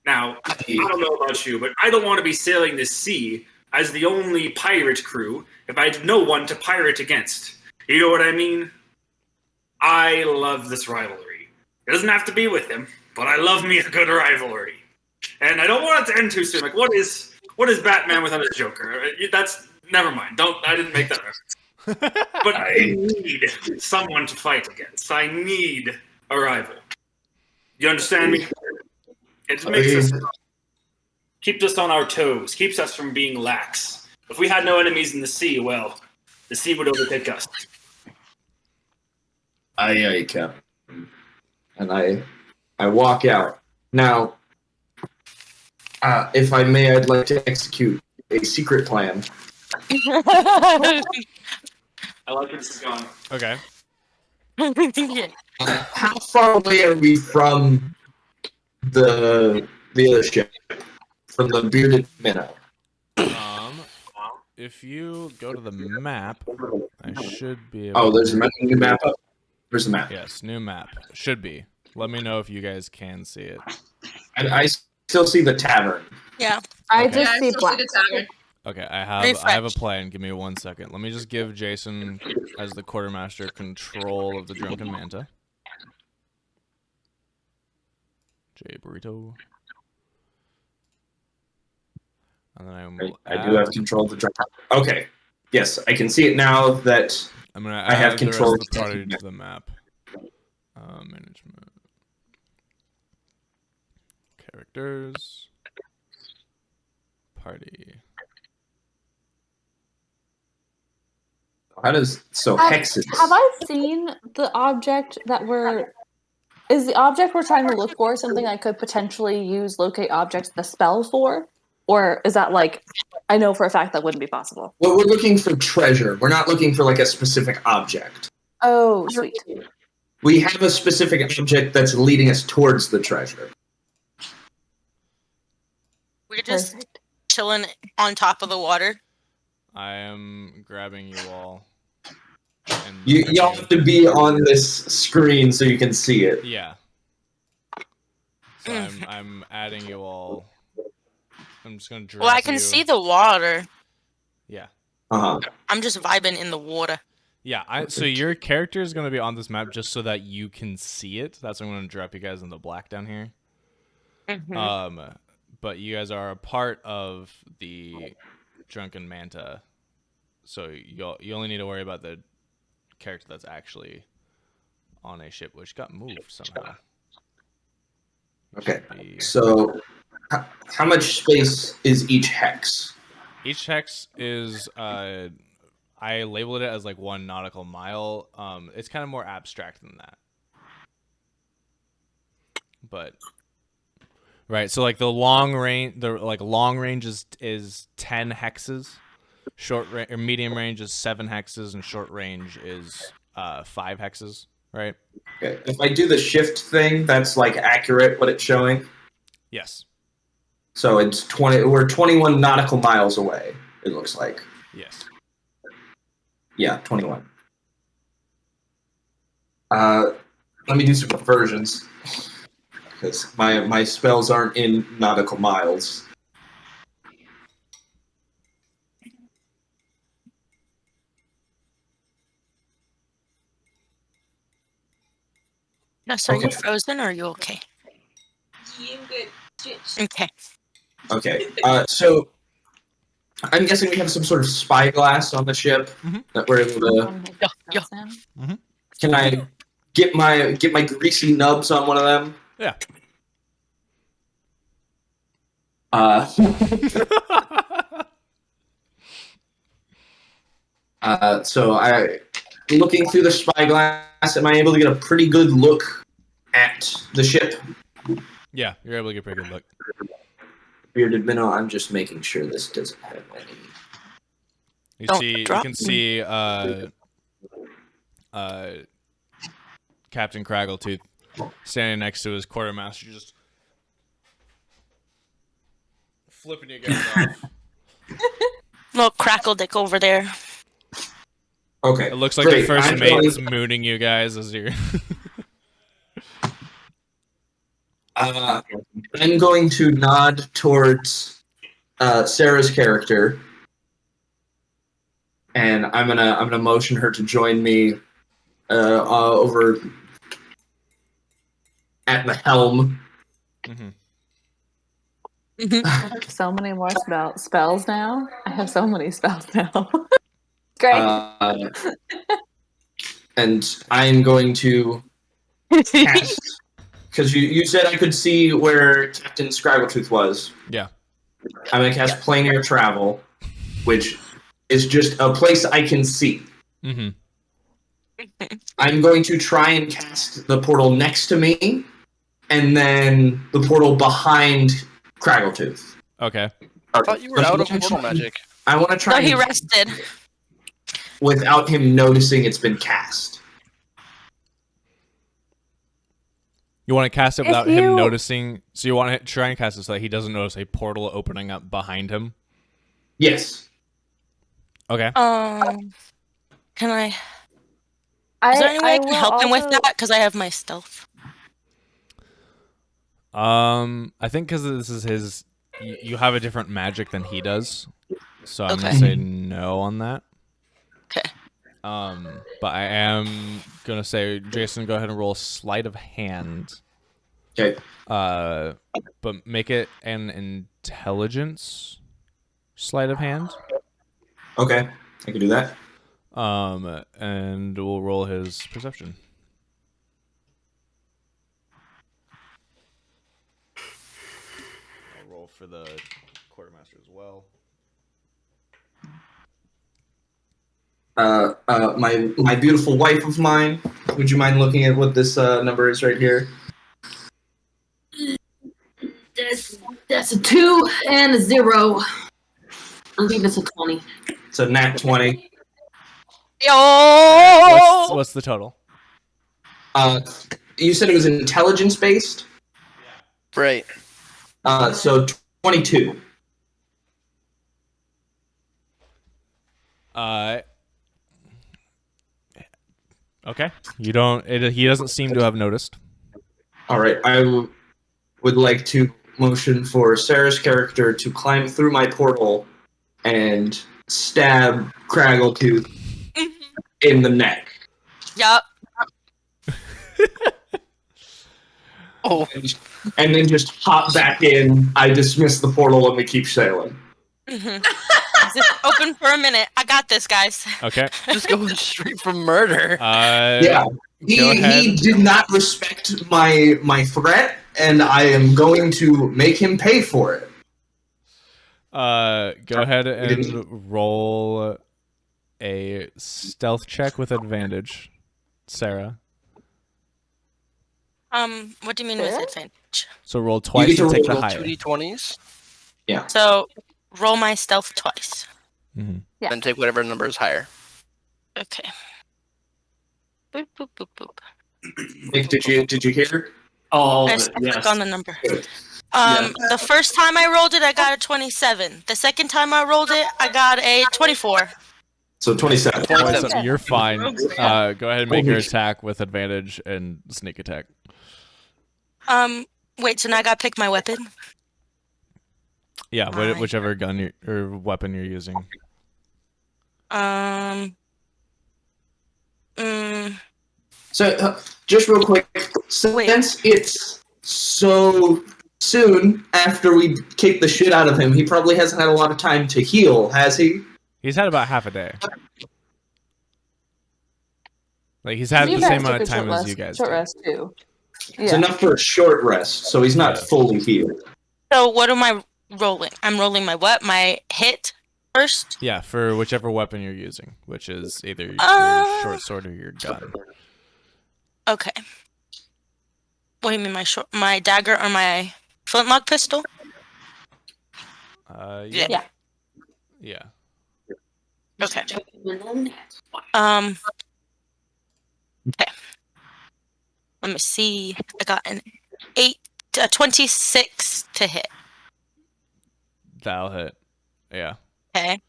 Now, I don't know about you, but I don't want to be sailing this sea as the only pirate crew if I had no one to pirate against. You know what I mean? I love this rivalry. It doesn't have to be with him, but I love me a good rivalry. And I don't want it to end too soon. Like, what is Batman without his Joker? That's never mind. I didn't make that reference. But I need someone to fight against. I need a rival. You understand me? It makes us keeps us on our toes, keeps us from being lax. If we had no enemies in the sea, well, the sea would overtake us. Aye, Captain. And I walk out. Now, if I may, I'd like to execute a secret plan. I like where this is going. Okay. How far away are we from the other ship? From the bearded minnow? If you go to the map, I should be able. Oh, there's a new map up. There's a map. Yes, new map. Should be. Let me know if you guys can see it. And I still see the tavern. Yeah. I Okay. just see black. Okay, I have a plan. Give me 1 second. Let me just give Jason, as the quartermaster, control of the Drunken Manta. J Burrito. And then I do have control of the drunk. Okay. Yes, I can see it now that I'm gonna I have add control the rest of the party to the map. Management. Characters. Party. How does hexes? Have I seen the object that we're? Is the object we're trying to look for something I could potentially use locate objects the spell for, or is that like I know for a fact that wouldn't be possible? Well, we're looking for treasure. We're not looking for like a specific object. Oh, sweet. We have a specific object that's leading us towards the treasure. We're just chilling on top of the water. I am grabbing you all. Y'all have to be on this screen so you can see it. Yeah. So I'm adding you all. I'm just gonna drop Well, I can see the water. Yeah. I'm just vibing in the water. Yeah, so your character is going to be on this map just so that you can see it. That's why I'm going to drop you guys in the black down here. But you guys are a part of the Drunken Manta, so you only need to worry about the character that's actually on a ship, which got moved somehow. Okay, so how much space is each hex? Each hex is... I labeled it as like 1 nautical mile. It's kind of more abstract than that. But right, so like the long range is 10 hexes. or medium range is 7 hexes, and short range is 5 hexes, right? Okay. If I do the shift thing, that's like accurate what it's showing. Yes. So it's 20. We're 21 nautical miles away. It looks like. Yes. Yeah, 21. Let me do some conversions because my spells aren't in nautical miles. No, so are you Okay. frozen or are you okay? Yeah, I'm good. Okay. Okay. So I'm guessing we have some sort of spyglass on the ship that we're able to. Yeah. Can I get my greasy nubs on one of them? Yeah. So looking through the spyglass, am I able to get a pretty good look at the ship? Yeah, you're able to get a pretty good look. Bearded minnow. I'm just making sure this doesn't have any. You Don't see, you drop can me. see Captain Craggletooth standing next to his quartermaster, just flipping you guys off. Little crackle dick over there. Okay. It looks like great. the first I'm mate going- is mooning you guys as you're. I'm going to nod towards Sarah's character, and I'm gonna motion her to join me over at the helm. Mm-hmm. I have so many more spells now. I have so many spells now. Great. And I'm going to cast because you said I could see where Captain Scribbletooth was. Yeah. I'm gonna cast Plain Air Travel, which is just a place I can see. Mm-hmm. I'm going to try and cast the portal next to me, and then the portal behind Craggletooth. Okay. I thought you were out of portal magic. I want to try No, he and- rested. without him noticing it's been cast. You want to cast it without If him you- noticing. So you want to try and cast it so that he doesn't notice a portal opening up behind him. Yes. Okay. Can I? Is there any way I can help him with that? Because I have my stealth. I think because this is his, you have a different magic than he does, so I'm gonna Okay. say no on that. Okay. But I am gonna say, Jason, go ahead and roll sleight of hand. Okay. But make it an intelligence sleight of hand. Okay, I can do that. And we'll roll his perception. I'll roll for the quartermaster as well. My beautiful wife of mine. Would you mind looking at what this number is right here? That's a 2 and a 0. I believe it's a 20. It's a nat 20. Yo! What's the total? You said it was intelligence based. Right. So 22. Okay. You don't. He doesn't seem to have noticed. All right. Would like to motion for Sarah's character to climb through my portal and stab Craggletooth in the neck. Yup. Oh. And then just hop back in. I dismiss the portal and we keep sailing. Just open for a minute. I got this, guys. Okay. Just going straight from murder. Yeah. Go He ahead. did not respect my threat, and I am going to make him pay for it. Go ahead and roll a stealth check with advantage, Sarah. What do you mean with advantage? So roll twice get to and take the roll higher. 2d20s. Yeah. So roll my stealth twice. Mm-hmm. Yeah. Then take whatever number is higher. Okay. Boop, boop, boop, boop. Nick, did you hear? Oh, I just click on the number. Yeah. The first time I rolled it, I got a 27. The second time I rolled it, I got a 24. So 27. 27. You're fine. Go ahead and make your attack with advantage and sneak attack. Wait, so now I gotta pick my weapon? Yeah, whichever gun or weapon you're using. So, just real quick, since it's so soon after we kick the shit out of him, he probably hasn't had a lot of time to heal, has he? He's had about half a day. Like, he's had You the guys same took amount a of time short as you guys Short did. rest too. It's Yeah. enough for a short rest, so he's not fully healed. So what am I rolling? I'm rolling my hit first? Yeah, for whichever weapon you're using, which is either your short sword or your gun. Okay. What do you mean, my dagger or my flintlock pistol? Yeah. Yeah. Okay. Okay. Let me see. I got an 26 to hit. That'll hit. Yeah. Okay.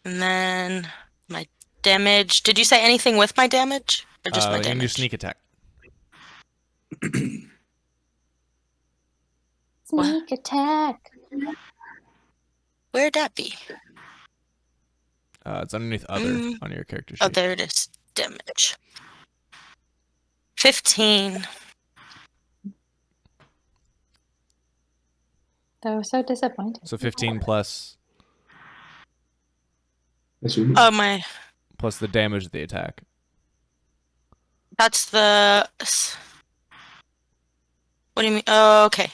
And then my damage. Did you say anything with my damage? Or just my You can do damage? sneak attack. Sneak attack. Where'd that be? It's underneath other on your character sheet. Oh, there it is. Damage. 15. That was so disappointing. So 15 plus Oh, my. plus the damage of the attack. That's the. What do you mean? Oh, okay.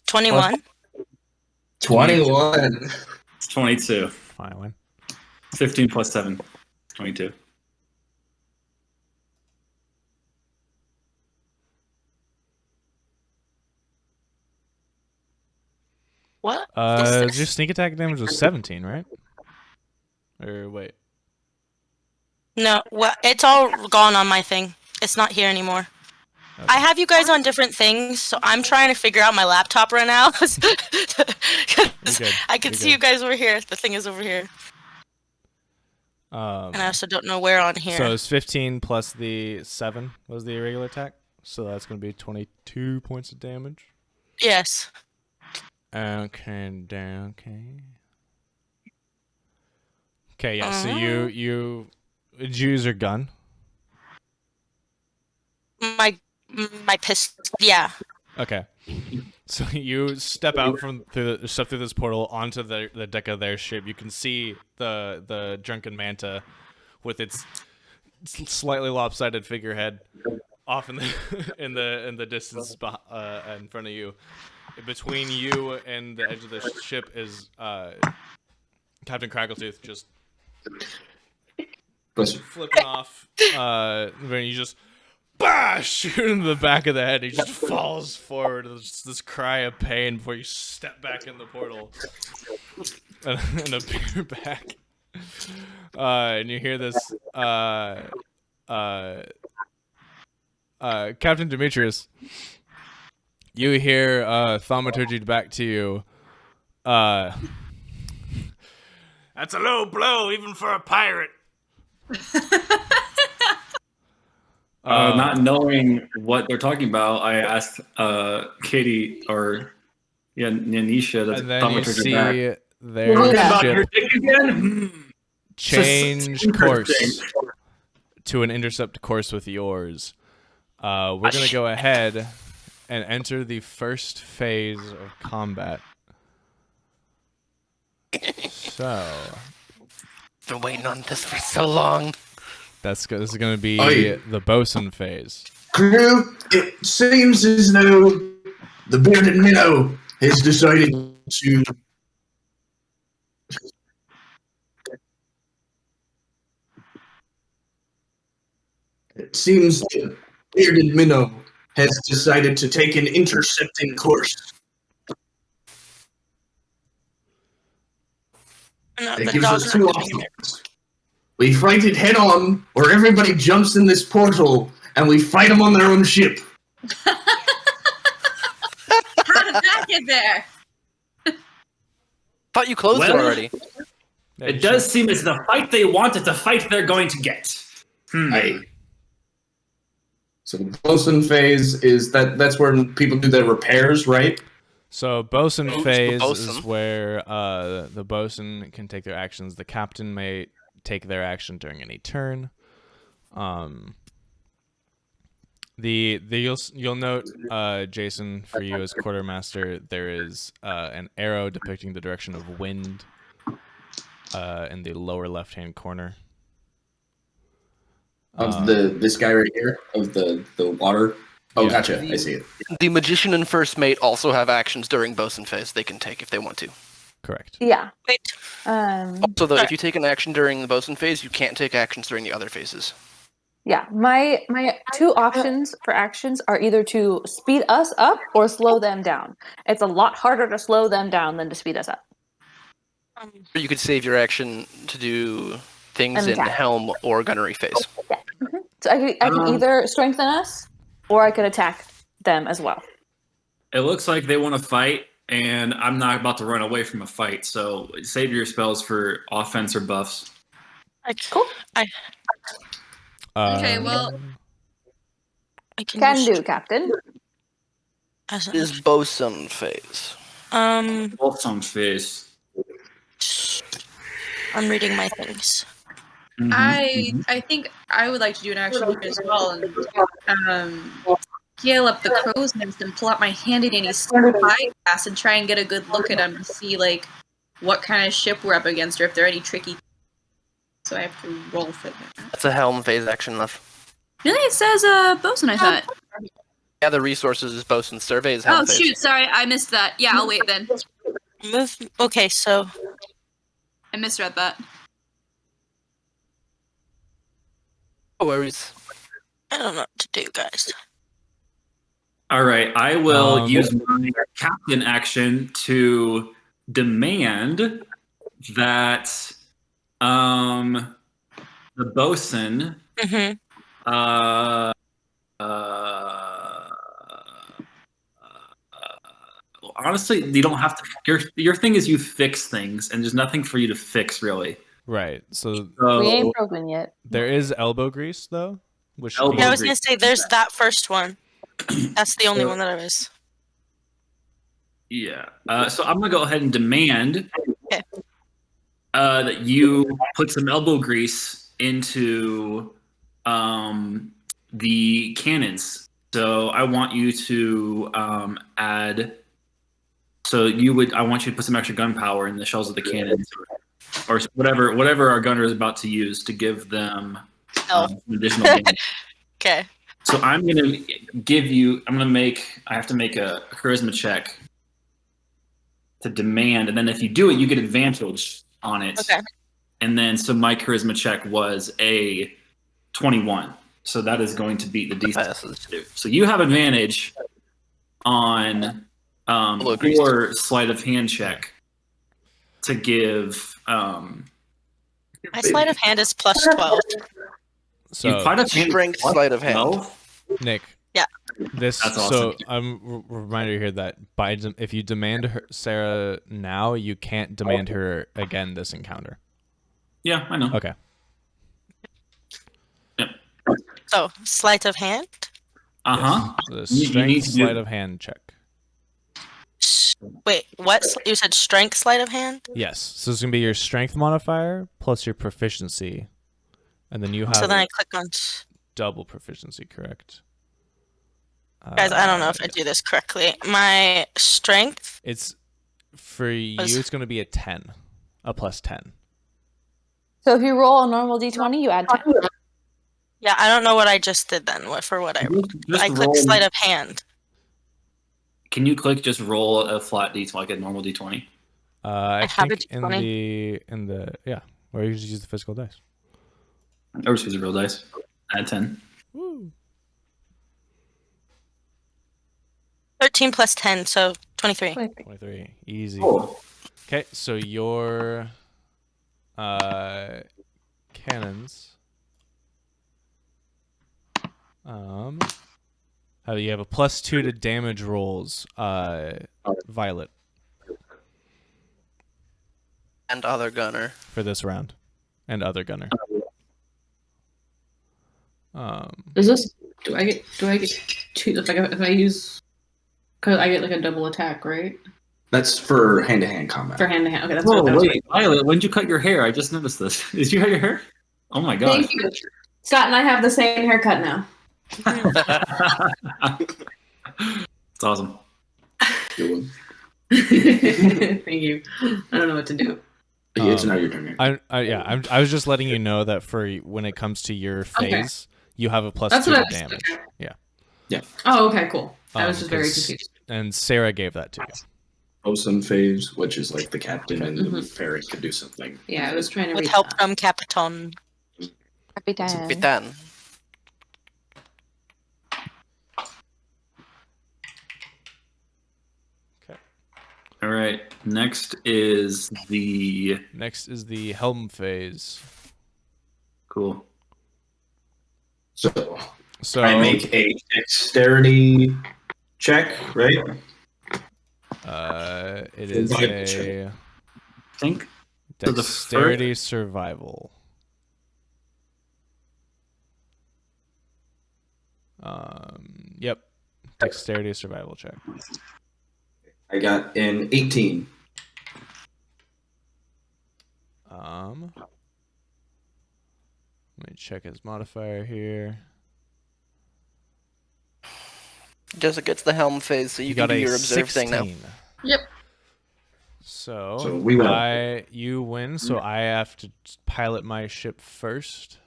21. 21. It's 22. Fine. 15 plus 7. 22. What? Your sneak attack damage was 17, right? Or wait. No, well, it's all gone on my thing. It's not here anymore. Okay. I have you guys on different things, so I'm trying to figure out my laptop right now. 'Cause I can see you guys over here. The thing is over here. And I also don't know where on here. So it's 15 plus the 7 was the irregular attack. So that's going to be 22 points of damage. Yes. Okay. Okay, yeah. So you did you use your gun? My pistol. Yeah. Okay. So you step out through this portal onto the deck of their ship. You can see the Drunken Manta with its slightly lopsided figurehead off in the distance in front of you. Between you and the edge of the ship is Captain Crackletooth just flipping off. When you just shoot him in the back of the head. He just falls forward. There's this cry of pain before you step back in the portal and appear back. And you hear this, Captain Demetrius. You hear thaumaturgy back to you. That's a low blow, even for a pirate. Not knowing what they're talking about, I asked Katie or Nanisha the and then you see back. their ship again? change course to an intercept course with yours. We're gonna go ahead and enter the first phase of combat. So, Been waiting on this for so long. this is gonna be the bosun phase. Crew, it seems as though the bearded minnow has decided to bearded minnow has decided to take an intercepting course. No, It the gives us dogs two are coming here. options. We fight it head on, or everybody jumps in this portal and we fight them on their own ship. How did that get there? Thought you closed it Well- already. It does seem as the fight they want is the fight they're going to get. Aye. So the bosun phase is that's where people do their repairs, right? So bosun Who's the phase bosun? is where the bosun can take their actions. The captain may take their action during any turn. You'll note, Jason, for you as quartermaster, there is an arrow depicting the direction of wind in the lower left-hand corner. Of this guy right here, of the water. Oh, Yeah. gotcha. I see it. The magician and first mate also have actions during bosun phase they can take if they want to. Correct. Yeah. Wait. So if you take an action during the bosun phase, you can't take actions during the other phases. Yeah. My two options for actions are either to speed us up or slow them down. It's a lot harder to slow them down than to speed us up. Or you could save your action to do things An in attack. helm or gunnery phase. Yeah. So I can either strengthen us or I could attack them as well. It looks like they want to fight, and I'm not about to run away from a fight. So save your spells for offense or buffs. Cool. Okay, well, I Can use do, Captain. as It an- is bosun phase. Both on face. I'm reading my things. I think I would like to do an action here as well and scale up the crow's nest and pull out my handy dandy spyglass and try and get a good look at them and see like what kind of ship we're up against or if there are any tricky. So I have to roll for that. That's a helm phase action left. Really, it says bosun. I thought. Yeah, the resources is bosun. Survey is helm Oh phase. shoot! Sorry, I missed that. Yeah, I'll wait then. Move. Okay, so I misread that. No worries. I don't know what to do, guys. All right, I will use my captain action to demand that the bosun honestly, you don't have to. Your thing is you fix things, and there's nothing for you to fix really. Right. So We ain't broken yet. there is elbow grease though, which Elbow Yeah, I was grease. gonna say there's that first one. That's the only one that I was. Yeah. So I'm gonna go ahead and demand Okay. that you put some elbow grease into the cannons. So I want you to add. So I want you to put some extra gunpowder in the shells of the cannons, or whatever our gunner is about to use to give them some additional damage. Okay. So I'm gonna give you. I have to make a charisma check to demand, and then if you do it, you get advantage on it. Okay. And then so my charisma check was a 21. So that is going to beat the DC. So you have advantage on your sleight of hand check to give. My sleight of hand is plus 12. So sleight of hand Strength plus sleight of hand. 12? Nick. Yeah. This That's so awesome. reminder here that if you demand Sarah now, you can't demand her again this encounter. Yeah, I know. Okay. So sleight of hand. The You need strength to sleight do- of hand check. Wait, what? You said strength sleight of hand? Yes. So it's gonna be your strength modifier plus your proficiency, and then you have So then I click on. double proficiency. Correct. Guys, I don't know if I do this correctly. My strength. It's for you. It's going to be a 10, a plus 10. So if you roll a normal d20, you add 10. Yeah, I don't know what I just did then. For what I rolled. Just I clicked roll- sleight of hand. Can you click just roll a flat d20 like a normal d20? I have a think in D20. the yeah, or you just use the physical dice. Or just use a real dice. Add 10. Woo. 13 plus 10, so 23. 23. Easy. Cool. Okay, so your cannons. You have a +2 to damage rolls, Violet, And other gunner. for this round, and other gunner. Is this? Do I get two? If I use, cause I get like a double attack, right? That's for hand-to-hand combat. For hand to hand. Okay, that's Whoa, what. wait, Violet, when did you cut your hair? I just noticed this. Did you cut your hair? Oh my gosh. Thank you. Scott and I have the same haircut now. It's awesome. Good one. Thank you. I don't know what to do. Yeah, it's now your turn. I was just letting you know that for when it comes to your phase, you have a +2 to damage. Yeah. Yeah. Oh, okay, cool. I was just very 'cause- confused. And Sarah gave that to you. Bosun phase, which is like the captain and the ferry could do something. Yeah, I was trying to With read help that. from Capitan. Capitan. All right. Next is the helm phase. Cool. So So I make a dexterity check, right? It is Survival a check. I think so the dexterity survival. Yep. Dexterity survival check. I got an 18. Let me check his modifier here. Jessica gets the helm phase, so you can got do a your observe thing now. 16. Yep. So we win. you win, so I have to pilot my ship first.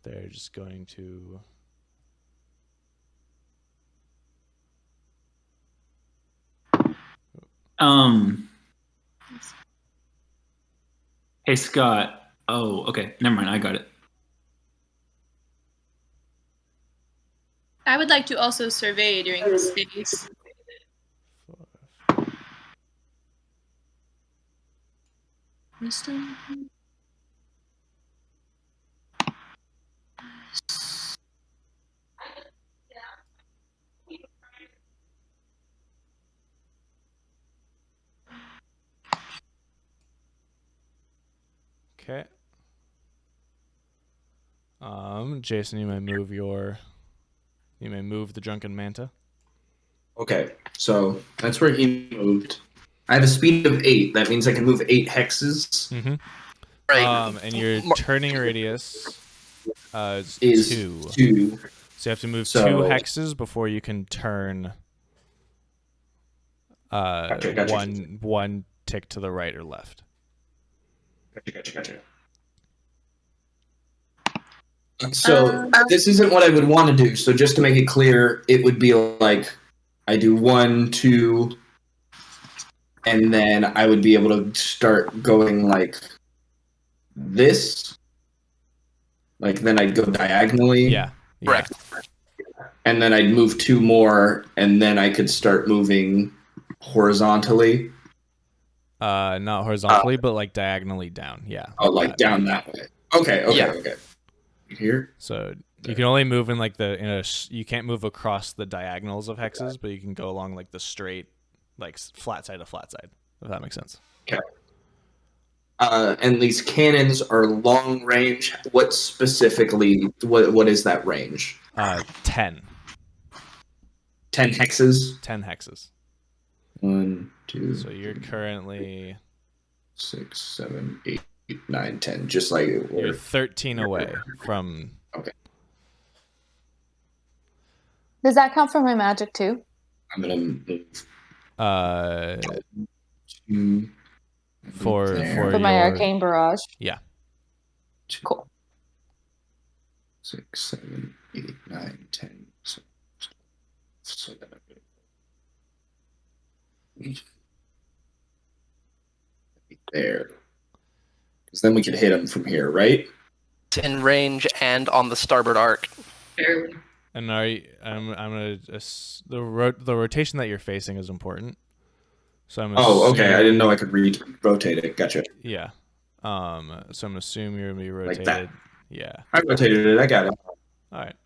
They're just going to Hey Scott. Oh, okay. Never mind. I got it. I would like to also survey during this phase. Wisdom. Okay. Jason, you may move the Drunken Manta. Okay, so that's where he moved. I have a speed of 8. That means I can move 8 hexes. Mm-hmm. Right. And your turning radius Is 2. 2. So you have to move 2 So- hexes before you can turn Gotcha. one tick to the right or left. Gotcha. So this isn't what I would want to do. So just to make it clear, it would be like I do 1, 2, and then I would be able to start going like this. Like then I'd go diagonally. Yeah. Correct. And then I'd move 2 more, and then I could start moving horizontally. Not horizontally, but like diagonally down. Yeah. Oh, like down that way. Okay. Yeah. Here. So you can only move in like you can't move across the diagonals of hexes, but you can go along like the straight, like flat side to flat side, if that makes sense. Okay. And these cannons are long range. What specifically? What is that range? 10. 10 hexes. 10 hexes. 1, 2. So you're currently 6, 7, 8, 9, 10. Just like you're 13 away from. Okay. Does that count for my magic too? I'm gonna move For there. For my your- arcane barrage. Yeah. Cool. 6, 7, 8, 9, 10. So that there. Because then we could hit him from here, right? It's in range and on the starboard arc. And I'm gonna the rotation that you're facing is important. So I'm Oh, okay. I didn't assuming- know I could rotate it. Gotcha. Yeah. So I'm gonna assume you're gonna be Like rotated. that. Yeah. I rotated it. I got it. All right.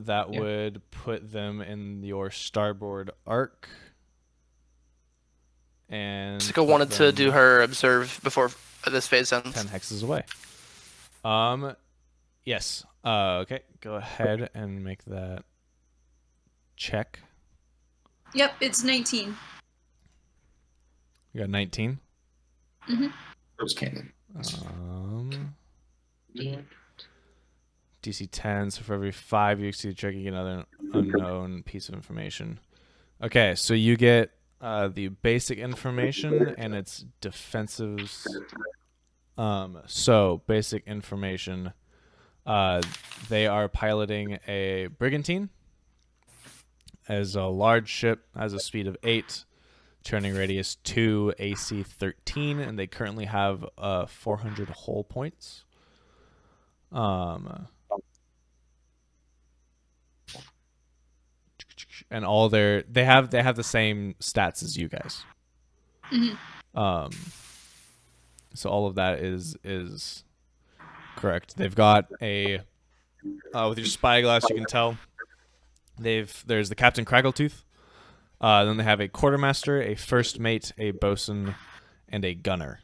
That would put them in your starboard arc. And Jessica wanted to do her observe before this phase ends. 10 hexes away. Yes. Okay. Go ahead and make that check. Yep, it's 19. You got 19. Mm-hmm. First cannon. DC 10. So for every 5 you exceed the check, you get another unknown piece of information. Okay, so you get the basic information and its defensives. So basic information. They are piloting a brigantine as a large ship, has a speed of 8, turning radius 2, AC 13, and they currently have 400 hull points. And all they have the same stats as you guys. Mm-hmm. So all of that is correct. They've got a with your spyglass you can tell there's the Captain Craggletooth. Then they have a quartermaster, a first mate, a bosun, and a gunner.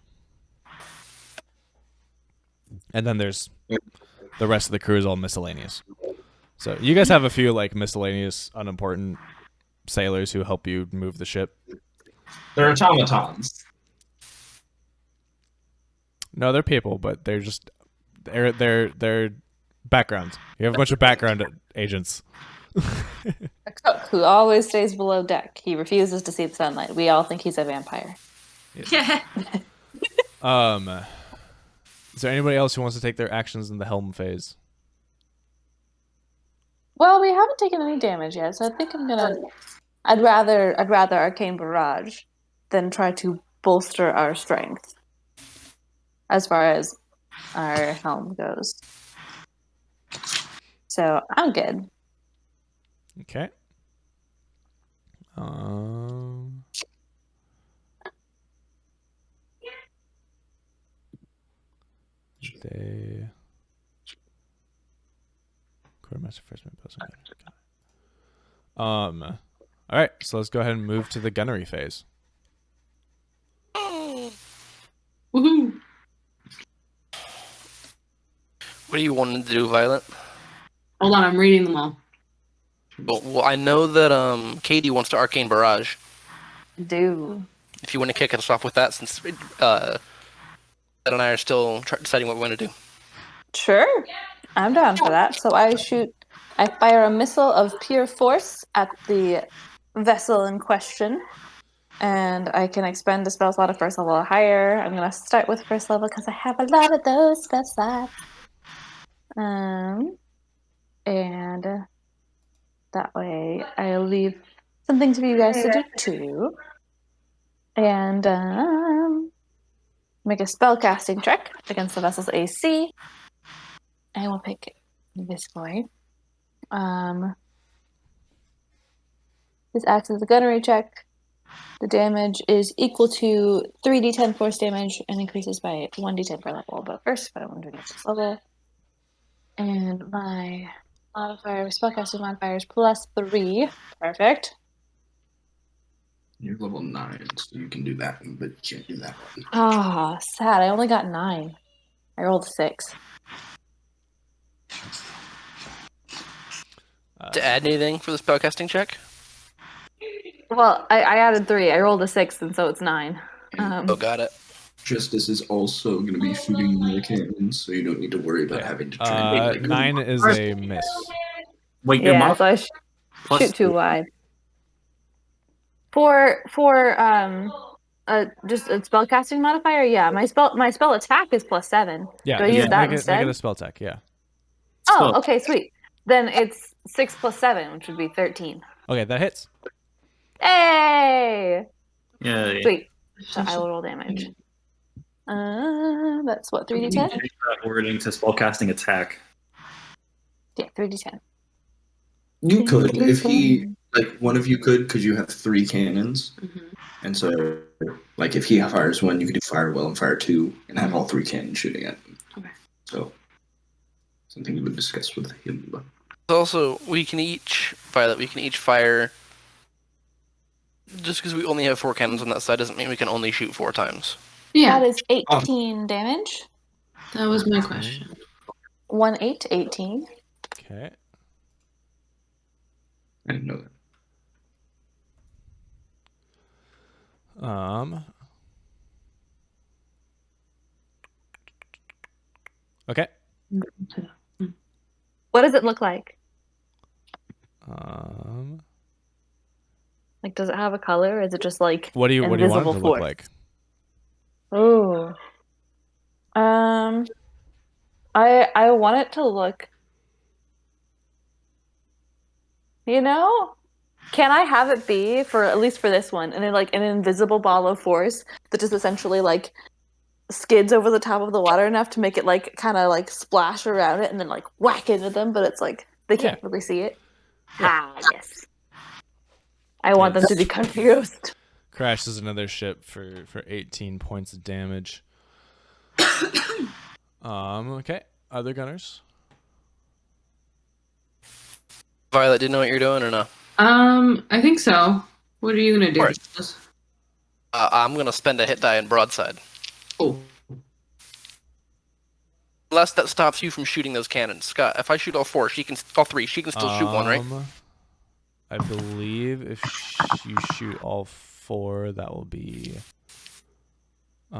And then there's the rest of the crew is all miscellaneous. So you guys have a few like miscellaneous, unimportant sailors who help you move the ship. They're automatons. No, they're people, but they're just they're backgrounds. You have a bunch of background agents. A cook who always stays below deck. He refuses to see the sunlight. We all think he's a vampire. Yeah. Is there anybody else who wants to take their actions in the helm phase? Well, we haven't taken any damage yet, so I think I'm gonna. I'd rather arcane barrage than try to bolster our strength as far as our helm goes. So I'm good. Okay. They quartermaster first mate post. All right, so let's go ahead and move to the gunnery phase. Woohoo! What do you want to do, Violet? Hold on, I'm reading them all. Well, I know that Katie wants to arcane barrage. Do. If you want to kick us off with that, since Ed and I are still deciding what we want to do. Sure, I'm down for that. So I fire a missile of pure force at the vessel in question, and I can expend a spell slot of first level or higher. I'm gonna start with first level because I have a lot of those spell slots. And that way I'll leave something for you guys to do too. And make a spell casting check against the vessel's AC. I will pick this boy. This acts as a gunnery check. The damage is equal to 3d10 force damage and increases by 1d10 per level. But first, I'm doing it this level. And my modifier, spellcasting modifier is +3. Perfect. You're level 9, so you can do that one, but you can't do that one. Ah, sad. I only got 9. I rolled 6. To add anything for the spellcasting check? Well, I added 3. I rolled a 6, and so it's 9. Oh, got it. Justice is also going to be shooting the cannons, so you don't need to worry about having to try and 9 is a miss. Wait, Yeah, so I shoot too wide. For just a spellcasting modifier, yeah. My spell attack is +7. Yeah, do I use that instead? Make it a spell tech, yeah. Oh, okay, sweet. Then it's 6 + 7, which would be 13. Okay, that hits. Hey! Yeah. Sweet. So I will roll damage. That's what, 3d10? Change that wording to spellcasting attack. Yeah, 3d10. You could, if he like one of you could, because you have 3 cannons, and so like if he fires one, you could do fire well and fire 2, and have all 3 cannons shooting at him. Okay. So something you would discuss with him. Also, we can each fire. Just because we only have 4 cannons on that side doesn't mean we can only shoot 4 times. Yeah, That is 18 damage. that was my question. 1, 8, 18. Okay. I didn't know that. Okay. What does it look like? Like, does it have a color? Or is it just like What do you want it invisible to force? look like? Oh. I want it to look. Can I have it be for at least for this one, and then like an invisible ball of force that just essentially like skids over the top of the water enough to make it like kind of like splash around it and then like whack into them, but it's like they can't really see it. Ah, yes. I want them to be confused. Crashes another ship for 18 points of damage. Okay. Other gunners? Violet, do you know what you're doing or no? I think so. What are you gonna do? Alright. I'm gonna spend a hit die in broadside. Oh. Unless that stops you from shooting those cannons. Scott, if I shoot all 3, she can still shoot one, right? I believe if you shoot all 4, that will be 3.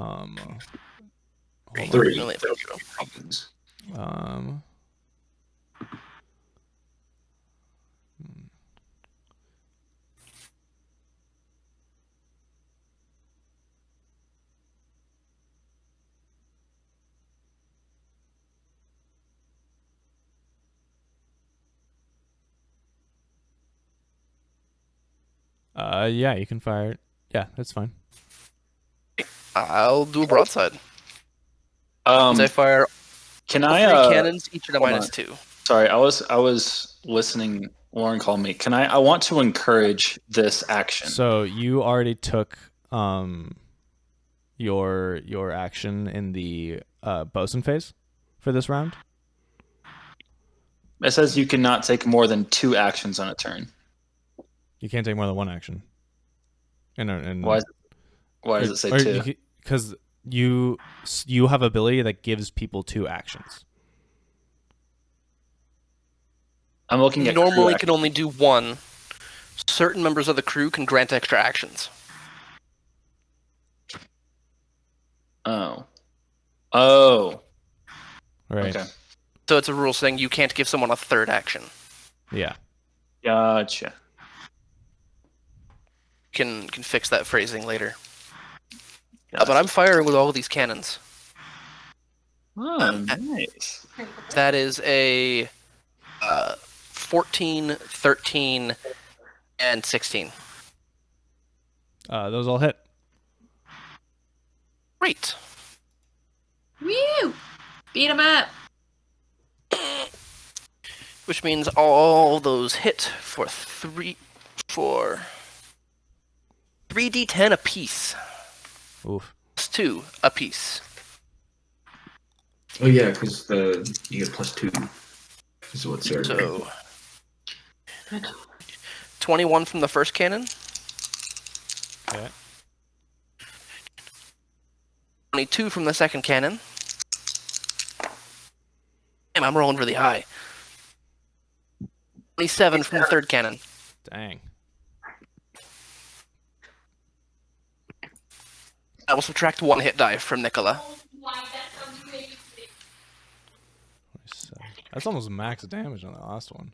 Yeah, you can fire it. Yeah, that's fine. I'll do a broadside. I fire. Can 3 I? cannons, each at a -2. Sorry, I was listening. Lauren called me. Can I? I want to encourage this action. So you already took your action in the bosun phase for this round. It says you cannot take more than 2 actions on a turn. You can't take more than 1 action. And Why does it say 2? Because you have ability that gives people 2 actions. I'm looking at normally can only do 1. Certain members of the crew can grant extra actions. Oh. Right. Okay. So it's a rule saying you can't give someone a 3rd action. Yeah. Gotcha. Can fix that phrasing later. But I'm firing with all of these cannons. Oh, nice. That is a 14, 13, and 16. Those all hit. Great. Woo! Beat him up. Which means all those hit for 3d10 apiece. Oof. Plus 2 apiece. Oh yeah, because you get +2. Is what Sarah. So 21 from the first cannon. Okay. 22 from the second cannon. Damn, I'm rolling really high. 27 from the third cannon. Dang. I will subtract 1 hit die from Nicola. That's almost max damage on the last one.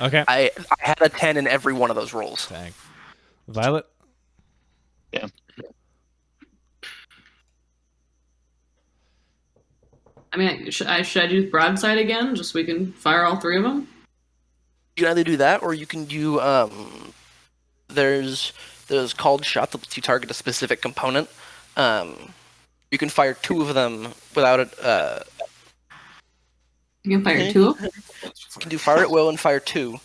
Okay. I had a 10 in every one of those rolls. Dang. Violet? Yeah. I mean, should I do broadside again, just so we can fire all 3 of them? You can either do that, or you can do there's called shot that lets you target a specific component. You can fire 2 of them without it. You can fire 2. You can do fire at will and fire 2.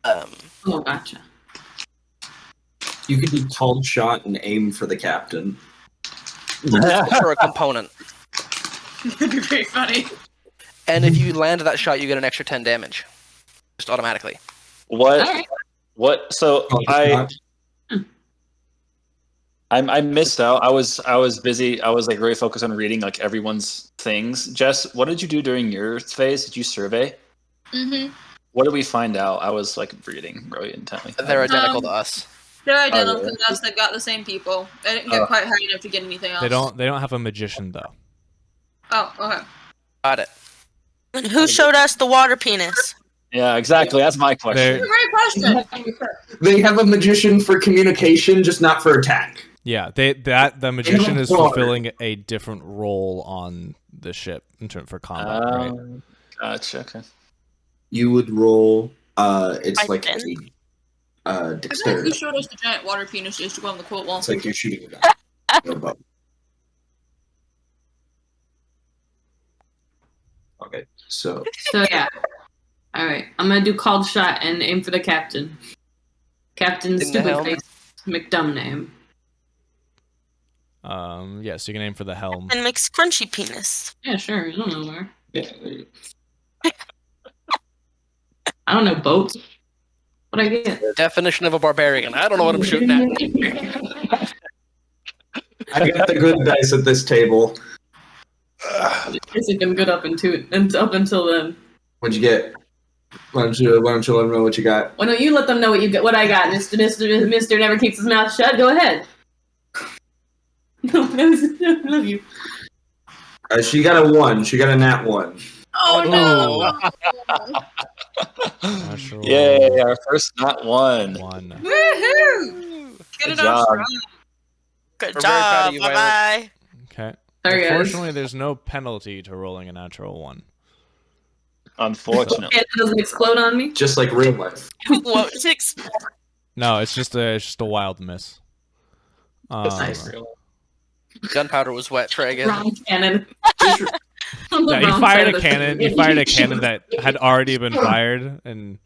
Oh, gotcha. You could do called shot and aim for the captain. For a component. That'd be very funny. And if you land that shot, you get an extra 10 damage. Just automatically. What? Alright. What? So I missed out. I was busy. I was like very focused on reading like everyone's things. Jess, what did you do during your phase? Did you survey? Mm-hmm. What did we find out? I was like reading really intently. They're identical to us. They're identical really? to us. They got the same people. They didn't get quite high enough to get anything else. They don't have a magician though. Oh, okay. Got it. And who showed us the water penis? Yeah, exactly. That's my question. Great question. They have a magician for communication, just not for attack. Yeah, the magician is fulfilling a different role on the ship in terms for combat, right? Gotcha. Okay. You would roll. It's I like didn't. a I feel like dexterity. you showed us the giant water penis just to go on the quote wall. It's like you're shooting a gun. No bow. Okay, so So yeah. All right, I'm gonna do called shot and aim for the captain. Captain In the stupid helm. face McDumb name. Yeah, so you can aim for the helm. And makes crunchy penis. Yeah, sure. I don't know where. yeah, I don't know boats. What I get? Definition of a barbarian. I don't know what I'm shooting at. I got the good dice at this table. It's been good up until then. What'd you get? Why don't you let them know what you got? Why don't you let them know what I got, Mister never keeps his mouth shut. Go ahead. No, I love you. She got a 1. She got a nat 1. Oh Natural Yay! Our first not one. one. no! Woohoo! Get Good it off job. strong. Good We're very proud job. of you, Bye bye. Okay. Sorry, guys. Unfortunately, there's no penalty to rolling a natural one. Unfortunately. It doesn't explode on me. Just like real life. What? No, it's just a wild miss. Gunpowder was wet. Try again. Wrong cannon. On the Yeah, you wrong fired side a of the cannon. screen. You fired a cannon that had already been fired, and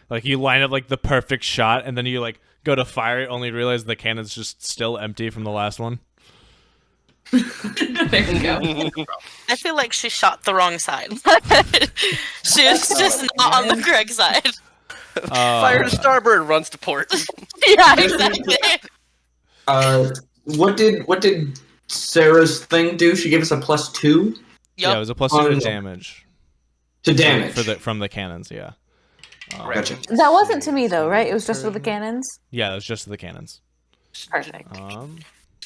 like you line up like the perfect shot, and then you like go to fire it, only realize the cannon's just still empty from the last one. There you go. I feel like she shot the wrong side. She was just not on the correct side. Fire to starboard, runs to port. Yeah, exactly. What did Sarah's thing do? She gave us a +2 Yeah, it was a +2 to damage. to damage. From the cannons. Yeah. Gotcha. That wasn't to me though, right? It was just for the cannons. Yeah, it was just the cannons. Perfect.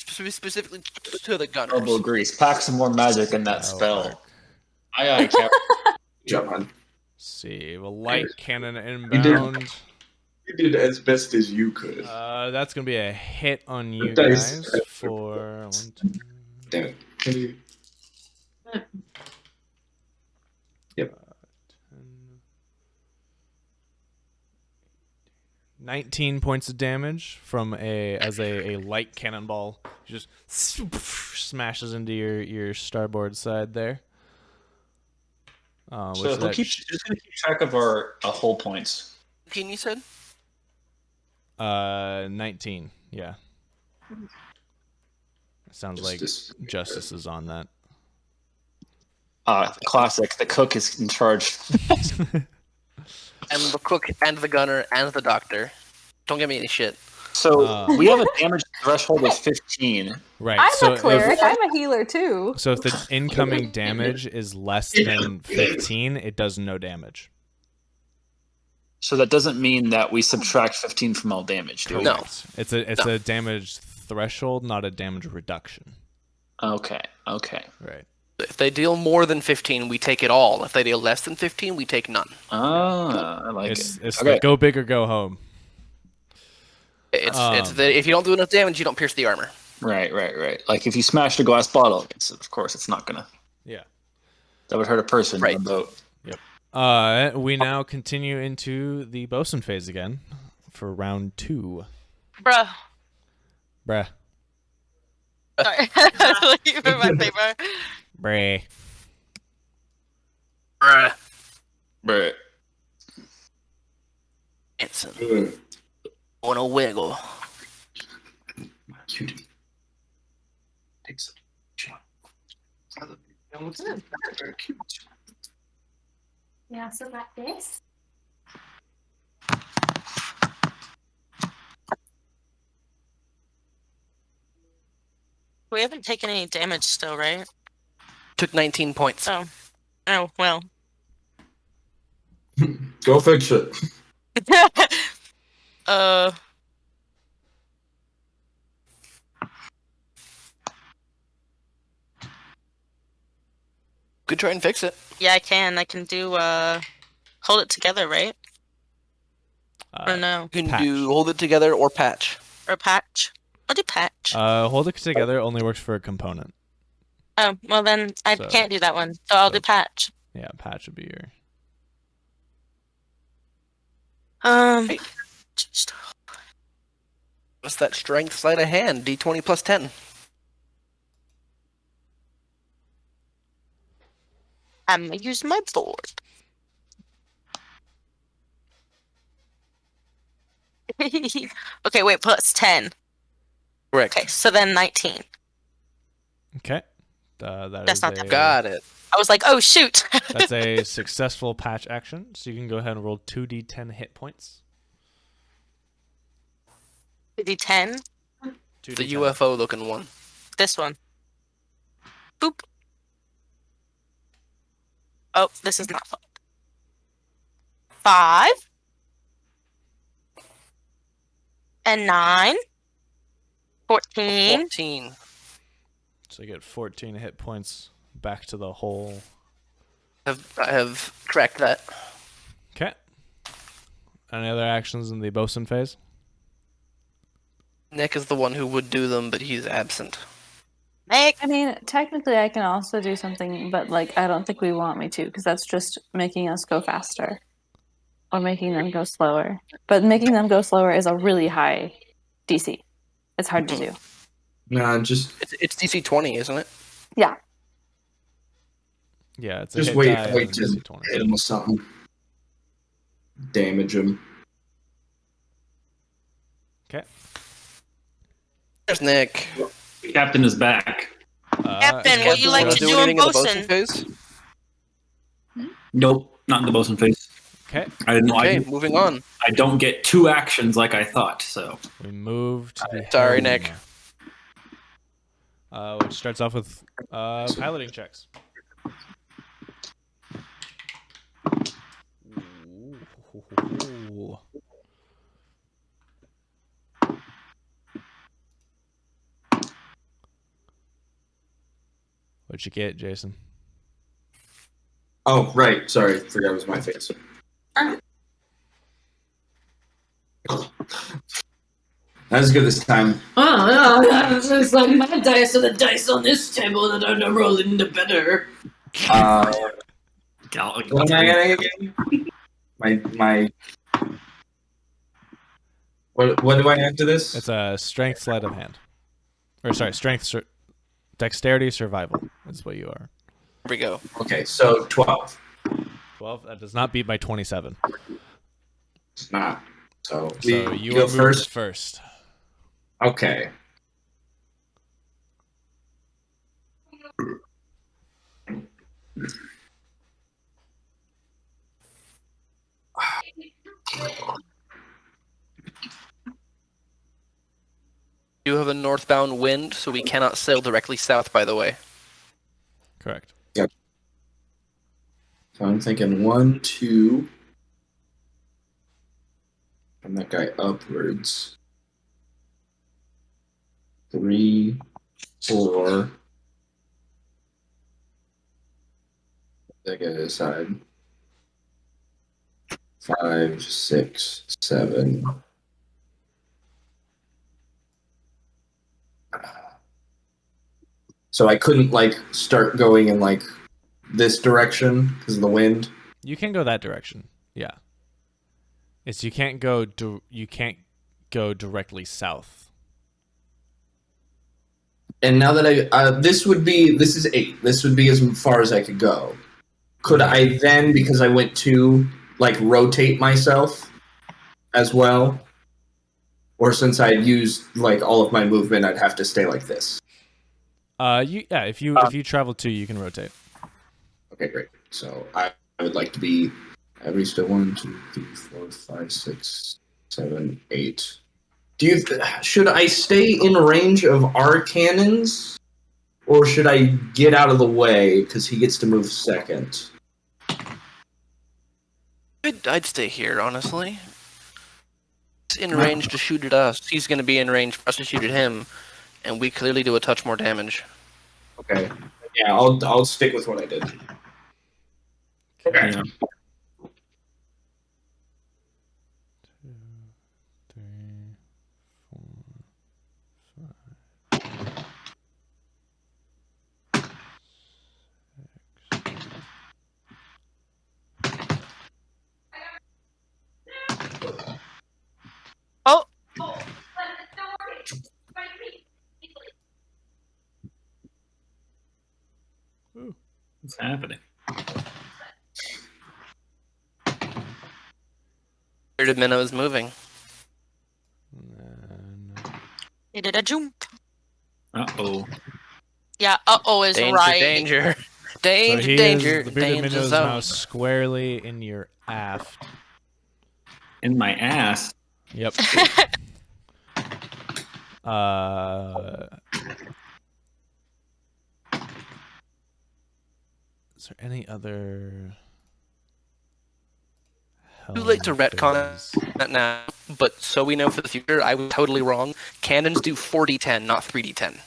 Specifically to the gunners. Elbow grease. Pack some more magic in that spell. Aye, Cap. Jump on. See, a light cannon inbound. You did as best as you could. That's gonna be a hit on you Dice. guys for 1, 2. Damn it. Yep. 19 points of damage from a light cannonball. Just smashes into your starboard side there. So who's going to keep track of our hull points? 19, you said? 19. Yeah. Sounds like Justice. Justice is on that. Classic. The cook is in charge. And the cook, and the gunner, and the doctor. Don't give me any shit. So we have a damage threshold of 15. Right. I'm so a cleric. If, I'm a healer too. so if the incoming damage is less than 15, it does no damage. So that doesn't mean that we subtract 15 from all damage, do we? No. It's a damage threshold, not a damage reduction. Okay. Right. If they deal more than 15, we take it all. If they deal less than 15, we take none. I like It's it. the go big or go home. It's if you don't do enough damage, you don't pierce the armor. Right. Like if you smash a glass bottle against it, of course, it's not gonna. Yeah. That would hurt a person Right. on a boat. Yep. We now continue into the bosun phase again for round 2. Bruh. Bruh. Sorry. You were my favorite. Bruh. Bruh. Right. Can't final wiggle. My cutie. Take some. Very cute. Yeah, so like this. We haven't taken any damage still, right? Took 19 points. Oh. Oh, well. Go fix it. uh, Could try and fix it. yeah, I can. I can do, hold it together, right? Or no? You can Patch. do hold it together or patch. Or patch? I'll do patch. Hold it together only works for a component. Oh, well then, I So- can't do that one. So I'll do patch. Yeah, patch would be your. Just What's that strength sleight of hand? D20 plus 10. I'm gonna use my board. Okay, wait, plus 10. Correct. Okay, so then 19. Okay. That That's is not a, that Got it. I was like, oh shoot! That's a successful patch action, so you can go ahead and roll 2d10 hit points. D10? The 2d10. UFO looking one. This one. Boop. Oh, this is not fun. 5. And 9. 14. 14. So you get 14 hit points back to the whole. I have tracked that. Okay. Any other actions in the bosun phase? Nick is the one who would do them, but he's absent. Nick! I mean, technically, I can also do something, but like, I don't think we want me to, because that's just making us go faster, or making them go slower. But making them go slower is a really high DC. It's hard to do. Nah, just It's DC 20, isn't it? Yeah. Yeah, it's a just hit wait, die wait and to DC 20. hit him with something. Damage him. Okay. There's Nick. Captain is back. Captain, what you like to do do in anything in the bosun? phase? Nope, not in the bosun phase. Okay. I didn't. Okay, moving on. I don't get 2 actions like I thought. So We move to the. Sorry, helm, Nick. Which starts off with piloting checks. Ooh. What'd you get, Jason? Oh, right. Sorry, forgot it was my face. That was good this time. It's like my dice are the dice on this table that are not rolling the better. What am I getting again? My. What do I add to this? It's a strength sleight of hand. Or sorry, dexterity survival is what you are. Here we go. Okay, so 12. 12. That does not beat my 27. It's not. So you go are moved first. Okay. You have a northbound wind, so we cannot sail directly south, by the way. Correct. Yep. So I'm thinking 1, 2. From that guy upwards. 3, 4. That guy to the side. 5, 6, 7. So I couldn't like start going in like this direction because of the wind. You can go that direction. Yeah. It's you can't go directly south. And now that this is 8. This would be as far as I could go. Could I then, because I went to like rotate myself as well, Or since I'd used like all of my movement, I'd have to stay like this. If you travel 2, you can rotate. Okay, great. So I would like to be at least a 1, 2, 3, 4, 5, 6, 7, 8. Should I stay in range of our cannons, or should I get out of the way because he gets to move second? I'd stay here, honestly. He's in range to shoot at us. He's going to be in range for us to shoot at him, and we clearly do a touch more damage. Okay. Yeah, I'll stick with what I did. Okay. Yeah. 2, 3, 4, 5. Oh, What's happening? Bearded Minnow is moving. he did a jump. Uh-oh. Yeah, uh-oh is Danger, right. danger. So Danger, he danger, is, the bearded danger minnow is zone. now squarely in your aft. In my ass. Yep. Is there any other? Too late to retcon that now, but so we know for the future, I was totally wrong. Cannons do 4d10, not 3d10.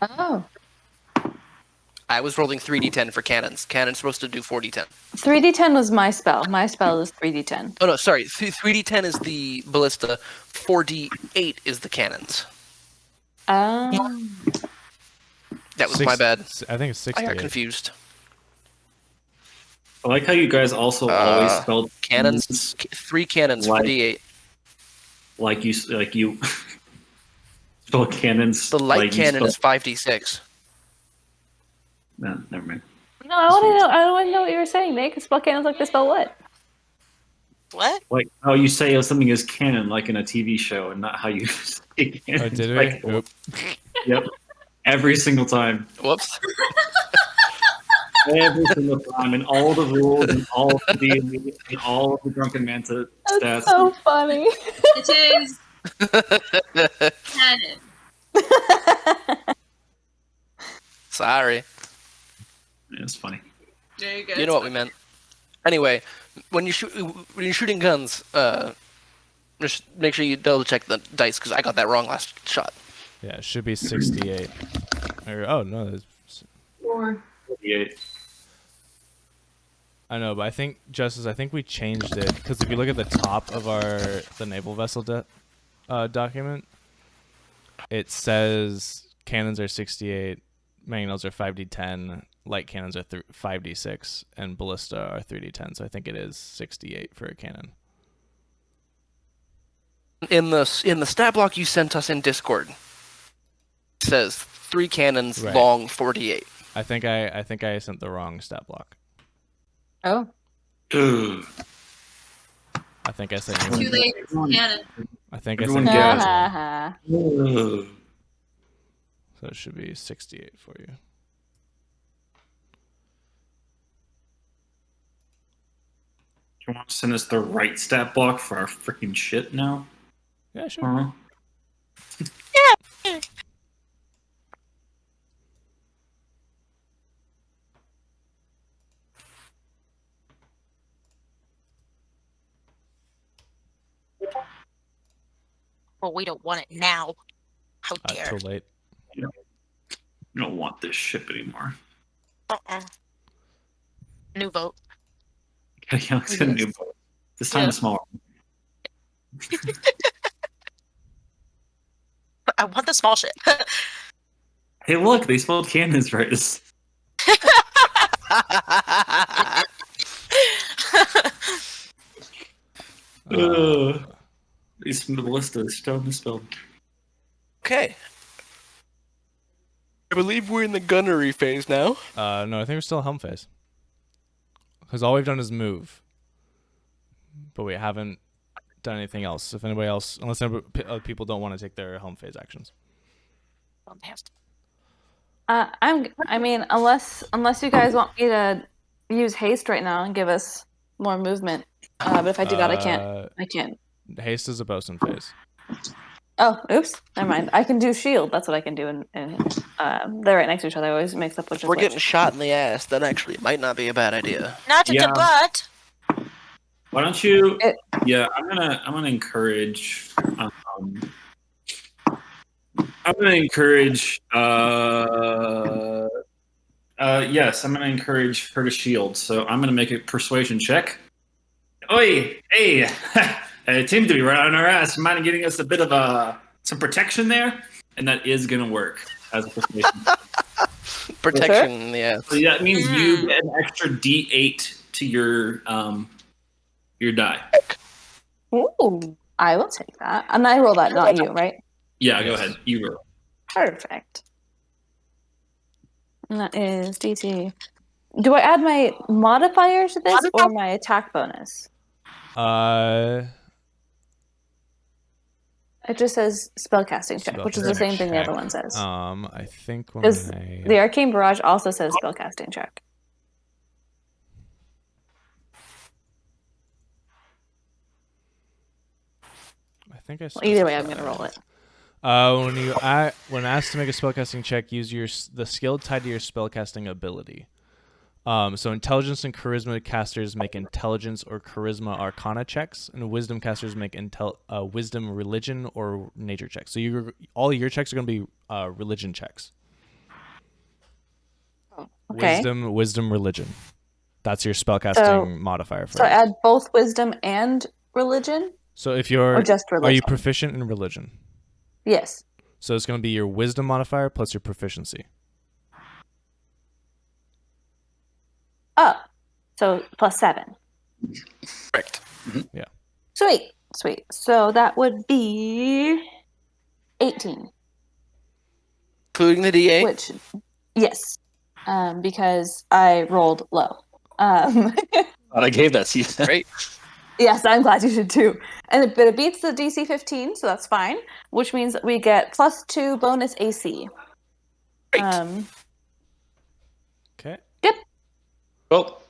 Oh. I was rolling 3d10 for cannons. Cannons supposed to do 4d10. 3d10 was my spell. My spell is 3d10. Oh no, sorry. 3d10 is the ballista. 4d8 is the cannons. Oh. That was my bad. I think it's 68. I got confused. I like how you guys also always spelled cannons. 3 cannons, like, 4d8. Like you spell cannons. The light like cannon spell... is 5d6. No, never mind. No, I want to know. I want to know what you were saying, Nick. Spell cannons like to spell what? What? Like how you say something is canon, like in a TV show, and not how you say canon. Oh, did we? Like, yep. Every single time. Whoops. Every single time, and all the rules, and all of the Drunken Manta stats. That's so funny. It is canon. Sorry. Yeah, it's funny. Very good. You know what we meant. Anyway, when you're shooting guns, just make sure you double check the dice because I got that wrong last shot. Yeah, it should be 68. Oh no, it's 48. I know, but I think Justice. I think we changed it because if you look at the top of the naval vessel document, it says cannons are 68, mangonels are 5d10, light cannons are 5d6, and ballista are 3d10. So I think it is 68 for a cannon. In the stat block you sent us in Discord, it says 3 cannons, Right. long 48. I think I sent the wrong stat block. Oh. I think I sent Too late. It's canon. I think I Everyone sent gets so it should be 68 for you. You want to send us the right stat block for our freaking shit now? Yeah, sure. Yeah. Well, we don't want it now. How dare. Too late. You don't want this ship anymore. New vote. Yeah, let's get a new boat. This time Yeah. a smaller. I want the small ship. Hey, look, they spelled cannons right. These ballista is still misspelled. Okay. I believe we're in the gunnery phase now. No, I think we're still helm phase. Because all we've done is move, but we haven't done anything else. If anybody else, unless other people don't want to take their home phase actions. I mean, unless you guys want me to use haste right now and give us more movement. But if I do that, I can't. Haste is a bosun phase. Oh, oops. Never mind. I can do shield. That's what I can do. And they're right next to each other. I always mix up which is We're which. getting shot in the ass. That actually might not be a bad idea. Not at Yeah. the butt. Why don't you? Yeah, I'm gonna encourage. I'm gonna encourage. Yes, I'm gonna encourage her to shield. So I'm gonna make a persuasion check. Oi, hey, it seems to be right on our ass. Mind getting us a bit of some protection there, and that is gonna work as a persuasion. Protection in the ass. So that means you get an extra D8 to your die. Ooh, I will take that. And I roll that, not you, right? Yeah, go ahead. You roll. Perfect. And that is DC. Do I add my modifier to this or my attack bonus? It just says spellcasting check, which is the same thing the other one says. I think Because the Arcane Barrage also says spellcasting check. I think I. Well, either way, I'm gonna roll it. When asked to make a spellcasting check, use the skill tied to your spellcasting ability. So intelligence and charisma casters make intelligence or charisma arcana checks, and wisdom casters make wisdom, religion, or nature checks. So all your checks are going to be religion checks. Okay. Wisdom, religion. That's your spellcasting modifier for it. So add both wisdom and religion? So if you're... Or just religion? Are you proficient in religion? Yes. So it's going to be your wisdom modifier plus your proficiency. Oh, so +7. Correct. Mm-hmm. Yeah. Sweet. So that would be 18. Including the D8? Which, yes, because I rolled low. But I gave that to you. Great. Yes, I'm glad you did too. But it beats the DC 15, so that's fine. Which means that we get +2 bonus AC. Great. Okay. Yep. Well,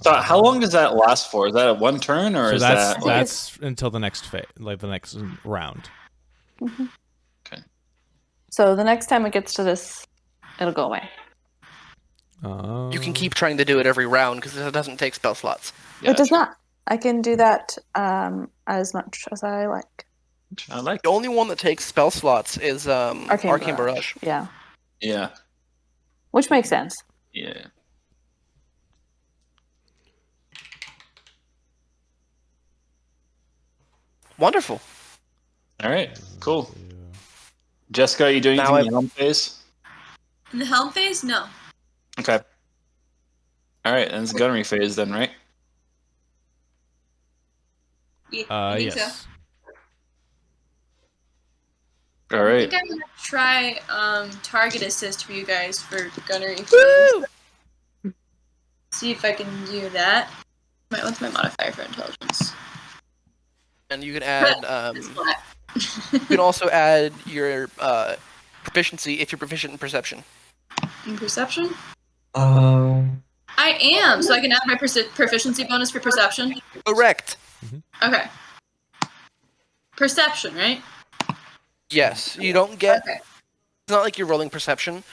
so how long does that last for? Is that a one turn or So is that's until the next phase, like the next round. Mm-hmm. Okay. So the next time it gets to this, it'll go away. You can keep trying to do it every round because it doesn't take spell slots. Yeah, It does not. I can do that as much as I like. I like The only one that takes spell slots is Arcane Barrage. Yeah. Yeah. Which makes sense. Yeah. Wonderful. All right. Cool. Jessica, are you doing Now anything in the home phase? In the helm phase? No. Okay. All right, and it's gunnery phase then, right? Yeah, I think Yes. so. All I right. think I'm gonna try target assist for you guys for gunnery phase. See if I can do that. What's my modifier for intelligence? And you can add. It's flat. You can also add your proficiency if you're proficient in perception. In perception? Um, I am, so I can add my proficiency bonus for perception. Correct. Okay. Perception, right? Yes, you don't get. Okay. It's not like you're rolling perception.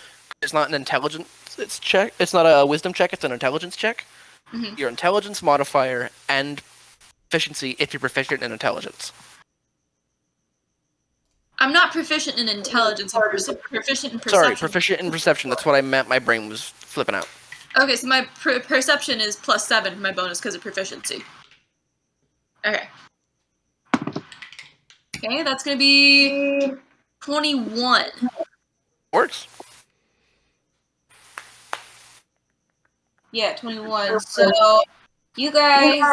It's not an intelligence. It's check. It's not a wisdom check. It's an intelligence check. Mhm. Your intelligence modifier and proficiency if you're proficient in intelligence. I'm not proficient in intelligence. I'm proficient in perception. Sorry, proficient in perception. That's what I meant. My brain was flipping out. Okay, so my perception is +7 for my bonus because of proficiency. Okay. Okay, that's gonna be 21. Works. Yeah, 21. So you guys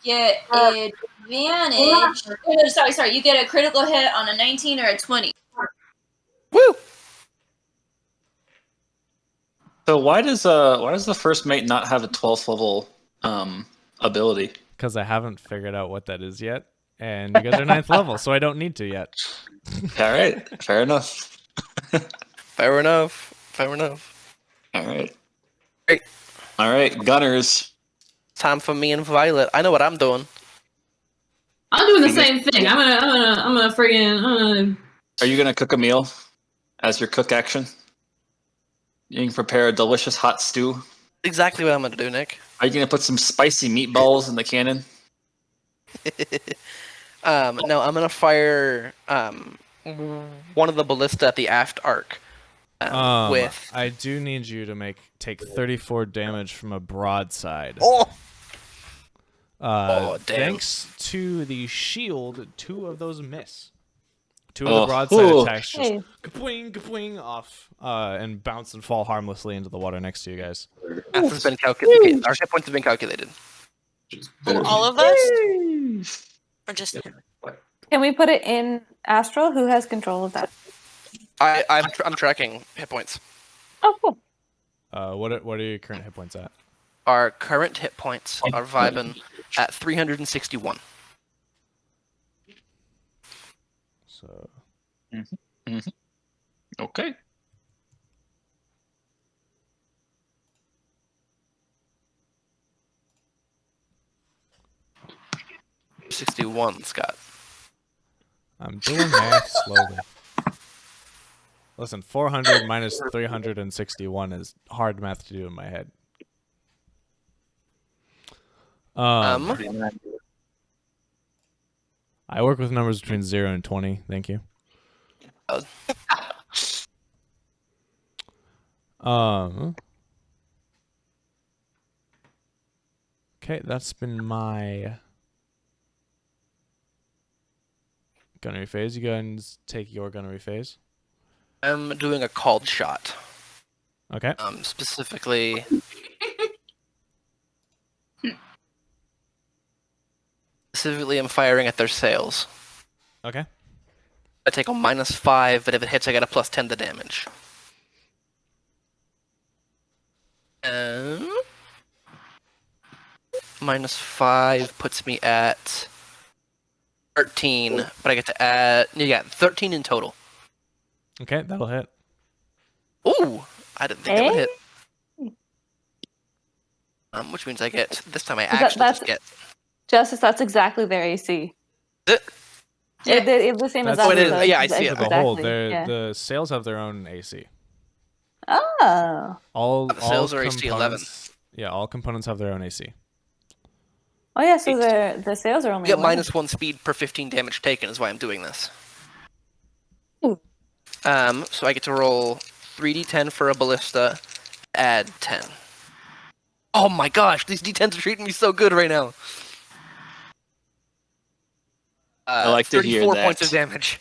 get advantage. Oh, no, sorry. You get a critical hit on a 19 or a 20. Woo! So why does the first mate not have a 12th level ability? Because I haven't figured out what that is yet. And you guys are 9th level, so I don't need to yet. All right, fair enough. Fair enough. Fair enough. All right. Great. All right, Gunners. Time for me and Violet. I know what I'm doing. I'm doing the same thing. I'm gonna friggin'. Are you gonna cook a meal as your cook action? You can prepare a delicious hot stew. Exactly what I'm gonna do, Nick. Are you gonna put some spicy meatballs in the cannon? No, I'm gonna fire one of the ballista at the aft arc. With I do need you to take 34 damage from a broadside. oh damn! Thanks to the shield, 2 of those miss. 2 of the broadside attacks just kapwing off and bounce and fall harmlessly into the water next to you guys. Math has been calculated. Our hit points have been calculated. All of us? Or just Can we put it in Astral? Who has control of that? I'm tracking hit points. Oh, cool. What are your current hit points at? Our current hit points are vibing at 361. So. Okay. $61, Scott. I'm doing math slowly. Listen, 400 minus 361 is hard math to do in my head. I work with numbers between 0 and 20. Thank you. Okay, that's been my gunnery phase. You go ahead and take your gunnery phase. I'm doing a called shot. Okay. Specifically. Specifically, I'm firing at their sails. Okay. I take a -5, but if it hits, I get a +10 to damage. -5 puts me at 13, but I get to add. You got 13 in total. Okay, that'll hit. Ooh, I didn't think that would hit. Which means I get this time. I actually just get. Justice. That's exactly their AC. It, It's the same as what it is. ours, Yeah, I see it. For the whole, yeah. the sails have their own AC. Oh. The sails are AC 11. Yeah, all components have their own AC. Oh yeah, so the sails are only. You get 11. -1 speed per 15 damage taken is why I'm doing this. Ooh. So I get to roll 3d10 for a ballista, add 10. Oh my gosh, these d10s are treating me so good right now. I like to hear 34 that. points of damage.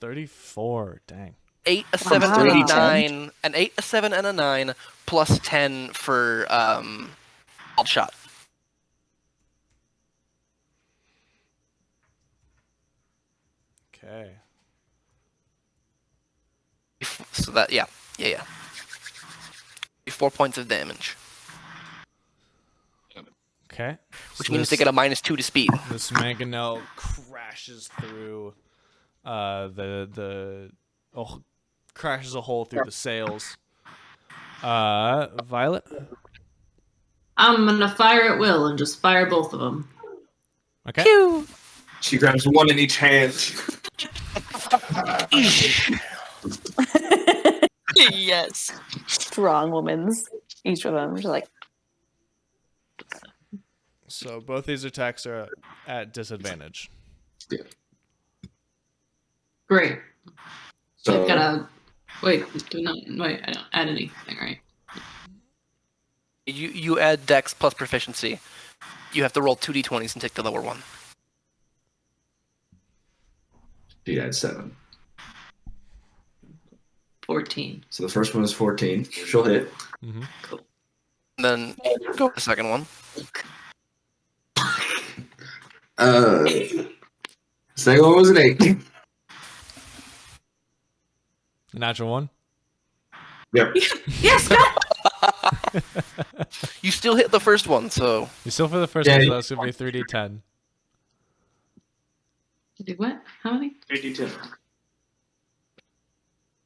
34, dang. 8, a 7, Wow. and a 9. An 8, a 7, and a 9, plus 10 for called shot. Okay. So that, yeah. 4 points of damage. Okay. Which So means they get a -2 to speed. This mangonel crashes through crashes a hole through the sails. Violet? I'm gonna fire at will and just fire both of them. Okay. Pew! She grabs one in each hand. yes. Strong women's. Each of them. Just like. So both these attacks are at disadvantage. Great. So I've gotta wait. I don't add anything, right? You add dex plus proficiency. You have to roll 2d20s and take the lower one. she had 7. 14. So the first one is 14. She'll hit. Mm-hmm. Cool. Then go with the second one. Second one was an 8. Natural 1? Yep. Yes, You still hit the first one, so You still for the first Yeah, one, you- so that's going to be 3d10. Do what? How many? 3d10.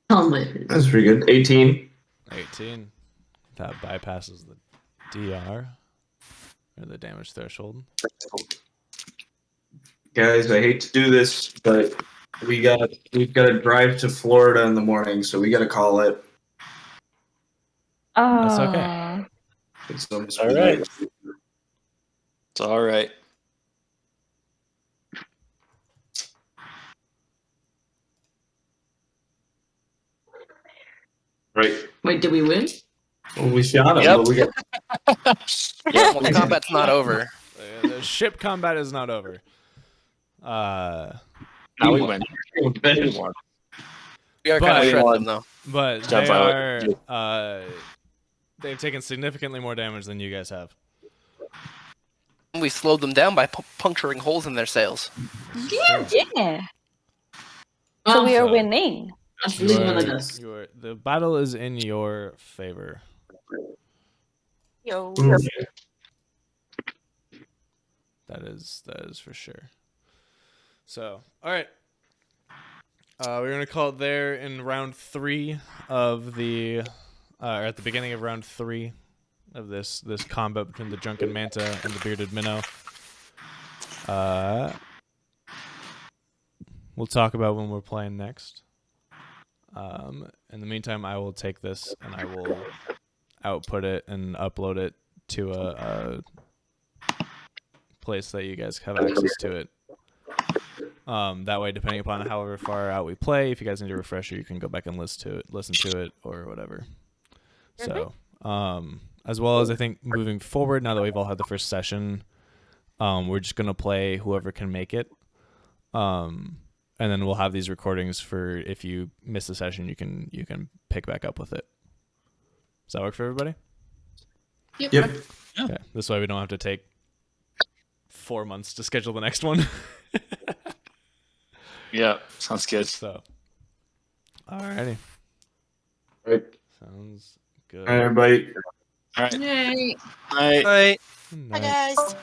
Helmet. That's pretty good. 18. 18. That bypasses the DR or the damage threshold. Guys, I hate to do this, but we've got to drive to Florida in the morning, so we got to call it. That's okay. It's almost All right. It's all right. Right. Wait, did we win? Well, we shot him, Yep. but we got. Yeah, well, the combat's not over. The ship combat is not over. Now we win. We are kind of But- shredding them, though. But Job, they Violet. are they've taken significantly more damage than you guys have. We slowed them down by puncturing holes in their sails. Yeah. So Well, we are So- winning. let's You leave one are- of us. the battle is in your favor. Yo. That is for sure. So, all right. We're gonna call it there in round 3 of the, or at the beginning of round 3 of this combat between the Drunken Manta and the Bearded Minnow. We'll talk about when we're playing next. In the meantime, I will take this and I will output it and upload it to a place that you guys have access to it. That way, depending upon however far out we play, if you guys need a refresher, you can go back and listen to it, or whatever. So, as well as I think moving forward, now that we've all had the first session, we're just gonna play whoever can make it. And then we'll have these recordings for if you miss a session, you can pick back up with it. Does that work for everybody? Yep. Okay. This way we don't have to take 4 months to schedule the next one. Yeah, sounds good. So, alrighty. Right. Sounds good. All right, everybody. All right. Yay. All right. Right. Good Hi night. guys.